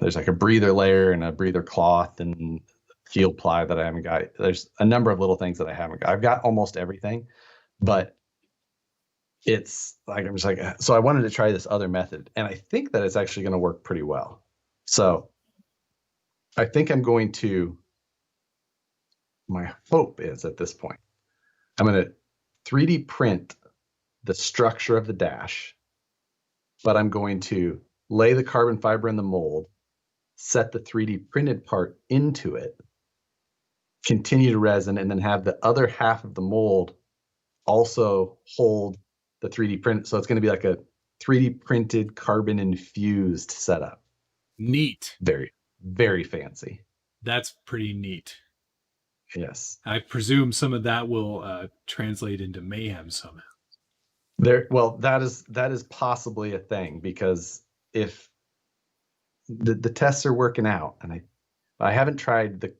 there's like a breather layer and a breather cloth and heel ply that I haven't got. There's a number of little things that I haven't got. I've got almost everything, but it's like, I'm just like, so I wanted to try this other method, and I think that it's actually going to work pretty well. So I think my hope is at this point, I'm going to 3D print the structure of the dash, but I'm going to lay the carbon fiber in the mold, set the 3D printed part into it, continue to resin, and then have the other half of the mold also hold the 3D print. So it's going to be like a 3D printed carbon infused setup. Neat. Very, very fancy. That's pretty neat. Yes. I presume some of that will translate into mayhem somehow. Well, that is possibly a thing, because if the tests are working out, and I haven't tried the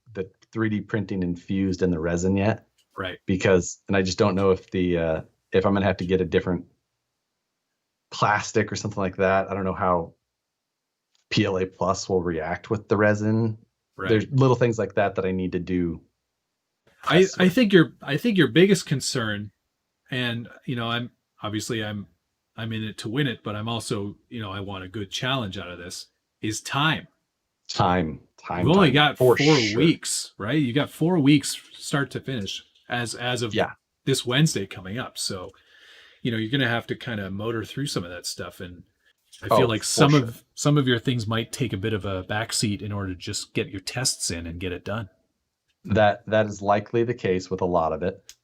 3D printing infused in the resin yet, right? And I just don't know if if I'm gonna have to get a different plastic or something like that. I don't know how PLA Plus will react with the resin. Right. There's little things like that I need to do. I think your biggest concern, and I'm in it to win it, but I'm also, I want a good challenge out of this, is time. You've only got for 4 weeks, right? You got 4 weeks start to finish as of Yeah. this Wednesday coming up. So, you're going to have to kind of motor through some of that stuff. And I feel like some of your things might take a bit of a backseat in order to just get your tests in and get it done. That is likely the case with a lot of it.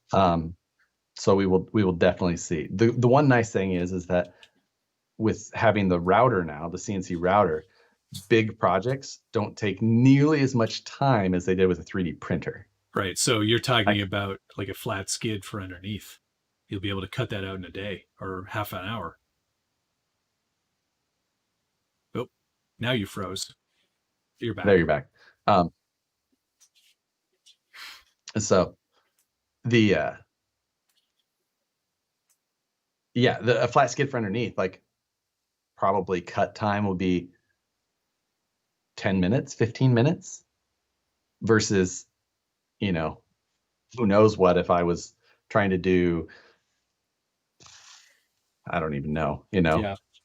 So we will definitely see. The one nice thing is that with having the router now, the CNC router, big projects don't take nearly as much time as they did with a 3D printer. Right. So you're talking about like a flat skid for underneath. You'll be able to cut that out in a day or half an hour. Oh, now you froze. You're back. There you're back. So the a flat skid for underneath, like probably cut time will be 10 minutes, 15 minutes versus, who knows what if I was trying to do, I don't even know,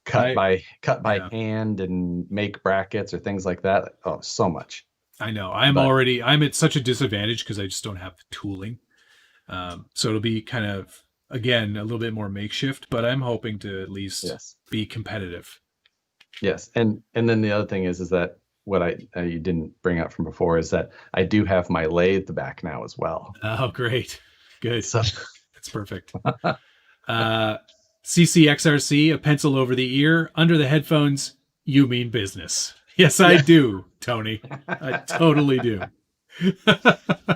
cut by hand and make brackets or things like that. Oh, so much. I know. I'm at such a disadvantage because I just don't have the tooling. So it'll be kind of, again, a little bit more makeshift, but I'm hoping to at least be competitive. Yes. And then the other thing is that what you didn't bring up from before is that I do have my lathe back now as well. Oh, great. Good. So that's perfect. CCXRC, a pencil over the ear, under the headphones, you mean business. Yes, I do, Tony. I totally do.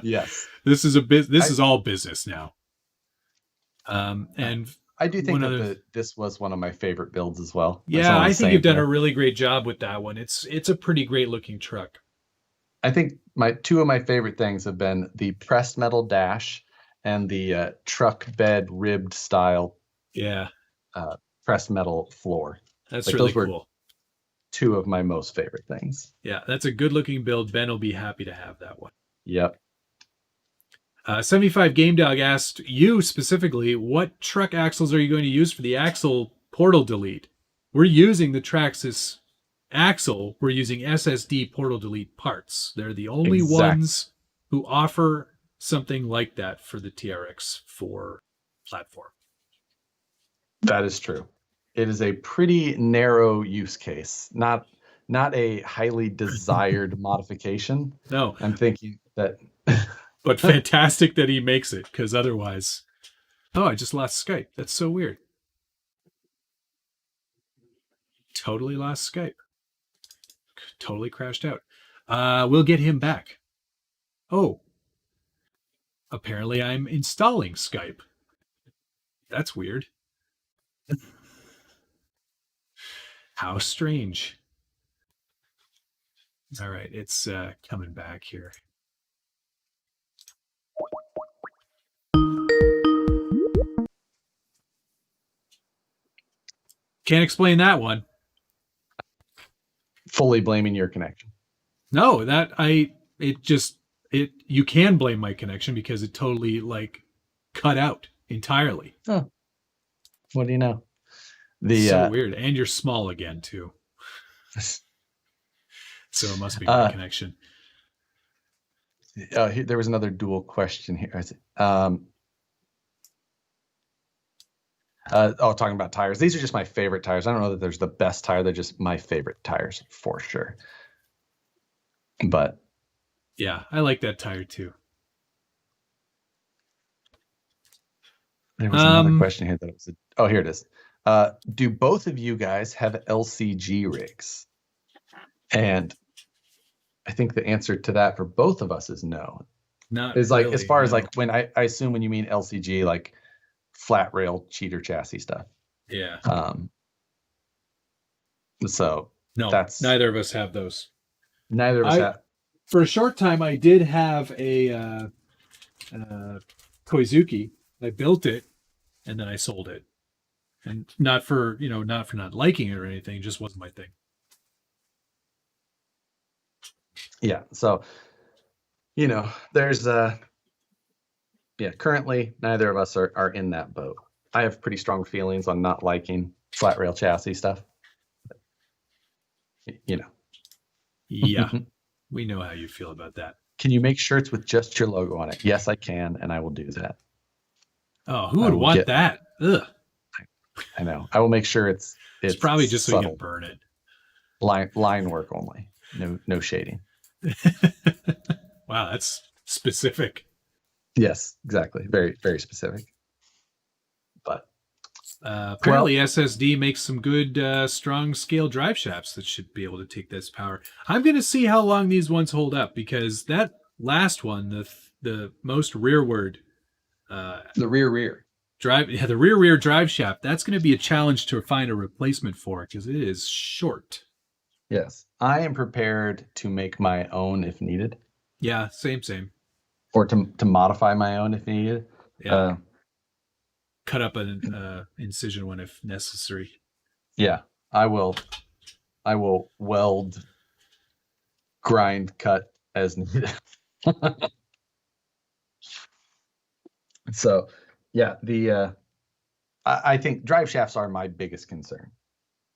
Yes. This is is all business now. And I do think this was one of my favorite builds as well. Yeah, I think you've done a really great job with that one. It's a pretty great looking truck. I think two of my favorite things have been the pressed metal dash and the truck bed ribbed style. Yeah. Pressed metal floor. That's really cool. Two of my most favorite things. Yeah, that's a good looking build. Ben will be happy to have that one. Yep. 75 Game Dog asked you specifically, what truck axles are you going to use for the axle portal delete? We're using the Traxxas axle. We're using SSD portal delete parts. They're the only ones who offer something like that for the TRX4 platform. That is true. It is a pretty narrow use case, not a highly desired modification. No. I'm thinking that... But fantastic that he makes it, because otherwise... Oh, I just lost Skype. That's so weird. Totally lost Skype. Totally crashed out. We'll get him back. Oh. Apparently I'm installing Skype. That's weird. How strange. All right, it's coming back here. Can't explain that one. Fully blaming your connection. No, you can blame my connection because it totally cut out entirely. Oh, what do you know? So weird. And you're small again too. So it must be my connection. There was another dual question here. Talking about tires. These are just my favorite tires. I don't know that there's the best tire. They're just my favorite tires for sure. But yeah, I like that tire too. There was another question here that was. Here it is. Do both of you guys have LCG rigs? And I think the answer to that for both of us is no. Not is really, as far as no. when I assume when you mean LCG, like flat rail cheater chassis stuff. Yeah. So no, neither of us have those. Neither of us have. For a short time, I did have a Koizuki. I built it and then I sold it, and not for not liking it or anything. It just wasn't my thing. Yeah. So, there's yeah, currently neither of us are in that boat. I have pretty strong feelings on not liking flat rail chassis stuff. You know. Yeah, we know how you feel about that. Can you make shirts with just your logo on it? Yes, I can, and I will do that. Oh, who would want that? Ugh. I know. I will make sure it's probably just subtle. so you can burn it. Line work only. No shading. Wow, that's specific. Yes, exactly. Very, very specific. But apparently SSD makes some good strong scale drive shafts that should be able to take this power. I'm going to see how long these ones hold up, because that last one, the most rearward the rear drive, the rear drive shaft, that's going to be a challenge to find a replacement for, because it is short. Yes, I am prepared to make my own if needed. Yeah, same. Or to modify my own if needed. Yeah. Cut up an incision one if necessary. Yeah, I will weld, grind, cut as needed. So, yeah, I think drive shafts are my biggest concern.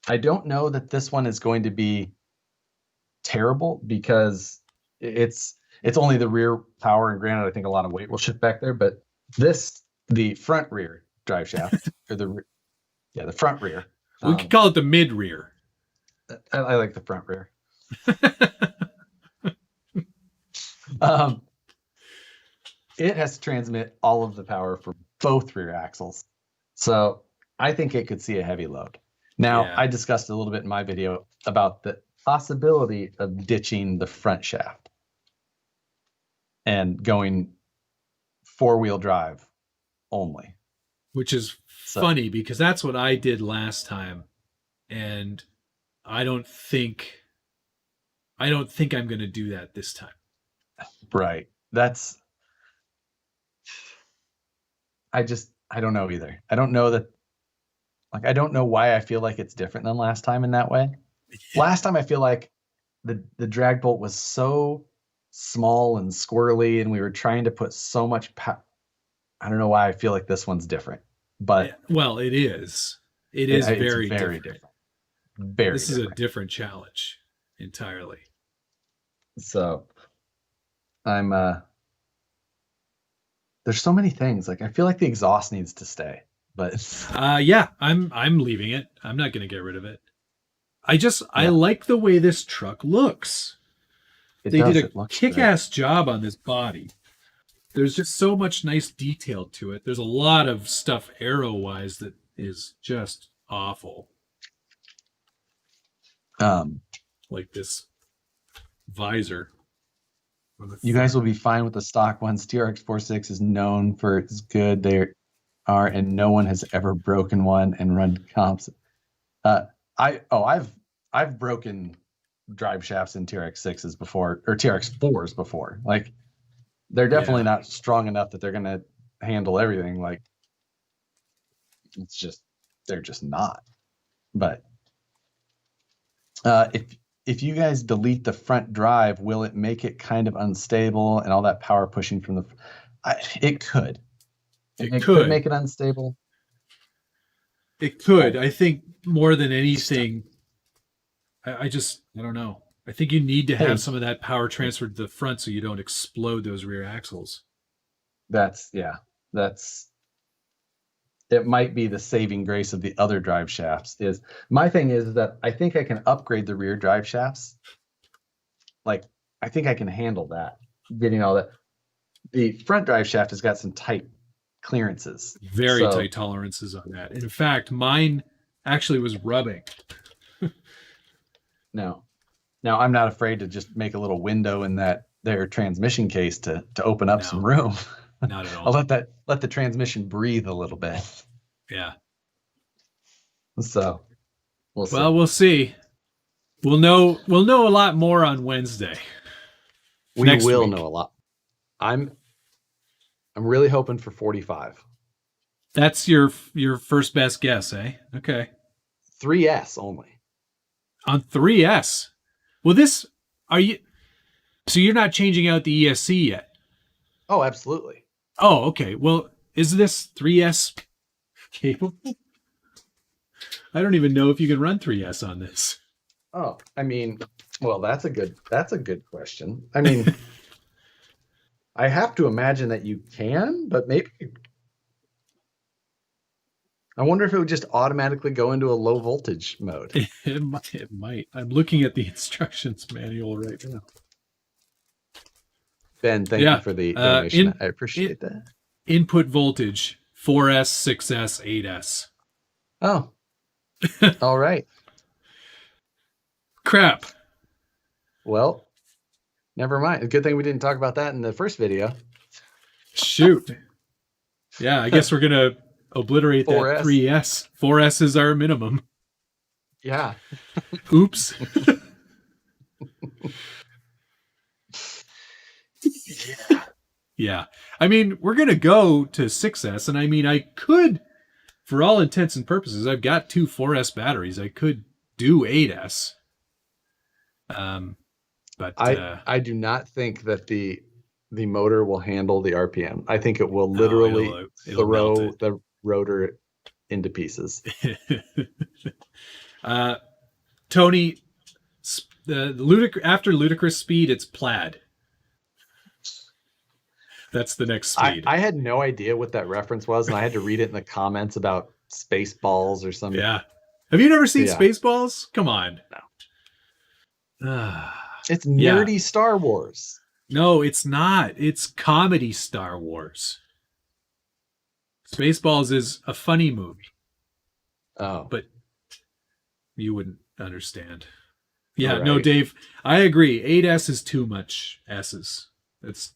I don't know that this one is going to be terrible, because it's only the rear power, and granted, I think a lot of weight will shift back there. But the front rear drive shaft, or the front rear. We could call it the mid rear. I like the front rear. It has to transmit all of the power for both rear axles. So I think it could see a heavy load. Now, I discussed a little bit in my video about the possibility of ditching the front shaft and going 4-wheel drive only. Which is funny, because that's what I did last time. And I don't think I'm going to do that this time. Right. I don't know either. I don't know that, I don't know why I feel like it's different than last time in that way. Last time I feel like the drag bolt was so small and squirrely, and we were trying to put so much power. I don't know why I feel like this one's different, but well, it is. It is very different. This is a different challenge entirely. So I'm there's so many things. Like, I feel like the exhaust needs to stay, but yeah, I'm leaving it. I'm not going to get rid of it. I like the way this truck looks. They did a kick-ass job on this body. There's just so much nice detail to it. There's a lot of stuff aero-wise that is just awful. Like this visor. You guys will be fine with the stock ones. TRX-46 is known for its good. They are, and no one has ever broken one and run comps. I've broken drive shafts in TRX-6s before, or TRX-4s before. Like, they're definitely not strong enough that they're gonna handle everything. Like, they're just not. But if you guys delete the front drive, will it make it kind of unstable and all that power pushing from the? It could. It could make it unstable. It could. I think more than anything, I don't know. I think you need to have some of that power transferred to the front so you don't explode those rear axles. It might be the saving grace of the other drive shafts. My thing is that I think I can upgrade the rear drive shafts. Like, I think I can handle that, getting all that. The front drive shaft has got some tight clearances. Very tight tolerances on that. In fact, mine actually was rubbing. No. Now, I'm not afraid to just make a little window in their transmission case to open up some room. Not at all. I'll let the transmission breathe a little bit. Yeah. So we'll see. Well, we'll see. We'll know a lot more on Wednesday. We will know a lot. I'm really hoping for 45. That's your first best guess, eh? Okay. 3S only. On 3S. Well, so you're not changing out the ESC yet? Oh, absolutely. Oh, okay. Well, is this 3S capable? I don't even know if you can run 3S on this. Oh, I mean, well, that's a good question. I mean, I have to imagine that you can, but maybe I wonder if it would just automatically go into a low voltage mode. It might. I'm looking at the instructions manual right now. Ben, thank you for the donation. I appreciate that. Input voltage 4S, 6S, 8S. Oh, all right. Crap. Well, never mind. Good thing we didn't talk about that in the first video. Shoot. Yeah, I guess we're going to obliterate 4S. that 3S. 4S is our minimum. Yeah. Oops. Yeah. I mean, we're going to go to 6S, and I mean, I could, for all intents and purposes, I've got 2 4S batteries. I could do 8S. But I do not think that the motor will handle the RPM. I think it will literally throw the rotor into pieces. Tony, after ludicrous speed, it's plaid. That's the next speed. I had no idea what that reference was, and I had to read it in the comments about Spaceballs or something. Yeah. Have you never seen Spaceballs? Come on. No. It's nerdy Star Wars. No, it's not. It's comedy Star Wars. Spaceballs is a funny movie. Oh. But you wouldn't understand. Yeah, right. No, Dave, I agree. 8S is too much S's. It's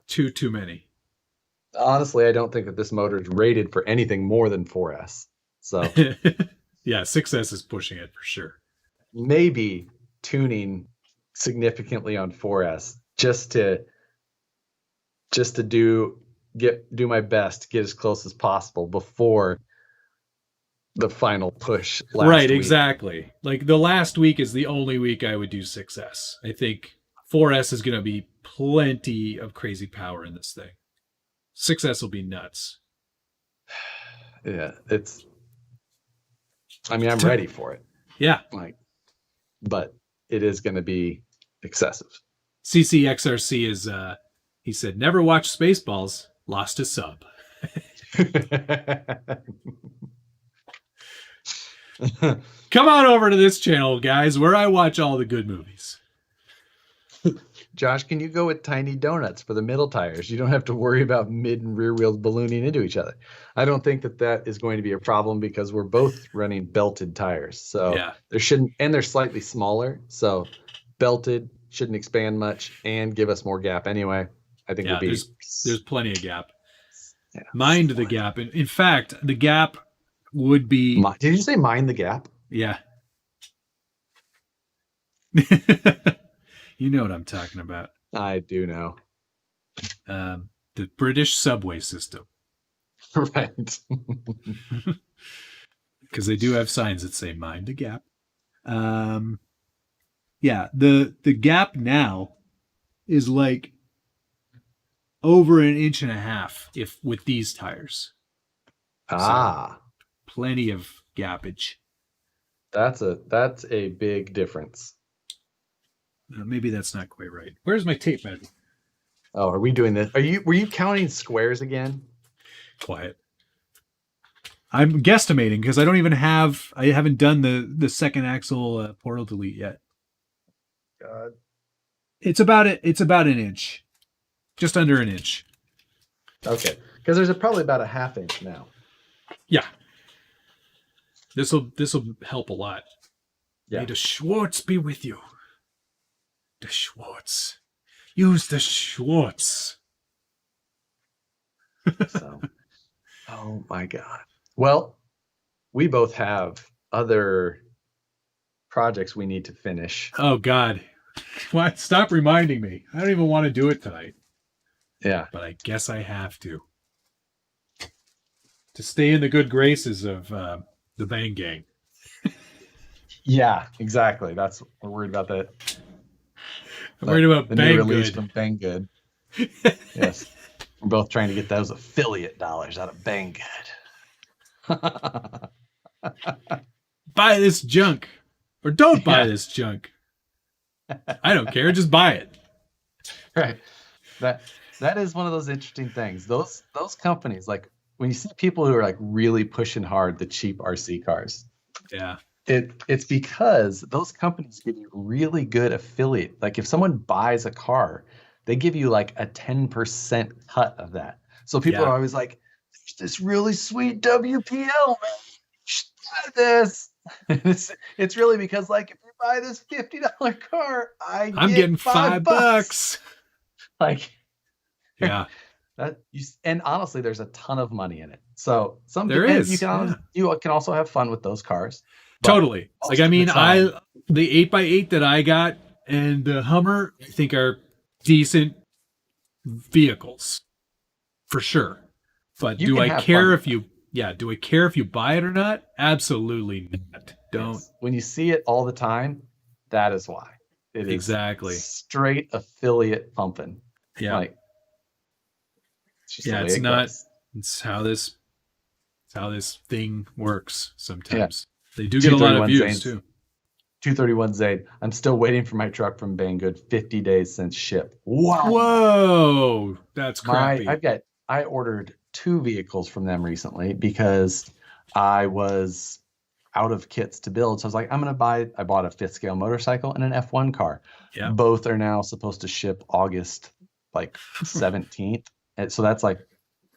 too many. Honestly, I don't think that this motor is rated for anything more than 4S. So yeah, 6S is pushing it for sure. Maybe tuning significantly on 4S just to do my best to get as close as possible before the final push right week. Exactly. Like the last week is the only week I would do 6S. I think 4S is going to be plenty of crazy power in this thing. 6S will be nuts. Yeah, I'm ready for it. Yeah. But it is going to be excessive. CCXRC is, he said, never watched Spaceballs, lost a sub. Come on over to this channel, guys, where I watch all the good movies. Josh, can you go with tiny donuts for the middle tires? You don't have to worry about mid and rear wheels ballooning into each other. I don't think that is going to be a problem because we're both running belted tires. So there shouldn't, and they're slightly smaller. So belted shouldn't expand much and give us more gap anyway. I think there's plenty of gap. Yeah, mind the gap. In fact, the gap would be. Did you say mind the gap? Yeah. You know what I'm talking about. I do know. The British subway system. Right. Because they do have signs that say mind the gap. Yeah, the gap now is like over 1.5 inches if with these tires. So, plenty of gappage. That's a big difference. Maybe that's not quite right. Where's my tape measure? Oh, are we doing this? Were you counting squares again? Quiet. I'm guesstimating because I haven't done the second axle portal delete yet. God. It's about 1 inch. Just under 1 inch. Okay. Because there's probably about a 1/2 inch now. Yeah. This'll help a lot. Yeah. May the Schwartz be with you. The Schwartz. Use the Schwartz. So, oh my God. Well, we both have other projects we need to finish. Oh God. What? Stop reminding me. I don't even want to do it tonight. Yeah. But I guess I have to. To stay in the good graces of the Bang Gang. Yeah, exactly. We're worried about that. I'm worried about the Bang new release Good. from Bang Good. Yes. We're both trying to get those affiliate dollars out of Banggood. Buy this junk, or don't buy this junk. I don't care. Just buy it. Right. That is one of those interesting things. Those companies, like when you see people who are like really pushing hard the cheap RC cars, Yeah. it's because those companies give you really good affiliate. Like if someone buys a car, they give you like a 10% cut of that. So people are always like, there's this really sweet WPL, man. You should buy this. It's really because like if you buy this $50 car, I'm getting $5. Like, yeah. And honestly, there's a ton of money in it. So there is. You can also have fun with those cars. Totally. Like I mean, the 8x8 that I got and the Hummer, I think are decent vehicles for sure. But do I care if you buy it or not? Absolutely not. Don't. Yes. When you see it all the time, that is why. It is exactly straight affiliate pumping. Yeah. Like, it's not. It's how this thing works sometimes. Yeah. They do get a lot of views too. 231 Zayd. I'm still waiting for my truck from Banggood. 50 days since ship. Wow. Whoa. That's crappy. I ordered 2 vehicles from them recently because I was out of kits to build. So I was like, I bought a 5th scale motorcycle and an F1 car. Yeah. Both are now supposed to ship August like 17th. And so that's like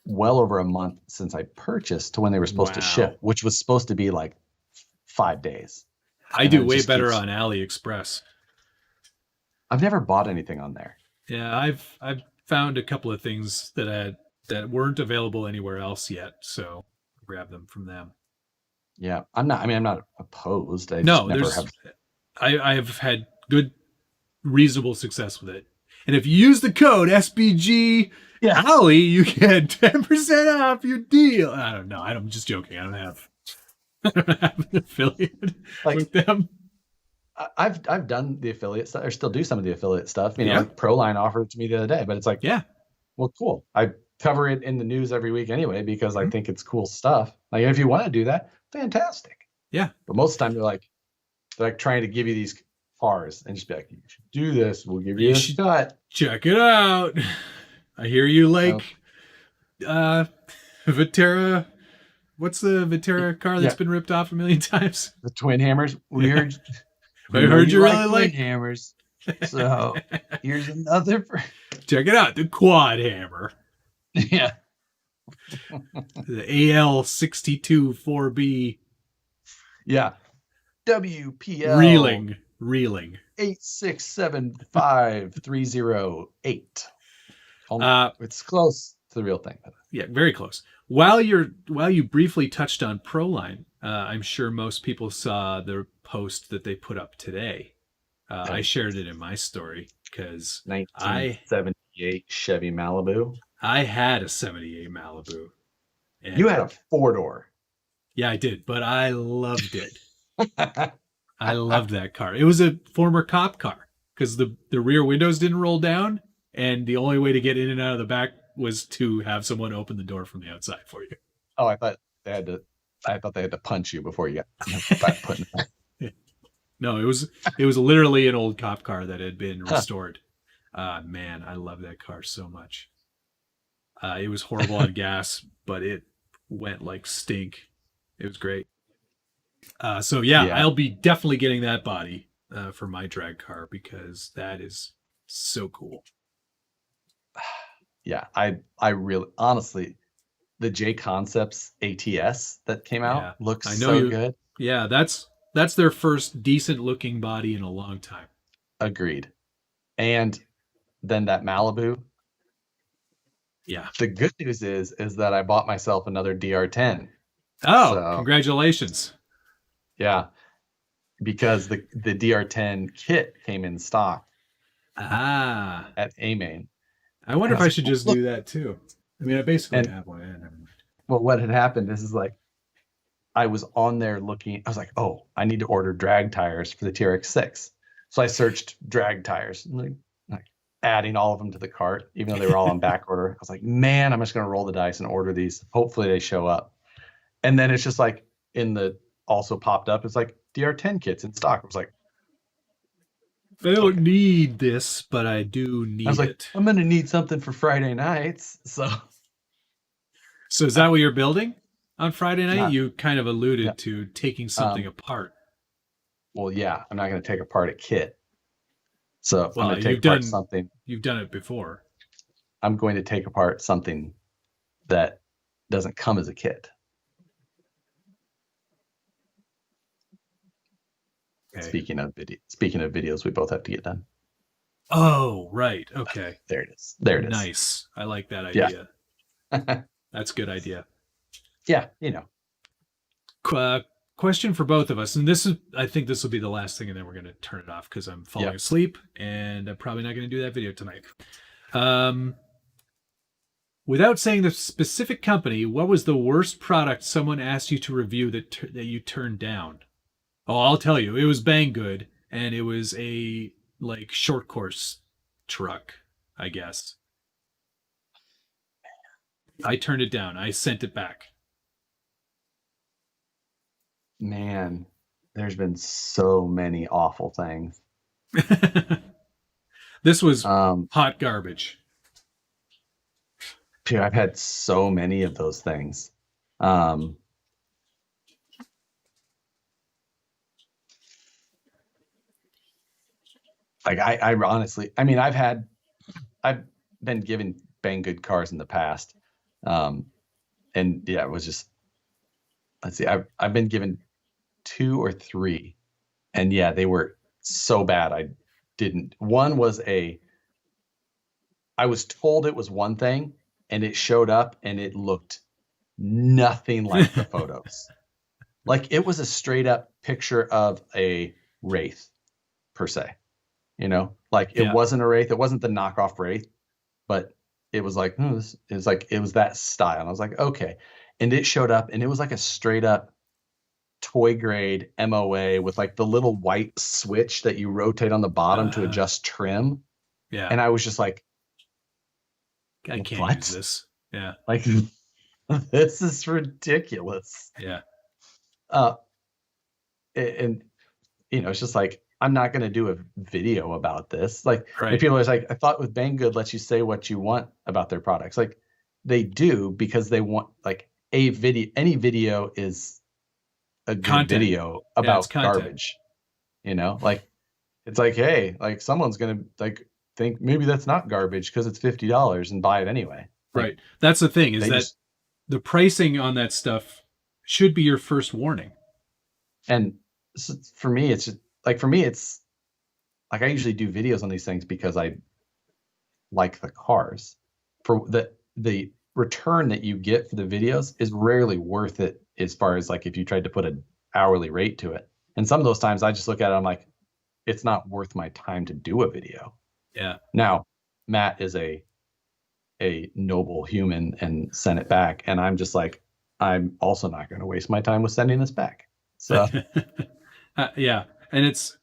well over a month since I purchased to when they were supposed to ship, which was supposed to be like 5 days. I do way better on AliExpress. I've never bought anything on there. Yeah, I've found a couple of things that weren't available anywhere else yet, so grab them from them. Yeah, I'm not opposed. I have had good, reasonable success with it. And if you use the code SBG Ali, you get 10% off your deal. I don't know. I'm just joking. I don't have an affiliate with them. I've done the affiliate stuff, or still do some of the affiliate stuff. Like Proline offered it to me the other day, but it's like, well, cool. I cover it in the news every week anyway because I think it's cool stuff. Like if you want to do that, fantastic. Yeah. But most of the time they're like trying to give you these cars and just be like, you should do this. We'll give you a shot. Check it out. I hear you like Vitera. What's the Vitera car that's been ripped off a million times? The Twin Hammers. We heard you really like Twin Hammers. So here's another. Check it out. The Quad Hammer. Yeah. The AL62 4B. Yeah. WPL. Reeling. 8675308. It's close to the real thing. Yeah, very close. While you briefly touched on Proline, I'm sure most people saw the post that they put up today. I shared it in my story because 1978 Chevy Malibu. I had a 78 Malibu. You had a 4-door. Yeah, I did, but I loved it. I loved that car. It was a former cop car because the rear windows didn't roll down, and the only way to get in and out of the back was to have someone open the door from the outside for you. Oh, I thought they had to punch you before you got put in the back. No, it was literally an old cop car that had been restored. Man, I love that car so much. It was horrible on gas, but it went like stink. It was great. So I'll be definitely getting that body for my drag car because that is so cool. Yeah, I really honestly, the J Concepts ATS that came out looks so good. Yeah, that's their first decent looking body in a long time. Agreed. And then that Malibu. Yeah. The good news is that I bought myself another DR10. Oh, so, congratulations. Yeah. Because the DR10 kit came in stock. At A-Main. I wonder if I should just do that too. I mean, I basically have one. Never mind. Well, what had happened is like, I was on there looking. I was like, oh, I need to order drag tires for the TRX6. So I searched drag tires. I'm like, adding all of them to the cart, even though they were all on back order. I was like, man, I'm just going to roll the dice and order these. Hopefully they show up. And then it's just like also popped up. It's like DR10 kits in stock. I was like, I don't need this, but I do need I was like, it. I'm going to need something for Friday nights. So is that what you're building on Friday night? Not, You kind of alluded to taking something apart. Well, yeah, I'm not going to take apart a kit. So Well, I'm going to take apart something. You've done it before. I'm going to take apart something that doesn't come as a kit. Okay. Speaking of videos, we both have to get done. Oh, right. Okay. There it is. There it is. Nice. I like that idea. Yeah. That's a good idea. Yeah, you know. Question for both of us, and I think this will be the last thing, and then we're going to turn it off because I'm falling asleep, and I'm probably not going to do that video tonight. Without saying the specific company, what was the worst product someone asked you to review that you turned down? Oh, I'll tell you. It was Banggood, and it was a short course truck, I guess. I turned it down. I sent it back. Man, there's been so many awful things. This was hot garbage. Dude, I've had so many of those things. I honestly, I mean, I've been given Banggood cars in the past. And yeah, it was just, let's see, I've been given 2 or 3, and yeah, they were so bad. One was I was told it was one thing, and it showed up and it looked nothing like the photos. Like it was a straight up picture of a Wraith per se, you know, like it wasn't a Wraith. It wasn't the knockoff Wraith, but it was like, it was that style. And I was like, okay. And it showed up and it was like a straight up toy grade MOA with like the little white switch that you rotate on the bottom to adjust trim. Yeah. And I was just like, I can't use this. Yeah. Like, this is ridiculous. Yeah. And you know, it's just like, I'm not going to do a video about this. Like, right. And people are like, I thought with Banggood lets you say what you want about their products. Like, they do, because they want like a video. Any video is a good video about garbage. You know, like it's like, hey, like someone's going to like think maybe that's not garbage because it's $50 and buy it anyway. Right. Like, that's the thing, is that the pricing on that stuff should be your first warning. And so for me, it's just like, it's like, I usually do videos on these things because I like the cars. For the return that you get for the videos is rarely worth it, as far as like if you tried to put an hourly rate to it. And some of those times I just look at it, I'm like, it's not worth my time to do a video. Yeah. Now, Matt is a noble human and sent it back, and I'm just like, I'm also not going to waste my time with sending this back. So yeah. And it's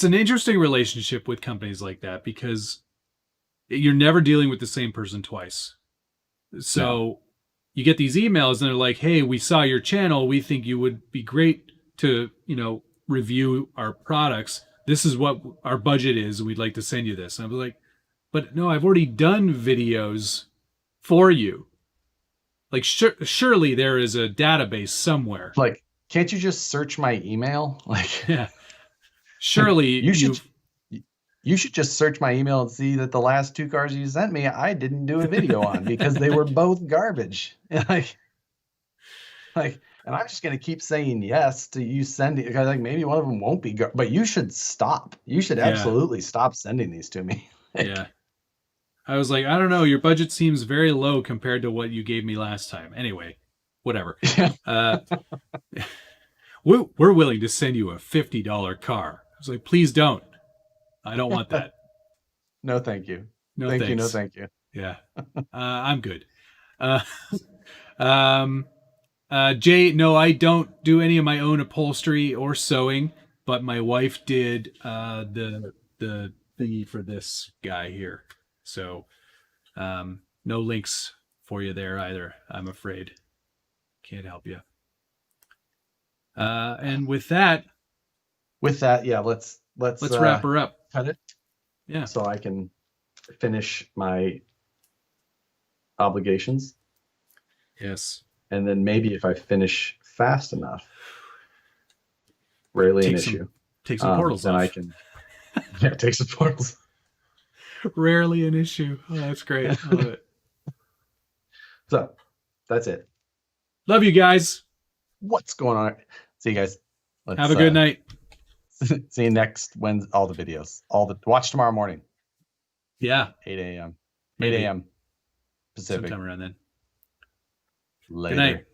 an interesting relationship with companies like that, because you're never dealing with the same person twice. So you get these emails and they're like, hey, we saw your channel. We think you would be great to, review our products. This is what our budget is. We'd like to send you this. And I'm like, but no, I've already done videos for you. Like, surely there is a database somewhere. Like, can't you just search my email? Like, yeah. Surely you should just search my email and see that the last 2 cars you sent me, I didn't do a video on because they were both garbage. And and I'm just going to keep saying yes to you sending, because like maybe one of them won't be, but you should stop. You should absolutely stop sending these to me. Yeah. I was like, I don't know. Your budget seems very low compared to what you gave me last time. Anyway, whatever. We're willing to send you a $50 car. I was like, please don't. I don't want that. No, thank you. No, thank thanks. you. No, thank you. Yeah. I'm good. Jay, no, I don't do any of my own upholstery or sewing, but my wife did the thingy for this guy here. So no links for you there either, I'm afraid. Can't help you. And with that, yeah, let's wrap her up. Cut it. Yeah. So I can finish my obligations. Yes. And then maybe if I finish fast enough, rarely an issue. Take some portals then off. I can take some portals. Rarely an issue. Oh, that's great. I love it. So that's it. Love you guys. What's going on? See you guys. Have a good night. See you next Wednesday. All the videos. Watch tomorrow morning. Yeah. 8 a.m. Maybe. 8 a.m. Pacific. Sometime around then. Later. Good night.